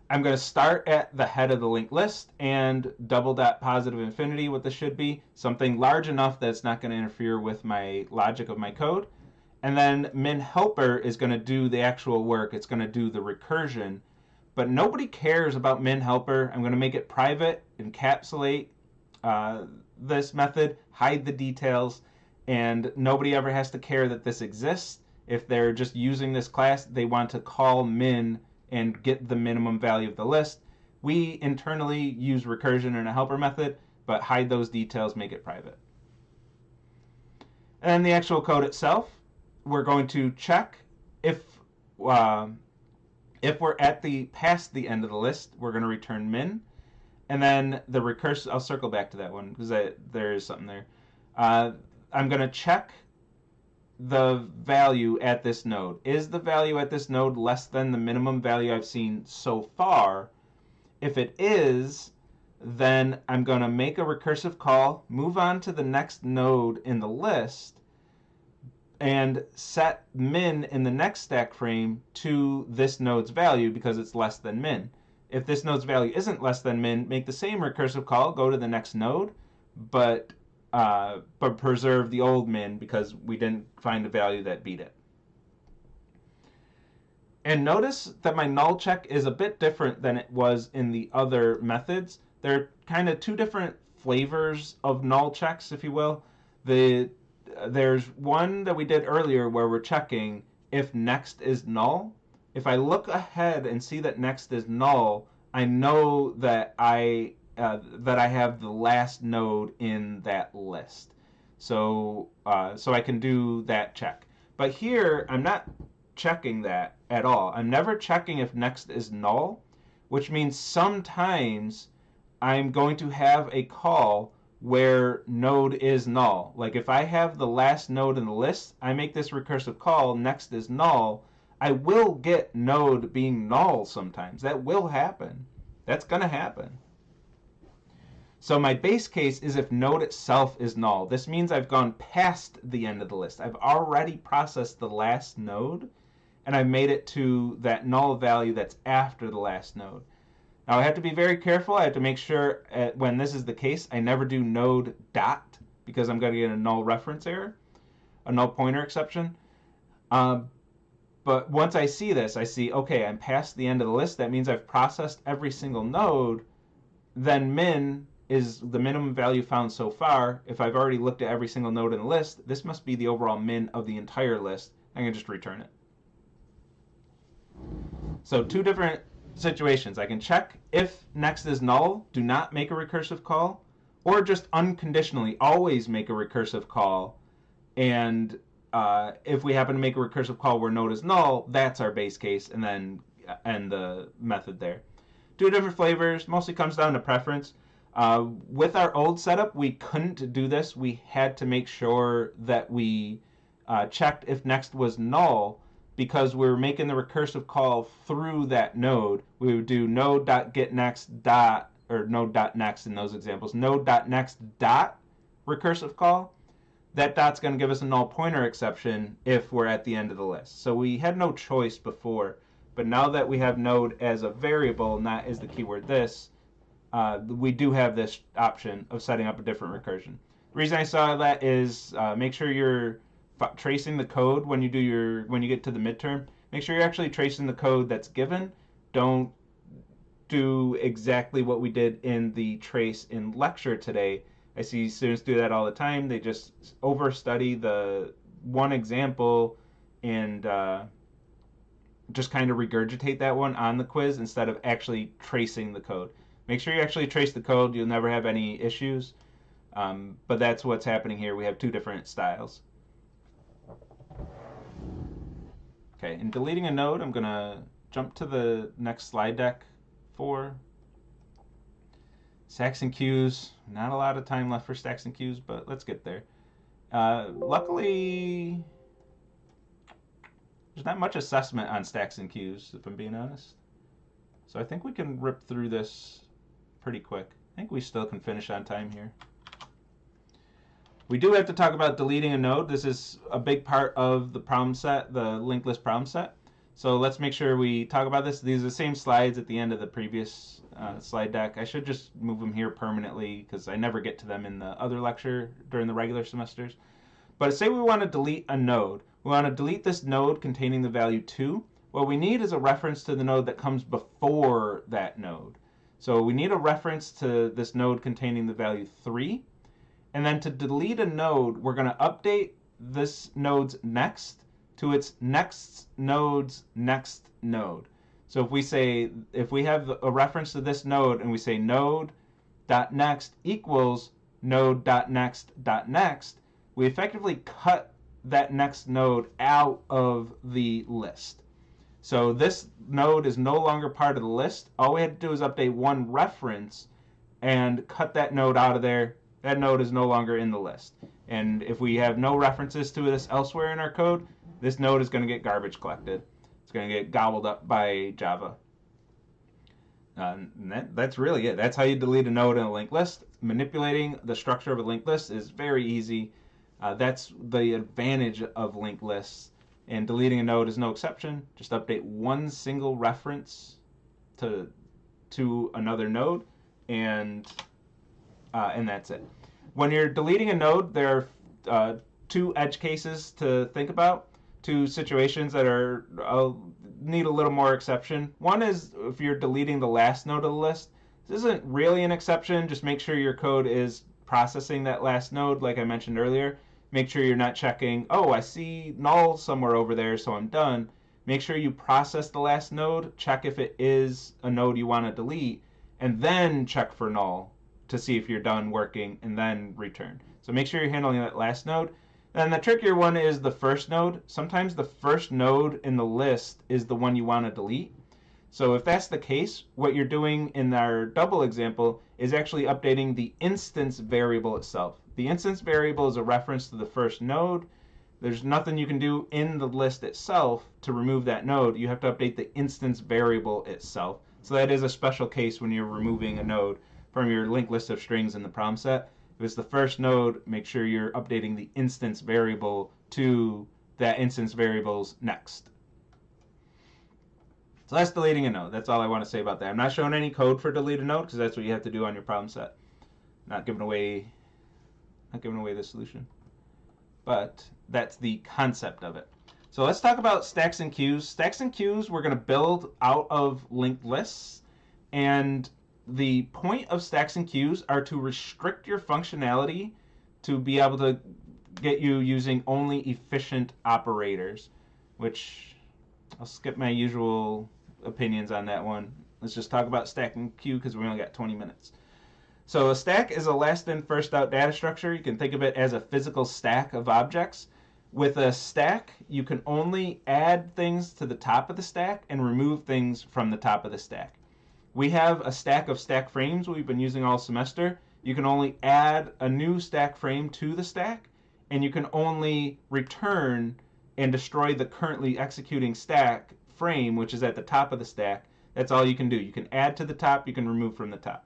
I'm going to start at the head of the linked list and double.positive infinity, what this should be, something large enough that it's not going to interfere with my logic of my code. And then min helper is going to do the actual work. It's going to do the recursion. But nobody cares about min helper. I'm going to make it private, encapsulate this method, hide the details, and nobody ever has to care that this exists. If they're just using this class, they want to call min and get the minimum value of the list. We internally use recursion in a helper method, but hide those details, make it private. And then the actual code itself, we're going to check if we're at past the end of the list, we're going to return min. And then the recursive, I'll circle back to that one because there is something there. I'm going to check the value at this node. Is the value at this node less than the minimum value I've seen so far? If it is, then I'm going to make a recursive call, move on to the next node in the list, and set min in the next stack frame to this node's value because it's less than min. If this node's value isn't less than min, make the same recursive call, go to the next node, but preserve the old min because we didn't find a value that beat it. And notice that my null check is a bit different than it was in the other methods. There are kind of two different flavors of null checks, if you will. There's one that we did earlier where we're checking if next is null. If I look ahead and see that next is null, I know that I have the last node in that list. So I can do that check. But here I'm not checking that at all. I'm never checking if next is null, which means sometimes I'm going to have a call where node is null. Like if I have the last node in the list, I make this recursive call, next is null, I will get node being null sometimes. That will happen. That's going to happen. So my base case is if node itself is null. This means I've gone past the end of the list. I've already processed the last node, and I've made it to that null value that's after the last node. Now I have to be very careful. I have to make sure when this is the case, I never do node dot, because I'm going to get a null reference error, a null pointer exception. But once I see this, I see, okay, I'm past the end of the list. That means I've processed every single node. Then min is the minimum value found so far. If I've already looked at every single node in the list, this must be the overall min of the entire list. I can just return it. So two different situations. I can check if next is null, do not make a recursive call, or just unconditionally always make a recursive call. And if we happen to make a recursive call where node is null, that's our base case, and then end the method there. Two different flavors, mostly comes down to preference. With our old setup, we couldn't do this. We had to make sure that we checked if next was null, because we were making the recursive call through that node. We would do node.getNext dot, or node.next in those examples, node.next dot recursive call. That dot's going to give us a null pointer exception if we're at the end of the list. So we had no choice before, but now that we have node as a variable, not as the keyword this, we do have this option of setting up a different recursion. The reason I saw that is make sure you're tracing the code when you get to the midterm. Make sure you're actually tracing the code that's given. Don't do exactly what we did in the trace in lecture today. I see students do that all the time. They just overstudy the one example and just kind of regurgitate that one on the quiz instead of actually tracing the code. Make sure you actually trace the code. You'll never have any issues. But that's what's happening here. We have two different styles. Okay, in deleting a node, I'm going to jump to the next slide deck for stacks and queues. Not a lot of time left for stacks and queues, but let's get there. Luckily, there's not much assessment on stacks and queues, if I'm being honest. So I think we can rip through this pretty quick. I think we still can finish on time here. We do have to talk about deleting a node. This is a big part of the problem set, the linked list problem set. So let's make sure we talk about this. These are the same slides at the end of the previous slide deck. I should just move them here permanently because I never get to them in the other lecture during the regular semesters. But say we want to delete a node. We want to delete this node containing the value 2. What we need is a reference to the node that comes before that node. So we need a reference to this node containing the value 3. And then to delete a node, we're going to update this node's next to its next node's next node. So if we have a reference to this node and we say node.next equals node.next.next, we effectively cut that next node out of the list. So this node is no longer part of the list. All we had to do is update one reference and cut that node out of there. That node is no longer in the list. And if we have no references to this elsewhere in our code, this node is going to get garbage collected. It's going to get gobbled up by Java. That's really it. That's how you delete a node in a linked list. Manipulating the structure of a linked list is very easy. That's the advantage of linked lists. And deleting a node is no exception. Just update one single reference to another node, and that's it. When you're deleting a node, there are two edge cases to think about. Two situations that need a little more exception. One is if you're deleting the last node of the list. This isn't really an exception. Just make sure your code is processing that last node, like I mentioned earlier. Make sure you're not checking, oh, I see null somewhere over there, so I'm done. Make sure you process the last node, check if it is a node you want to delete, and then check for null to see if you're done working, and then return. So make sure you're handling that last node. And the trickier one is the first node. Sometimes the first node in the list is the one you want to delete. So if that's the case, what you're doing in our double example is actually updating the instance variable itself. The instance variable is a reference to the first node. There's nothing you can do in the list itself to remove that node. You have to update the instance variable itself. So that is a special case when you're removing a node from your linked list of strings in the problem set. If it's the first node, make sure you're updating the instance variable to that instance variable's next. So that's deleting a node. That's all I want to say about that. I'm not showing any code for delete a node because that's what you have to do on your problem set. Not giving away the solution. But that's the concept of it. So let's talk about stacks and queues. Stacks and queues we're going to build out of linked lists. And the point of stacks and queues are to restrict your functionality to be able to get you using only efficient operators, which I'll skip my usual opinions on that one. Let's just talk about stack and queue because we only got 20 minutes. So a stack is a last in, first out data structure. You can think of it as a physical stack of objects. With a stack, you can only add things to the top of the stack and remove things from the top of the stack. We have a stack of stack frames we've been using all semester. You can only add a new stack frame to the stack, and you can only return and destroy the currently executing stack frame, which is at the top of the stack. That's all you can do. You can add to the top, you can remove from the top.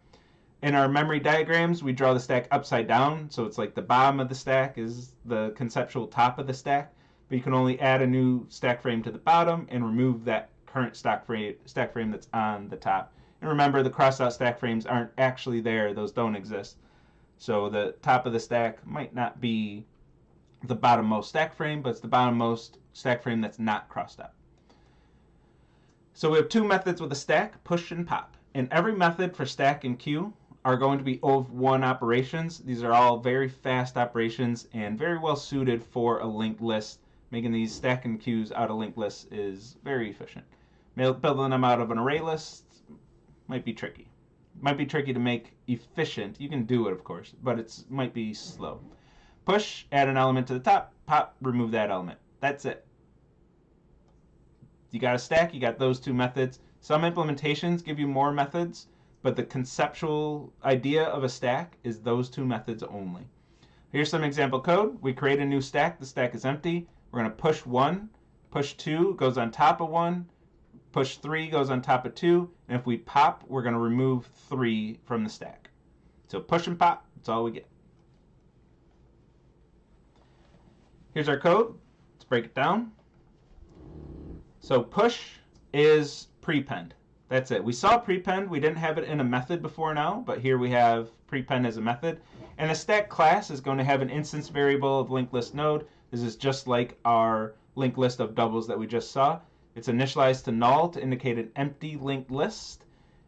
In our memory diagrams, we draw the stack upside down, so it's like the bottom of the stack is the conceptual top of the stack, but you can only add a new stack frame to the bottom and remove that current stack frame that's on the top. And remember, the crossed out stack frames aren't actually there. Those don't exist. So the top of the stack might not be the bottommost stack frame, but it's the bottommost stack frame that's not crossed out. So we have two methods with a stack, push and pop. And every method for stack and queue are going to be of1 operations. These are all very fast operations and very well suited for a linked list. Making these stack and queues out of linked lists is very efficient. Building them out of an array list might be tricky. Might be tricky to make efficient. You can do it, of course, but it might be slow. Push, add an element to the top. Pop, remove that element. That's it. You got a stack, you got those two methods. Some implementations give you more methods, but the conceptual idea of a stack is those two methods only. Here's some example code. We create a new stack. The stack is empty. We're going to push 1. Push 2 goes on top of 1. Push 3 goes on top of 2. And if we pop, we're going to remove 3 from the stack. So push and pop, that's all we get. Here's our code. Let's break it down. So push is prepend. That's it. We saw prepend. We didn't have it in a method before now, but here we have prepend as a method. And the stack class is going to have an instance variable of linked list node. This is just like our linked list of doubles that we just saw. It's initialized to null to indicate an empty linked list.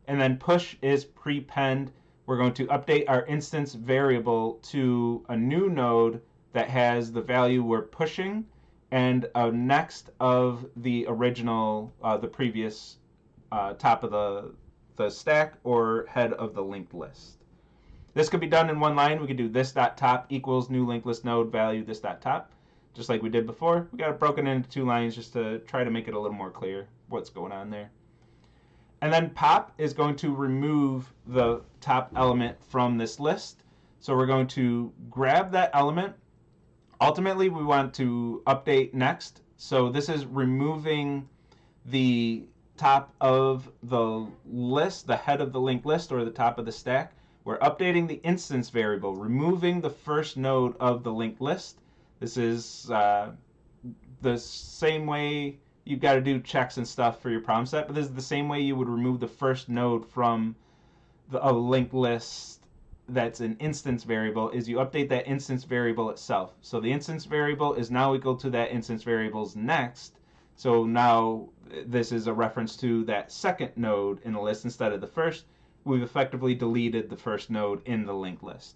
And then push is prepend. We're going to update our instance variable to a new node that has the value we're pushing and a next of the original, the previous top of the stack or head of the linked list. This could be done in one line. We could do this.top equals new linked list node value this.top, just like we did before. We got it broken into 2 lines just to try to make it a little more clear what's going on there. And then pop is going to remove the top element from this list. So we're going to grab that element. Ultimately, we want to update next. So this is removing the top of the list, the head of the linked list, or the top of the stack. We're updating the instance variable, removing the first node of the linked list. This is the same way you've got to do checks and stuff for your problem set, but this is the same way you would remove the first node from a linked list that's an instance variable, is you update that instance variable itself. So the instance variable is now equal to that instance variable's next. So now this is a reference to that second node in the list instead of the first. we've effectively deleted the first node in the linked list.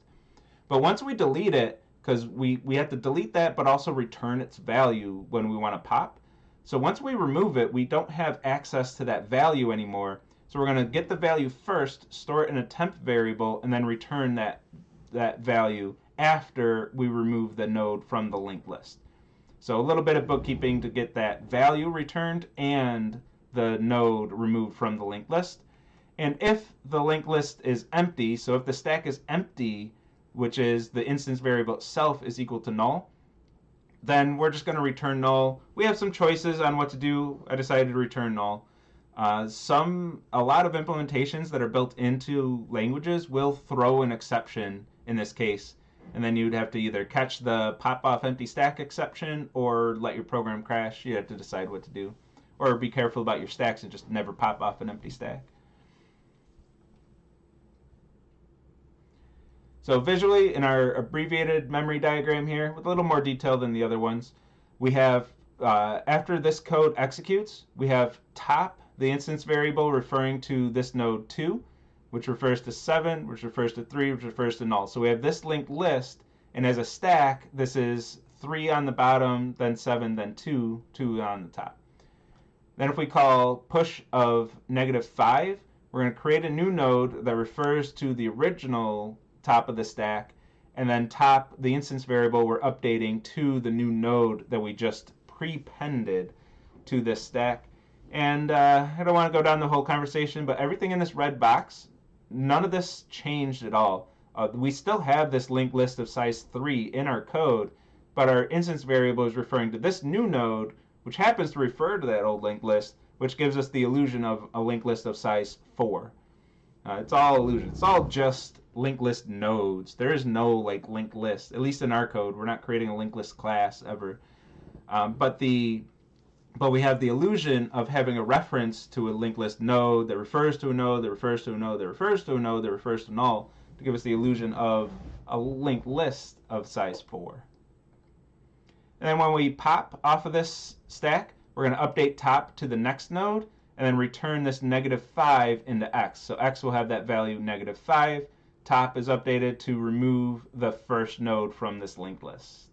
But once we delete it, because we have to delete that but also return its value when we want to pop. So once we remove it, we don't have access to that value anymore. So we're going to get the value first, store it in a temp variable, and then return that value after we remove the node from the linked list. So a little bit of bookkeeping to get that value returned and the node removed from the linked list. And if the linked list is empty, so if the stack is empty, which is the instance variable itself is equal to null, then we're just going to return null. We have some choices on what to do. I decided to return null. A lot of implementations that are built into languages will throw an exception in this case, and then you'd have to either catch the pop-off empty stack exception or let your program crash. You have to decide what to do. Or be careful about your stacks and just never pop off an empty stack. So visually, in our abbreviated memory diagram here, with a little more detail than the other ones, we have, after this code executes, we have top, the instance variable referring to this node 2, which refers to 7, which refers to 3, which refers to null. So we have this linked list, and as a stack, this is 3 on the bottom, then 7, then 2, 2 on the top. Then if we call push of -5, we're going to create a new node that refers to the original top of the stack, and then top, the instance variable, we're updating to the new node that we just prepended to this stack. And I don't want to go down the whole conversation, but everything in this red box, none of this changed at all. We still have this linked list of size 3 in our code, but our instance variable is referring to this new node, which happens to refer to that old linked list, which gives us the illusion of a linked list of size 4. It's all illusion. It's all just linked list nodes. There is no like linked list, at least in our code. We're not creating a linked list class ever. But we have the illusion of having a reference to a linked list node that refers to a node that refers to a node that refers to a node that refers to null to give us the illusion of a linked list of size 4. And then when we pop off of this stack, we're going to update top to the next node and then return this -5 into x. So x will have that value -5. Top is updated to remove the first node from this linked list.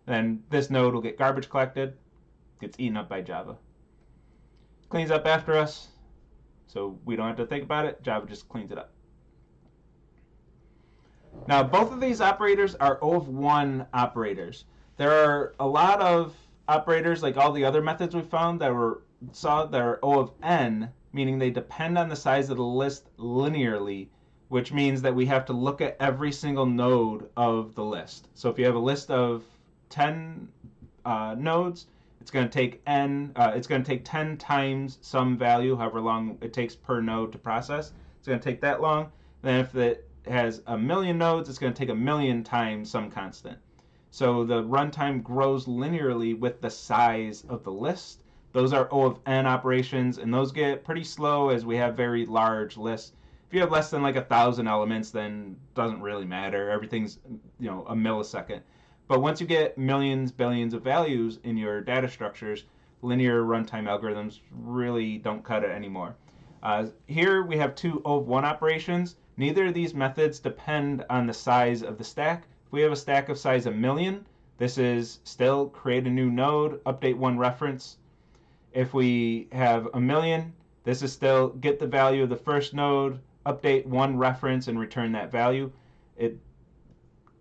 Then this node will get garbage collected, gets eaten up by Java. Cleans up after us, so we don't have to think about it. Java just cleans it up. Now, both of these operators are O of 1 operators. There are a lot of operators, like all the other methods we found, that are O of n, meaning they depend on the size of the list linearly, which means that we have to look at every single node of the list. So if you have a list of 10 nodes, it's going to take it's going to take 10 times some value, however long it takes per node to process. It's going to take that long. Then if it has 1,000,000 nodes, it's going to take 1,000,000 times some constant. So the runtime grows linearly with the size of the list. Those are O of n operations, and those get pretty slow as we have very large lists. If you have less than like 1,000 elements, then it doesn't really matter. Everything's a millisecond. But once you get millions, billions of values in your data structures, linear runtime algorithms really don't cut it anymore. Here we have two O of 1 operations. Neither of these methods depend on the size of the stack. If we have a stack of size 1,000,000, this is still create a new node, update one reference. If we have 1,000,000, this is still get the value of the first node, update one reference, and return that value. It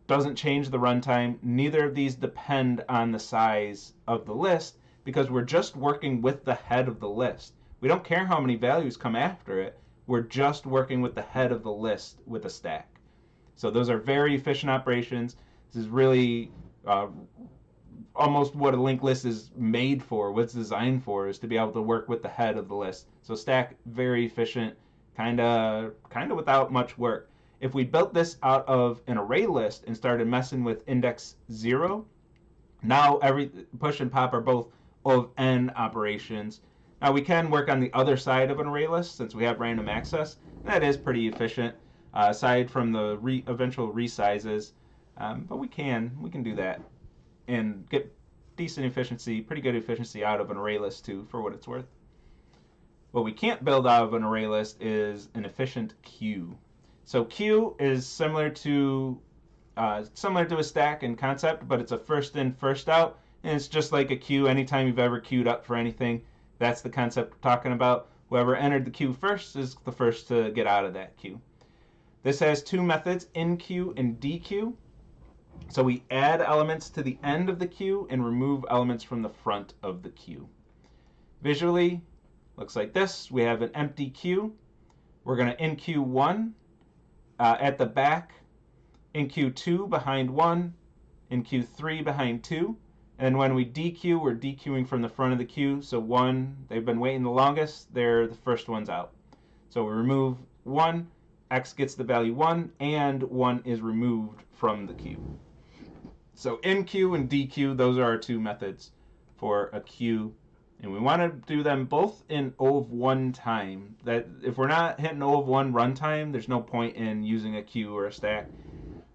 doesn't change the runtime. Neither of these depend on the size of the list because we're just working with the head of the list. We don't care how many values come after it. We're just working with the head of the list with a stack. So those are very efficient operations. This is really almost what a linked list is made for, what it's designed for, is to be able to work with the head of the list. So stack, very efficient, kind of without much work. If we built this out of an array list and started messing with index 0, now every push and pop are both O of n operations. Now we can work on the other side of an array list since we have random access. That is pretty efficient, aside from the eventual resizes. But we can do that and get decent efficiency, pretty good efficiency out of an array list too, for what it's worth. What we can't build out of an array list is an efficient queue. So queue is similar to a stack in concept, but it's a first in, first out, and it's just like a queue. Anytime you've ever queued up for anything, that's the concept we're talking about. Whoever entered the queue first is the first to get out of that queue. This has two methods, enqueue and dequeue. So we add elements to the end of the queue and remove elements from the front of the queue. Visually, looks like this. We have an empty queue. We're going to enqueue 1 at the back, enqueue 2 behind 1, enqueue 3 behind 2. And when we dequeue, we're dequeuing from the front of the queue. So 1, they've been waiting the longest, they're the first ones out. So we remove 1, X gets the value 1, and 1 is removed from the queue. So enqueue and dequeue, those are our two methods for a queue. And we want to do them both in O of 1 time. That if we're not hitting O of 1 runtime, there's no point in using a queue or a stack.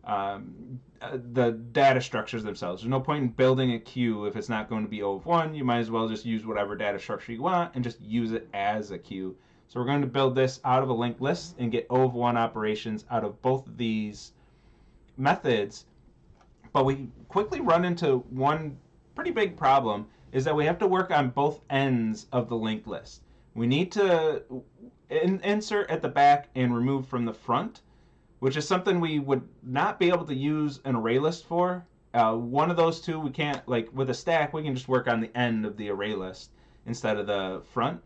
The data structures themselves. There's no point in building a queue if it's not going to be O of 1. You might as well just use whatever data structure you want and just use it as a queue. So we're going to build this out of a linked list and get O of 1 operations out of both of these methods. But we quickly run into one pretty big problem, is that we have to work on both ends of the linked list. We need to insert at the back and remove from the front, which is something we would not be able to use an array list for. One of those two, we can't, like with a stack, we can just work on the end of the array list instead of the front.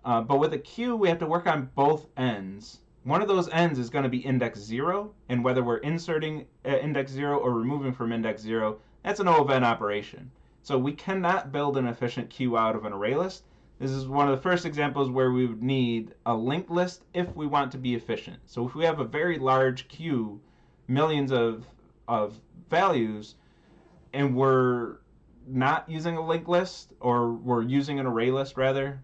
But with a queue, we have to work on both ends. One of those ends is going to be index 0, and whether we're inserting index 0 or removing from index 0, that's an O of n operation. So we cannot build an efficient queue out of an array list. This is one of the first examples where we would need a linked list if we want to be efficient. So if we have a very large queue, millions of values, and we're not using a linked list, or we're using an array list rather,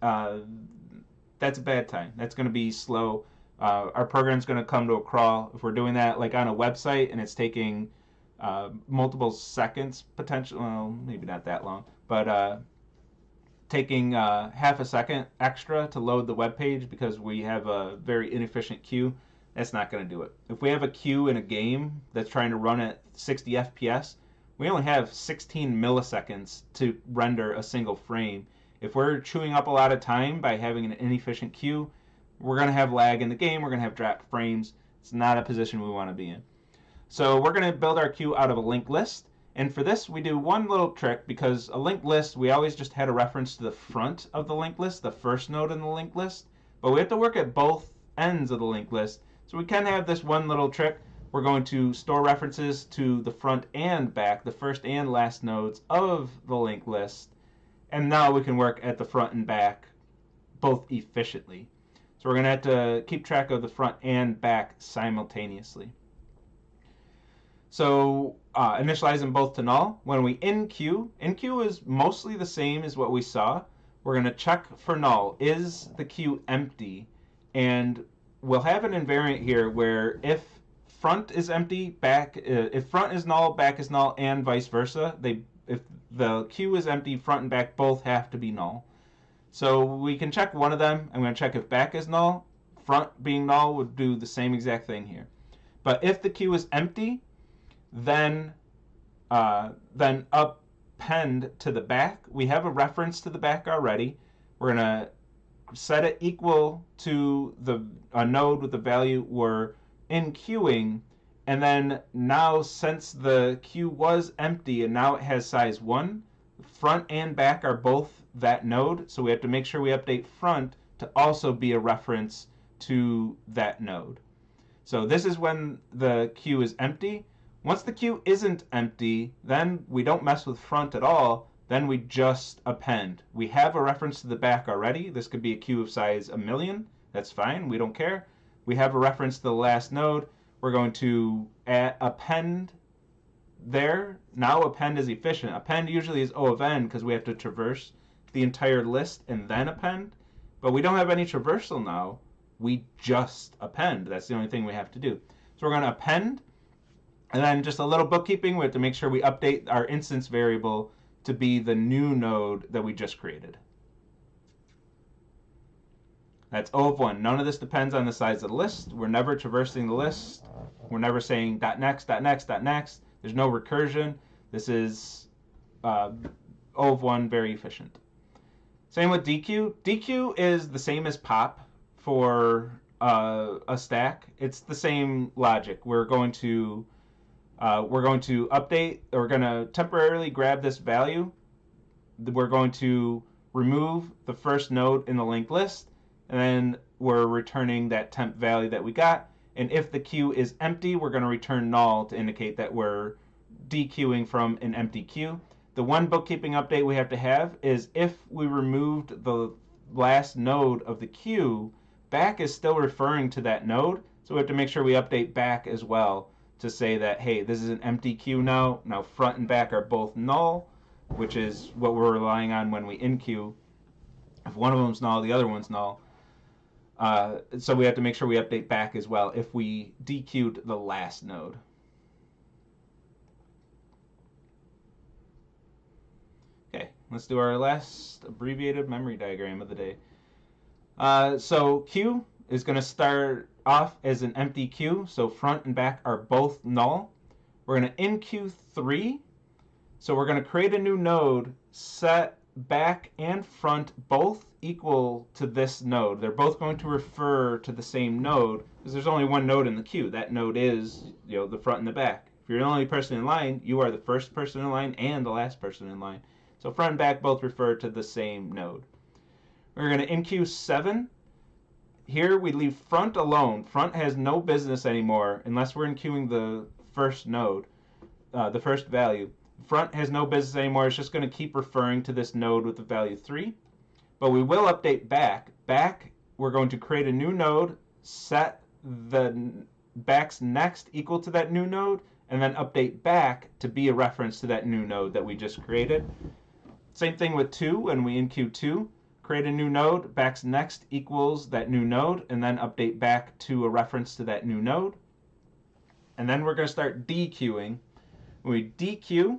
that's a bad time. That's going to be slow. Our program's going to come to a crawl. If we're doing that like on a website and it's taking multiple seconds, potentially, well, maybe not that long, but taking half a second extra to load the web page because we have a very inefficient queue, that's not going to do it. If we have a queue in a game that's trying to run at 60 FPS, we only have 16 milliseconds to render a single frame. If we're chewing up a lot of time by having an inefficient queue, we're going to have lag in the game, we're going to have dropped frames. It's not a position we want to be in. So we're going to build our queue out of a linked list. And for this, we do one little trick, because a linked list, we always just had a reference to the front of the linked list, the first node in the linked list. But we have to work at both ends of the linked list. So we can have this one little trick. We're going to store references to the front and back, the first and last nodes of the linked list. And now we can work at the front and back both efficiently. So we're going to have to keep track of the front and back simultaneously. So initialize them both to null. When we enqueue is mostly the same as what we saw. We're going to check for null. Is the queue empty? And we'll have an invariant here where if front is empty, back, if front is null, back is null, and vice versa. If the queue is empty, front and back both have to be null. So we can check one of them. I'm going to check if back is null. Front being null would do the same exact thing here. But if the queue is empty, then append to the back. We have a reference to the back already. We're going to set it equal to a node with the value we're enqueuing. And then now, since the queue was empty and now it has size 1, front and back are both that node. So we have to make sure we update front to also be a reference to that node. So this is when the queue is empty. Once the queue isn't empty, then we don't mess with front at all. Then we just append. We have a reference to the back already. This could be a queue of size 1,000,000. That's fine. We don't care. We have a reference to the last node. We're going to append there. Now append is efficient. Append usually is O of n because we have to traverse the entire list and then append. But we don't have any traversal now. We just append. That's the only thing we have to do. So we're going to append. And then just a little bookkeeping. We have to make sure we update our instance variable to be the new node that we just created. That's O of 1. None of this depends on the size of the list. We're never traversing the list. We're never saying dot next, dot next, dot next. There's no recursion. This is O of 1, very efficient. Same with DQ. DQ is the same as pop for a stack. It's the same logic. We're going to update. We're going to temporarily grab this value. We're going to remove the first node in the linked list, and then we're returning that temp value that we got. And if the queue is empty, we're going to return null to indicate that we're dequeuing from an empty queue. The one bookkeeping update we have to have is if we removed the last node of the queue, back is still referring to that node. So we have to make sure we update back as well to say that, hey, this is an empty queue now. Now front and back are both null, which is what we're relying on when we in-queue. If one of them's null, the other one's null. So we have to make sure we update back as well if we dequeued the last node. Okay, let's do our last abbreviated memory diagram of the day. So queue is going to start off as an empty queue, so front and back are both null. We're going to in-queue 3, so we're going to create a new node, set back and front both equal to this node. They're both going to refer to the same node because there's only one node in the queue. That node is, the front and the back. If you're the only person in line, you are the first person in line and the last person in line. So front and back both refer to the same node. We're going to in-queue 7. Here we leave front alone. Front has no business anymore unless we're in-queuing the first node, the first value. Front has no business anymore. It's just going to keep referring to this node with the value 3. But we will update back. Back, we're going to create a new node, set the back's next equal to that new node, and then update back to be a reference to that new node that we just created. Same thing with 2 when we in-queue 2. Create a new node, back's next equals that new node, and then update back to a reference to that new node. And then we're going to start dequeuing. When we dequeue,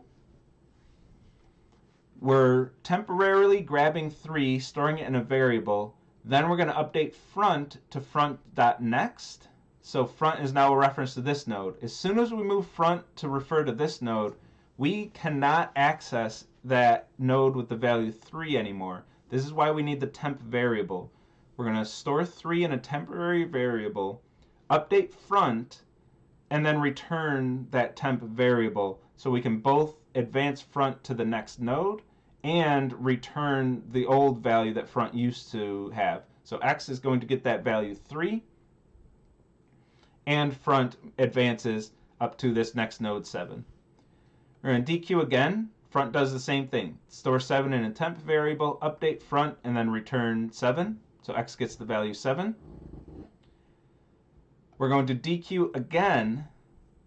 we're temporarily grabbing 3, storing it in a variable. Then we're going to update front to front.next. So front is now a reference to this node. As soon as we move front to refer to this node, we cannot access that node with the value 3 anymore. This is why we need the temp variable. We're going to store 3 in a temporary variable, update front, and then return that temp variable so we can both advance front to the next node and return the old value that front used to have. So X is going to get that value 3, and front advances up to this next node 7. We're going to dequeue again. Front does the same thing. Store 7 in a temp variable, update front, and then return 7. So X gets the value 7. We're going to dequeue again.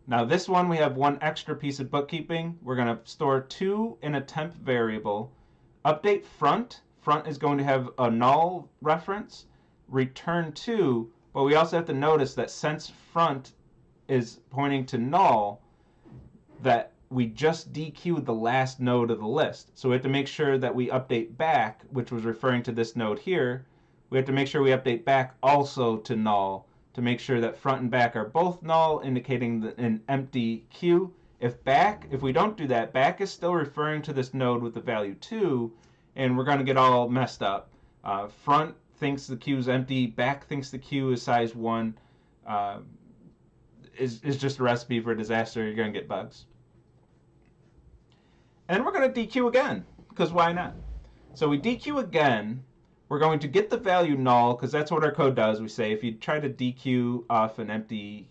Now this one we have one extra piece of bookkeeping. We're going to store 2 in a temp variable, update front. Front is going to have a null reference, return 2, but we also have to notice that since front is pointing to null, that we just dequeued the last node of the list. So we have to make sure that we update back, which was referring to this node here. We have to make sure we update back also to null to make sure that front and back are both null, indicating an empty queue. If we don't do that, back is still referring to this node with the value 2, and we're going to get all messed up. Front thinks the queue is empty, back thinks the queue is size 1. Is just a recipe for disaster. You're going to get bugs. And we're going to dequeue again, because why not? So we dequeue again. We're going to get the value null, because that's what our code does. We say if you try to dequeue off an empty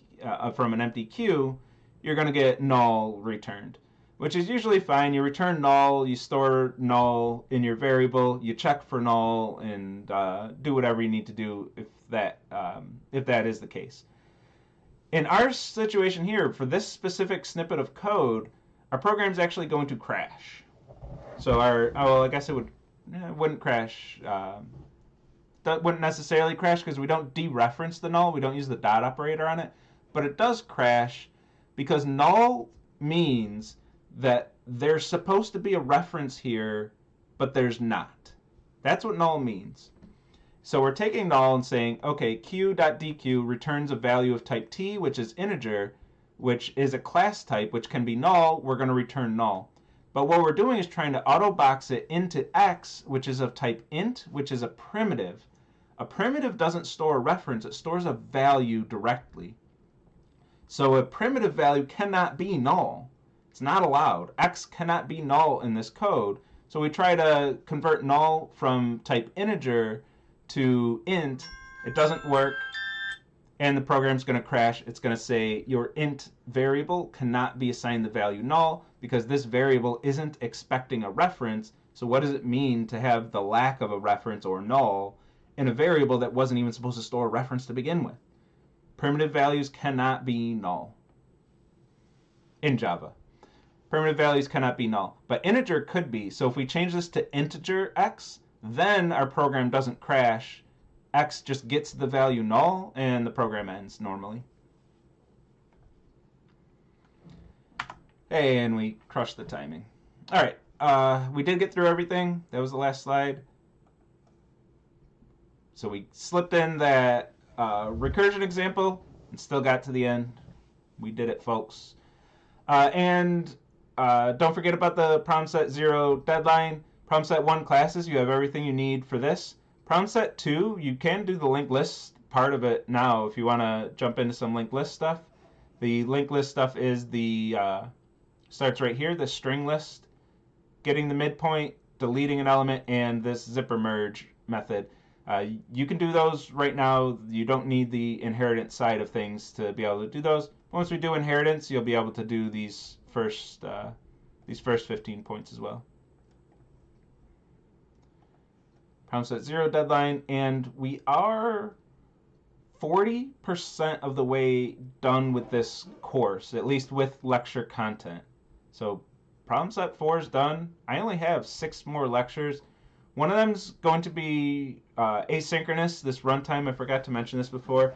from an empty queue, you're going to get null returned, which is usually fine. You return null, you store null in your variable, you check for null, and do whatever you need to do if that is the case. In our situation here, for this specific snippet of code, our program is actually going to crash. So I guess it wouldn't crash. That wouldn't necessarily crash because we don't dereference the null. We don't use the dot operator on it. But it does crash because null means that there's supposed to be a reference here, but there's not. That's what null means. So we're taking null and saying, okay, q.dq returns a value of type t, which is integer, which is a class type, which can be null. We're going to return null. But what we're doing is trying to auto-box it into x, which is of type int, which is a primitive. A primitive doesn't store a reference. It stores a value directly. So a primitive value cannot be null. It's not allowed. X cannot be null in this code. So we try to convert null from type integer to int. It doesn't work, and the program's going to crash. It's going to say your int variable cannot be assigned the value null because this variable isn't expecting a reference. So what does it mean to have the lack of a reference or null in a variable that wasn't even supposed to store a reference to begin with? Primitive values cannot be null in Java. Primitive values cannot be null, but integer could be. So if we change this to integer x, then our program doesn't crash. X just gets the value null, and the program ends normally. Hey, and we crushed the timing. All right, we did get through everything. That was the last slide. So we slipped in that recursion example and still got to the end. We did it, folks. And don't forget about the problem set 0 deadline. Problem set 1 classes, you have everything you need for this. Problem set 2, you can do the linked list part of it now if you want to jump into some linked list stuff. The linked list stuff is the, starts right here, the string list, getting the midpoint, deleting an element, and this zipper merge method. You can do those right now. You don't need the inheritance side of things to be able to do those. Once we do inheritance, you'll be able to do these first 15 points as well. Problem set 0 deadline, and we are 40% of the way done with this course, at least with lecture content. So problem set 4 is done. I only have 6 more lectures. One of them is going to be asynchronous, this runtime. I forgot to mention this before.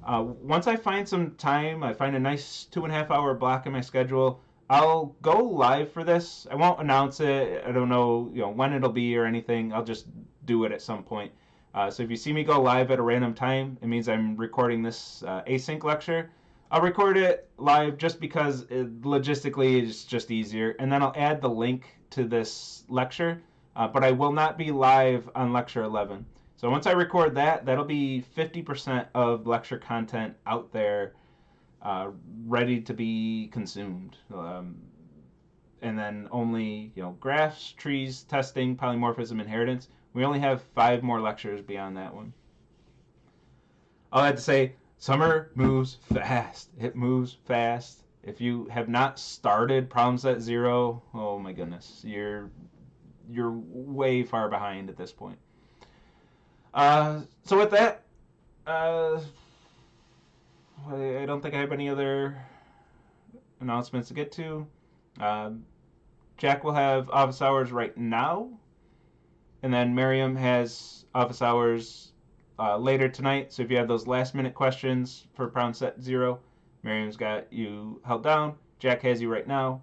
Once I find some time, I find a nice 2.5 hour block in my schedule, I'll go live for this. I won't announce it. I don't know, when it'll be or anything. I'll just do it at some point. So if you see me go live at a random time, it means I'm recording this async lecture. I'll record it live just because logistically it's just easier. And then I'll add the link to this lecture. But I will not be live on lecture 11. So once I record that, that'll be 50% of lecture content out there ready to be consumed. And then only, graphs, trees, testing, polymorphism, inheritance. We only have 5 more lectures beyond that one. I'll have to say, summer moves fast. It moves fast. If you have not started problem set 0, oh my goodness, you're way far behind at this point. So with that, I don't think I have any other announcements to get to. Jack will have office hours right now, and then Miriam has office hours later tonight. So if you have those last minute questions for problem set 0, Miriam's got you held down. Jack has you right now.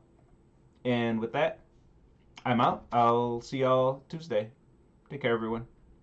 And with that, I'm out. I'll see y'all Tuesday. Take care, everyone.